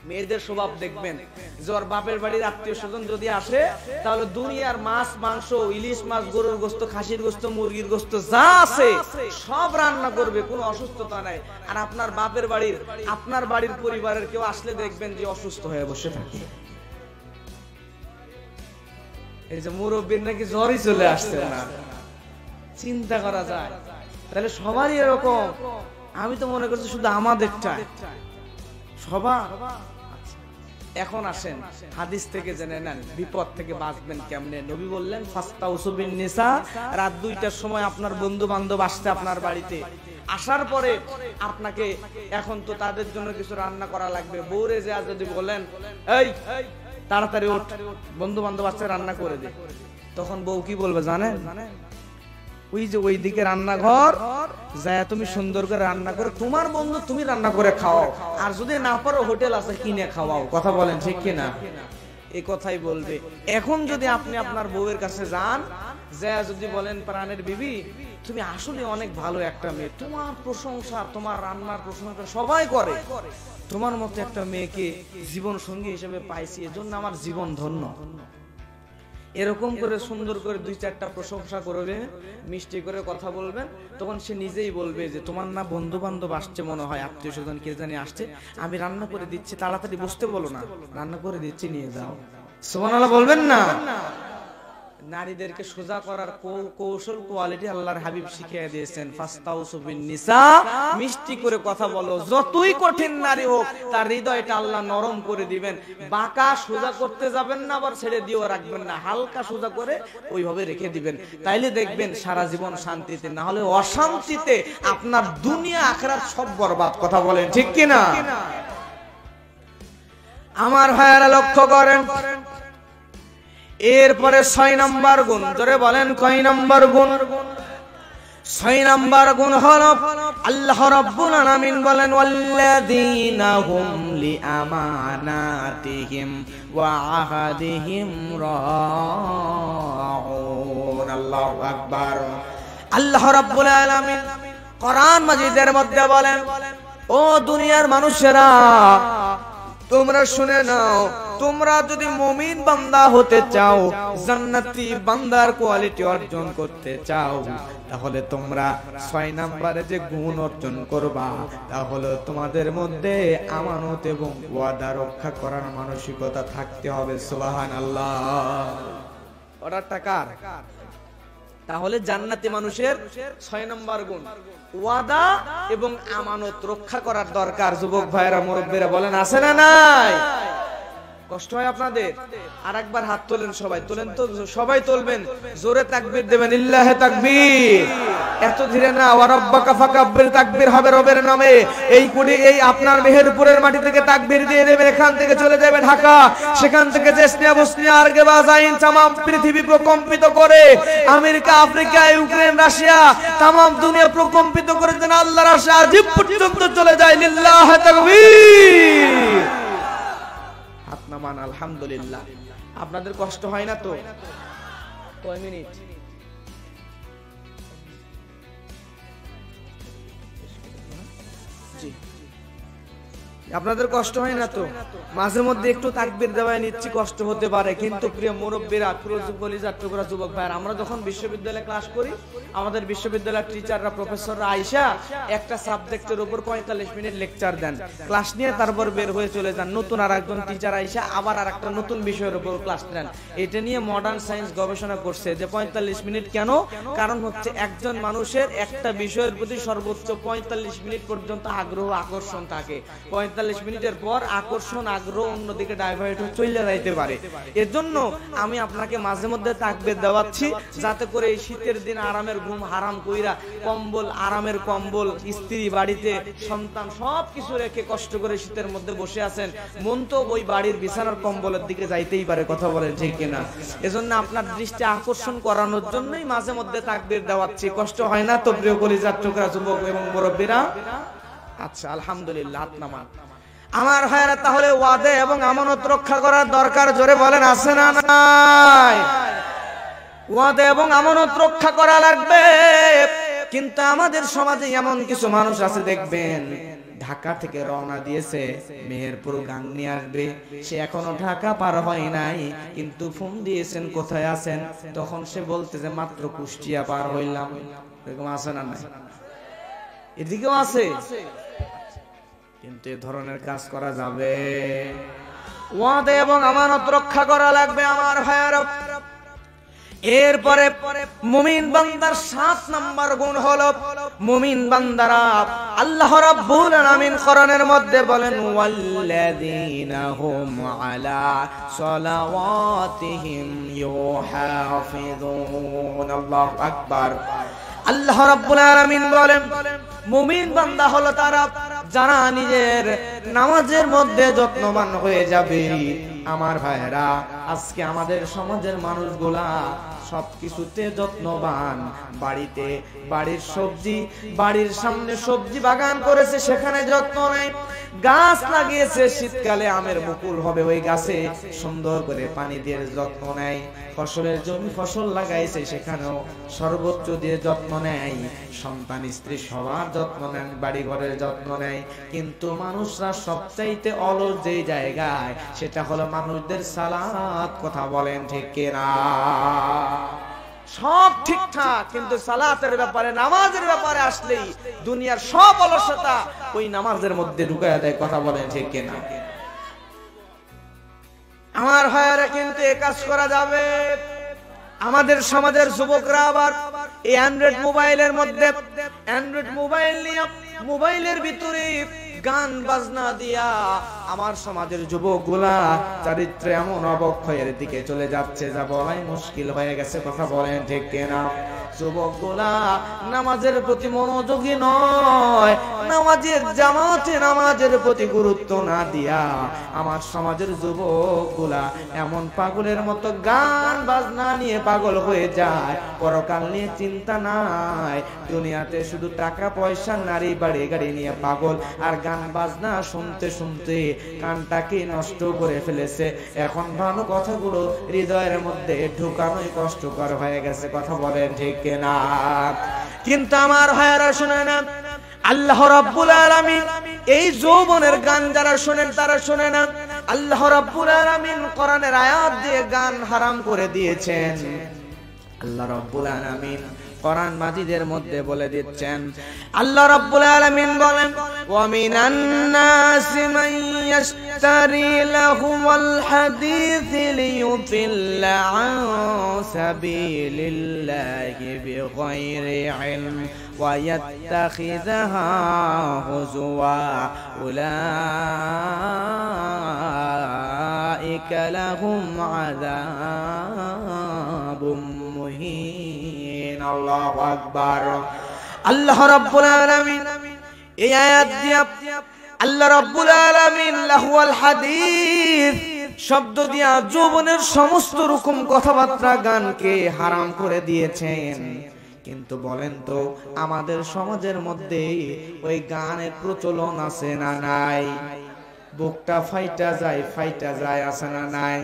মেয়েদের স্বভাব দেখবেন যে ওর বাপের বাড়ির আত্মীয় স্বজন যদি আসে, তাহলে দুনিয়ার মাছ, মাংস, ইলিশ মাছ, গরুর গোস্ত, খাসির গোস্ত, মুরগির গোস্ত যা আছে সব রান্না করবে, কোনো অসুস্থতা নাই। আর আপনার বাপের বাড়ির, আপনার বাড়ির পরিবারের কেউ আসলে দেখবেন যে অসুস্থ হয়ে বসে থাকে। এই যে মুরব্বীর নাকি জ্বরই চলে আসছে না, চিন্তা করা যায়। তাহলে সবারই এরকম? আমি তো মনে করছি শুধু আমাদেরটা সবার। এখন আসেন হাদিস থেকে জেনে নেন বিপদ থেকে বাঁচবেন কেমনে। নবী বললেন ফাস্তাউসু বিন নিসা, রাত 2টার সময় আপনার বন্ধু বান্ধব আসছে আপনার বাড়িতে, আসার পরে আপনাকে, এখন তো তাদের জন্য কিছু রান্না করা লাগবে, বউরে যা যদি বলেন এই তাড়াতাড়ি ওঠ, বন্ধু বান্ধব আসছে রান্না করে দে, তখন বউ কি বলবে জানেন? ওই যে ওইদিকে রান্নাঘর যায়, তুমি সুন্দর করে রান্না করে তোমার বন্ধু তুমি রান্না করে খাও, আর যদি না পারো হোটেল আছে কিনে খাওয়াও। কথা বলেন ঠিক কিনা? এই কথাই বলবে। এখন যদি আপনি আপনার বউয়ের কাছে যান, যা যদি বলেন প্রাণের বিবি, তুমি আসলে অনেক ভালো একটা মেয়ে, তোমার প্রশংসা, তোমার রান্নার প্রশংসা সবাই করে, তোমার মতো একটা মেয়েকে জীবন সঙ্গী হিসেবে পাইছি, এজন্য আমার জীবন ধন্য। এরকম করে সুন্দর করে 2-4টা প্রশংসা করবে, মিষ্টি করে কথা বলবেন, তখন সে নিজেই বলবে যে তোমার না বন্ধু বান্ধব আসছে মনে হয়, আত্মীয় স্বজন কে জানি আসছে, আমি রান্না করে দিচ্ছি, তাড়াতাড়ি বসতে বলো না, রান্না করে দিচ্ছি, নিয়ে যাও। সুবহানাল্লাহ বলবেন না? নারীদেরকে সোজা করার কৌশল, কোয়ালিটি আল্লাহর হাবিব শিখিয়ে দিয়েছেন। ফাস্তাউসু বিন নিসা, মিষ্টি করে কথা বলো, যতই কঠিন নারী হোক তার হৃদয়টা আল্লাহ নরম করে দিবেন। বাঁকা সোজা করতে যাবেন না, আবার ছেড়ে দিয়েও রাখবেন না, হালকা সোজা করে ওইভাবে রেখে দিবেন, তাইলে দেখবেন সারা জীবন শান্তিতে, না হলে অশান্তিতে আপনার দুনিয়া আখিরাত সব বরবাদ। কথা বলেন ঠিক কিনা? আমার ভাইয়ারা লক্ষ্য করেন, এরপরে 6 নম্বর গুণ, ধরে বলেন কয় নম্বর গুণ? 6 নম্বর গুণ হলো আল্লাহ রাব্বুল আলামিন বলেন ওয়াল্লাযীনা হুম লিআমানাতিহিম ওয়া আহাদিহিম রাউন। আল্লাহু আকবার। আল্লাহ রাব্বুল আলামিন কোরআন মাজিদের মধ্যে বলেন, ও দুনিয়ার মানুষেরা, তোমরা শুনে নাও, তোমরা যদি মুমিন বান্দা হতে চাও, জান্নাতি বান্দার কোয়ালিটি অর্জন করতে চাও, তাহলে তোমরা 6 নম্বরে যে গুণ অর্জন করবা তা হলো তোমাদের মধ্যে আমানত এবং ওয়াদা রক্ষা করার মানসিকতা থাকতে হবে। সুবহানাল্লাহ। অর্ডারটা কার? তাহলে জান্নাতি মানুষের 6 নম্বর গুণ ওয়াদা এবং আমানত রক্ষা করার দরকার। যুবক ভাইরা, মুরব্বীরা বলেন আছে না নাই? কষ্ট হয় আপনাদের? আর একবার হাত তোলেন, সবাই তোলেন তো, সবাই তুলবেন, জোরে তাকবীর দেবেন, লিল্লাহি তাকবীর। এত ধীরে না, ওয়া রাব্বাকা ফাকাব্বির, তাকবীর হবে রবের নামে। এই কোটি এই আপনার মেহেরপুরের মাটি থেকে তাকবীর দিয়ে দেবেন, এখান থেকে চলে যাবে ঢাকা, সেখান থেকে চেচনিয়া, বসনিয়া, আরজেবাইজান, तमाम পৃথিবী প্রকম্পিত করে, আমেরিকা, আফ্রিকা, ইউক্রেন, রাশিয়া, तमाम দুনিয়া প্রকম্পিত করে দেন আল্লাহর আশা জীব পর্যন্ত চলে যায়। লিল্লাহি তাকবীর। হাত নামান, আলহামদুলিল্লাহ। আপনাদের কষ্ট হয় না তো? কয় মিনিট? আপনাদের কষ্ট হয় না তো? মাঝে মধ্যে একটু তাকবীর দেওয়ায় নিচ্ছি, কষ্ট হতে পারে, কিন্তু প্রিয় মুরব্বীরা, কলিজার টুকরা যুবক ভাইরা, আমরা যখন বিশ্ববিদ্যালয়ে ক্লাস করি, আমাদের বিশ্ববিদ্যালয়ের টিচাররা, প্রফেসররা আইসা একটা সাবজেক্টের উপর 45 মিনিট লেকচার দেন, ক্লাস নিয়ে তারপর বের হয়ে চলে যান। নতুন আর একজন টিচার আইসা আবার আর একটা নতুন বিষয়ের উপর ক্লাস নেন। এটা নিয়ে মডার্ন সায়েন্স গবেষণা করছে যে 45 মিনিট কেন? কারণ হচ্ছে একজন মানুষের একটা বিষয়ের প্রতি সর্বোচ্চ 45 মিনিট পর্যন্ত আগ্রহ, আকর্ষণ থাকে। 45 মিনিটের পর আকর্ষণ, আগ্রহ অন্যদিকে ডাইভার্ট হয়ে চলে যাইতে পারে। এর জন্য আমি আপনাকে মাঝে মধ্যে তাকবীর দেওয়াচ্ছি, যাতে করে এই শীতের দিন আরামের ঘুম হারাম কইরা, কম্বল, আরামের কম্বল, স্ত্রী, বাড়িতে সন্তান সবকিছু রেখে কষ্ট করে শীতের মধ্যে বসে আছেন, মন তো ওই বাড়ির বিছানার কম্বলের দিকে যাইতেই পারে। কথা বলেন ঠিক কিনা? এজন্য আপনার দৃষ্টি আকর্ষণ করানোর জন্যই মাঝে মধ্যে তাকবীর দেওয়াচ্ছি। কষ্ট হয় না তো প্রিয় কলিজার টুকরা যুবক এবং মুরব্বীরা? আচ্ছা, আলহামদুলিল্লাহ। হাত নামান। আমার ভাইরা, তাহলে ওয়াদা এবং আমানত রক্ষা করার দরকার, জোরে বলেন আছে না নাই? ওয়াদা এবং আমানত রক্ষা করা লাগবে। কিন্তু আমাদের সমাজে এমন কিছু মানুষ আছে, দেখবেন ঢাকা থেকে রওনা দিয়েছে, মেহেরপুর গান নিয়ে আসবে, সে এখনো ঢাকা পার হয় নাই, কিন্তু ফোন দিয়েছেন কোথায় আছেন, তখন সে বলতেছে মাত্র কুষ্টিয়া পার হইলাম। এরকম আছে না নাই? এদিকেও আছে। কিন্তু এ ধরনের কাজ করা যাবে? ওয়াদা এবং আমানত রক্ষা করা লাগবে আমার ভাইয়ারা। এরপরে মুমিন বান্দার 7 নম্বর গুণ হলো, মুমিন বান্দারা আল্লাহ রাব্বুল আলামিন কোরআনের মধ্যে বলেন, ওয়াল্লাযীনা হুম আলা সালাওয়াতিহিম ইউহাফিযুন। আল্লাহু আকবার। আল্লাহ রাব্বুল আলামিন বলেন, মুমিন বান্দা হলো তারা যারা নিজের নামাজের মধ্যে যত্নবান হয়ে যাবে। আমার ভাইরা, আজকে আমাদের সমাজের মানুষগুলা সবকিছুতে যত্নবান। বাড়িতে বাড়ির সবজি, বাড়ির সামনে সবজি বাগান করেছে, সেখানে যত্ন নেই। গাছ লাগিয়েছে, শীতকালে আমের মুকুল হবে, ওই গাছে সুন্দর করে পানি দিয়ে যত্ন নেয়। ফসলের জমি ফসল লাগাইছে, সেখানেও সর্বোচ্চ দিয়ে যত্ন নেয়। সন্তান, স্ত্রী সবার যত্ন নেন, বাড়ি ঘরের যত্ন নেয়। কিন্তু মানুষরা সবচাইতে অলস যে জায়গায়, সেটা হলো মানুষদের সালাত। কথা বলেন ঠিক কিনা? সব ঠিকঠাক, কিন্তু সালাতের ব্যাপারে, নামাজের ব্যাপারে আসলেই দুনিয়ার সব অলসতা ওই নামাজের মধ্যে ঢুকায়া দেয়। কথা বলেন ঠিক কিনা? আমার ভাইয়েরা, কিন্তু এই কাজ করা যাবে। আমাদের সমাজের যুবকরা আবার এই অ্যান্ড্রয়েড মোবাইলের মধ্যে, অ্যান্ড্রয়েড মোবাইল নিয়ে মোবাইলের ভিতরে গান বাজনা দিয়া আমার সমাজের যুবকগুলা চরিত্র এমন অবক্ষয়ের দিকে চলে যাচ্ছে, যা বলাই মুশকিল হয়ে গেছে। কথা বলেন ঠিক কিনা? যুবকগুলা নামাজের প্রতি মনোযোগী নয়, নামাজের জামাতে নামাজের প্রতি গুরুত্ব না দিয়া আমার সমাজের যুবকগুলা এমন পাগলের মতো গান বাজনা নিয়ে পাগল হয়ে যায়। পরকাল নিয়ে চিন্তা নাই, দুনিয়াতে শুধু টাকা পয়সা, নারী, বাড়ি, গাড়ি নিয়ে পাগল। আর গান বাজনা শুনতে শুনতে কানটাকে নষ্ট করে ফেলেছে। এখন ভালো কথাগুলো হৃদয়ের মধ্যে ঢুকানোই কষ্টকর হয়ে গেছে। কথা বলেন ঠিক কিনা? কিন্তু আমার ভাইয়েরা শুনে না, আল্লাহ রাব্বুল আলামিন এই যৌবনের গান যারা শোনেন তারা শুনে না, আল্লাহ রাব্বুল আলামিন কোরআনের আয়াত দিয়ে গান হারাম করে দিয়েছেন। আল্লাহ রাব্বুল আলামিন কোরআন মাজিদের মধ্যে বলে দিচ্ছেন, আল্লাহ রাব্বুল আলামিন বলেন, ওয়া মিনান নাসি মান ইয়াশতারি লাহুল হাদিস লিয়ুদিল্লা আন সাবিলিল্লাহি বিগাইরি ইলম ওয়া ইয়াত্তাখিযাহা হুজুয়া উলাইকা লাহুম আযাবুম মুহিন। আল্লাহু আকবার। আল্লাহ রাব্বুল আলামিন এই আয়াত দিয়ে আল্লাহ রাব্বুল আলামিন লাহুল হাদিস শব্দ দিয়া যৌবনের সমস্ত রকম কথাবার্তা গানকে হারাম করে দিয়েছেন। কিন্তু বলেন তো আমাদের সমাজের মধ্যে ওই গানের প্রচলন আছে না নাই? বুকটা ফাইটা যায় আছে না নাই?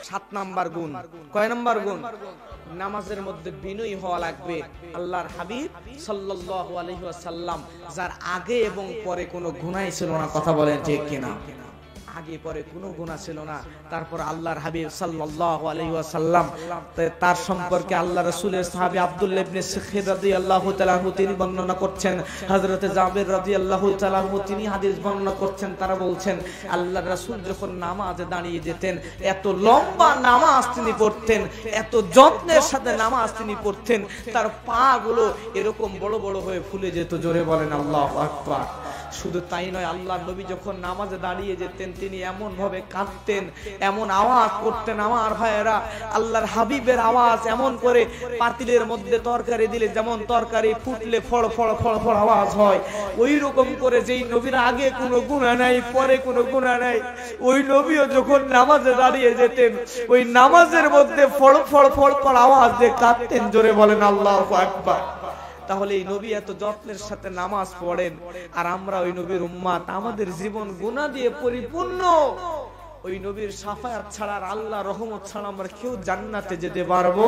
7 নাম্বার গুণ। কয় নাম্বার গুণ? নামাজের মধ্যে বিনয়ী হওয়া লাগবে। আল্লাহর হাবিব সাল্লাল্লাহু আলাইহি ওয়াসাল্লাম যার আগে এবং পরে কোনো গুনাহ ছিল না, কথা বলেন ঠিক কিনা? আগে পরে কোনো গুনাহ ছিল না, তারপর আল্লাহর হাবিব সাল্লাল্লাহু আলাইহি ওয়াসাল্লাম তার সম্পর্কে আল্লাহ রাসূলের সাহাবী আব্দুল্লাহ ইবনে সিখর রাদিয়াল্লাহু তাআলা আনহু তিনি বর্ণনা করছেন, হযরতে জাবের রাদিয়াল্লাহু তাআলা আনহু তিনি হাদিস বর্ণনা করছেন। তারা বলছেন আল্লাহর রাসূল যখন নামাজে দাঁড়িয়ে যেতেন, এত লম্বা নামাজ তিনি পড়তেন, এত যত্নের সাথে নামাজ তিনি পড়তেন, তার পা গুলো এরকম বড় বড় হয়ে ফুলে যেত। জোরে বলেন আল্লাহু আকবার। শুধু তাই নয়, আল্লাহর নবী যখন নামাজে দাঁড়িয়ে যেতেন তিনি এমন ভাবে কাঁদতেন, এমন আওয়াজ করতেন, আমার ভাইয়েরা আল্লাহর হাবিবের আওয়াজ এমন করে, পাতিলের মধ্যে তরকারি দিলে যেমন তরকারি ফুটলে ফড় ফড় ফড় ফড় আওয়াজ হয়, ওই রকম করে যেই নবীর আগে কোনো গুনাহ নাই, পরে কোনো গুনাহ নাই, ওই নবীও যখন নামাজে দাঁড়িয়ে যেতেন ওই নামাজের মধ্যে ফড় ফড় ফড় ফড় আওয়াজ দিয়ে কাঁদতেন। জোরে বলেন আল্লাহু আকবার। তাহলে এই নবী এত যত্নের সাথে নামাজ পড়েন, আর আমরা ওই নবীর উম্মাত, আমাদের জীবন গুনাহ দিয়ে পরিপূর্ণ। ওই নবীর শাফায়াত ছাড়া আর আল্লাহর রহমত ছাড়া আমরা কেউ জান্নাতে যেতে পারবো?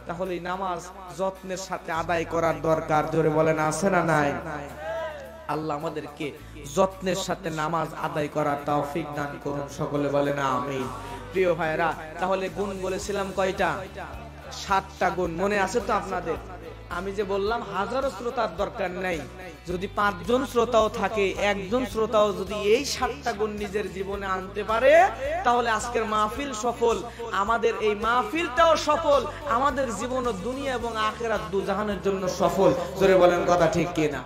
তাহলে এই নামাজ যত্নের সাথে আদায় করার দরকার। জোরে বলেন আছে না নাই? আল্লাহ আমাদেরকে যত্নের সাথে নামাজ আদায় করার তৌফিক দান করুন, সকলে বলেন আমিন। প্রিয় ভাইরা, তাহলে গুণ বলেছিলাম কয়টা? 7টা গুণ। মনে আছে তো আপনাদের? আমি যে বললাম হাজারো শ্রোতার দরকার নাই, যদি 5 জন শ্রোতাও থাকে, একজন শ্রোতাও যদি এই 7টা গুণ নিজের জীবনে আনতে পারে, তাহলে আজকের মাহফিল সফল, আমাদের এই মাহফিলটাও সফল, আমাদের জীবন ও দুনিয়া এবং আখিরাত দুজাহানের জন্য সফল। জোরে বলেন কথা ঠিক কিনা?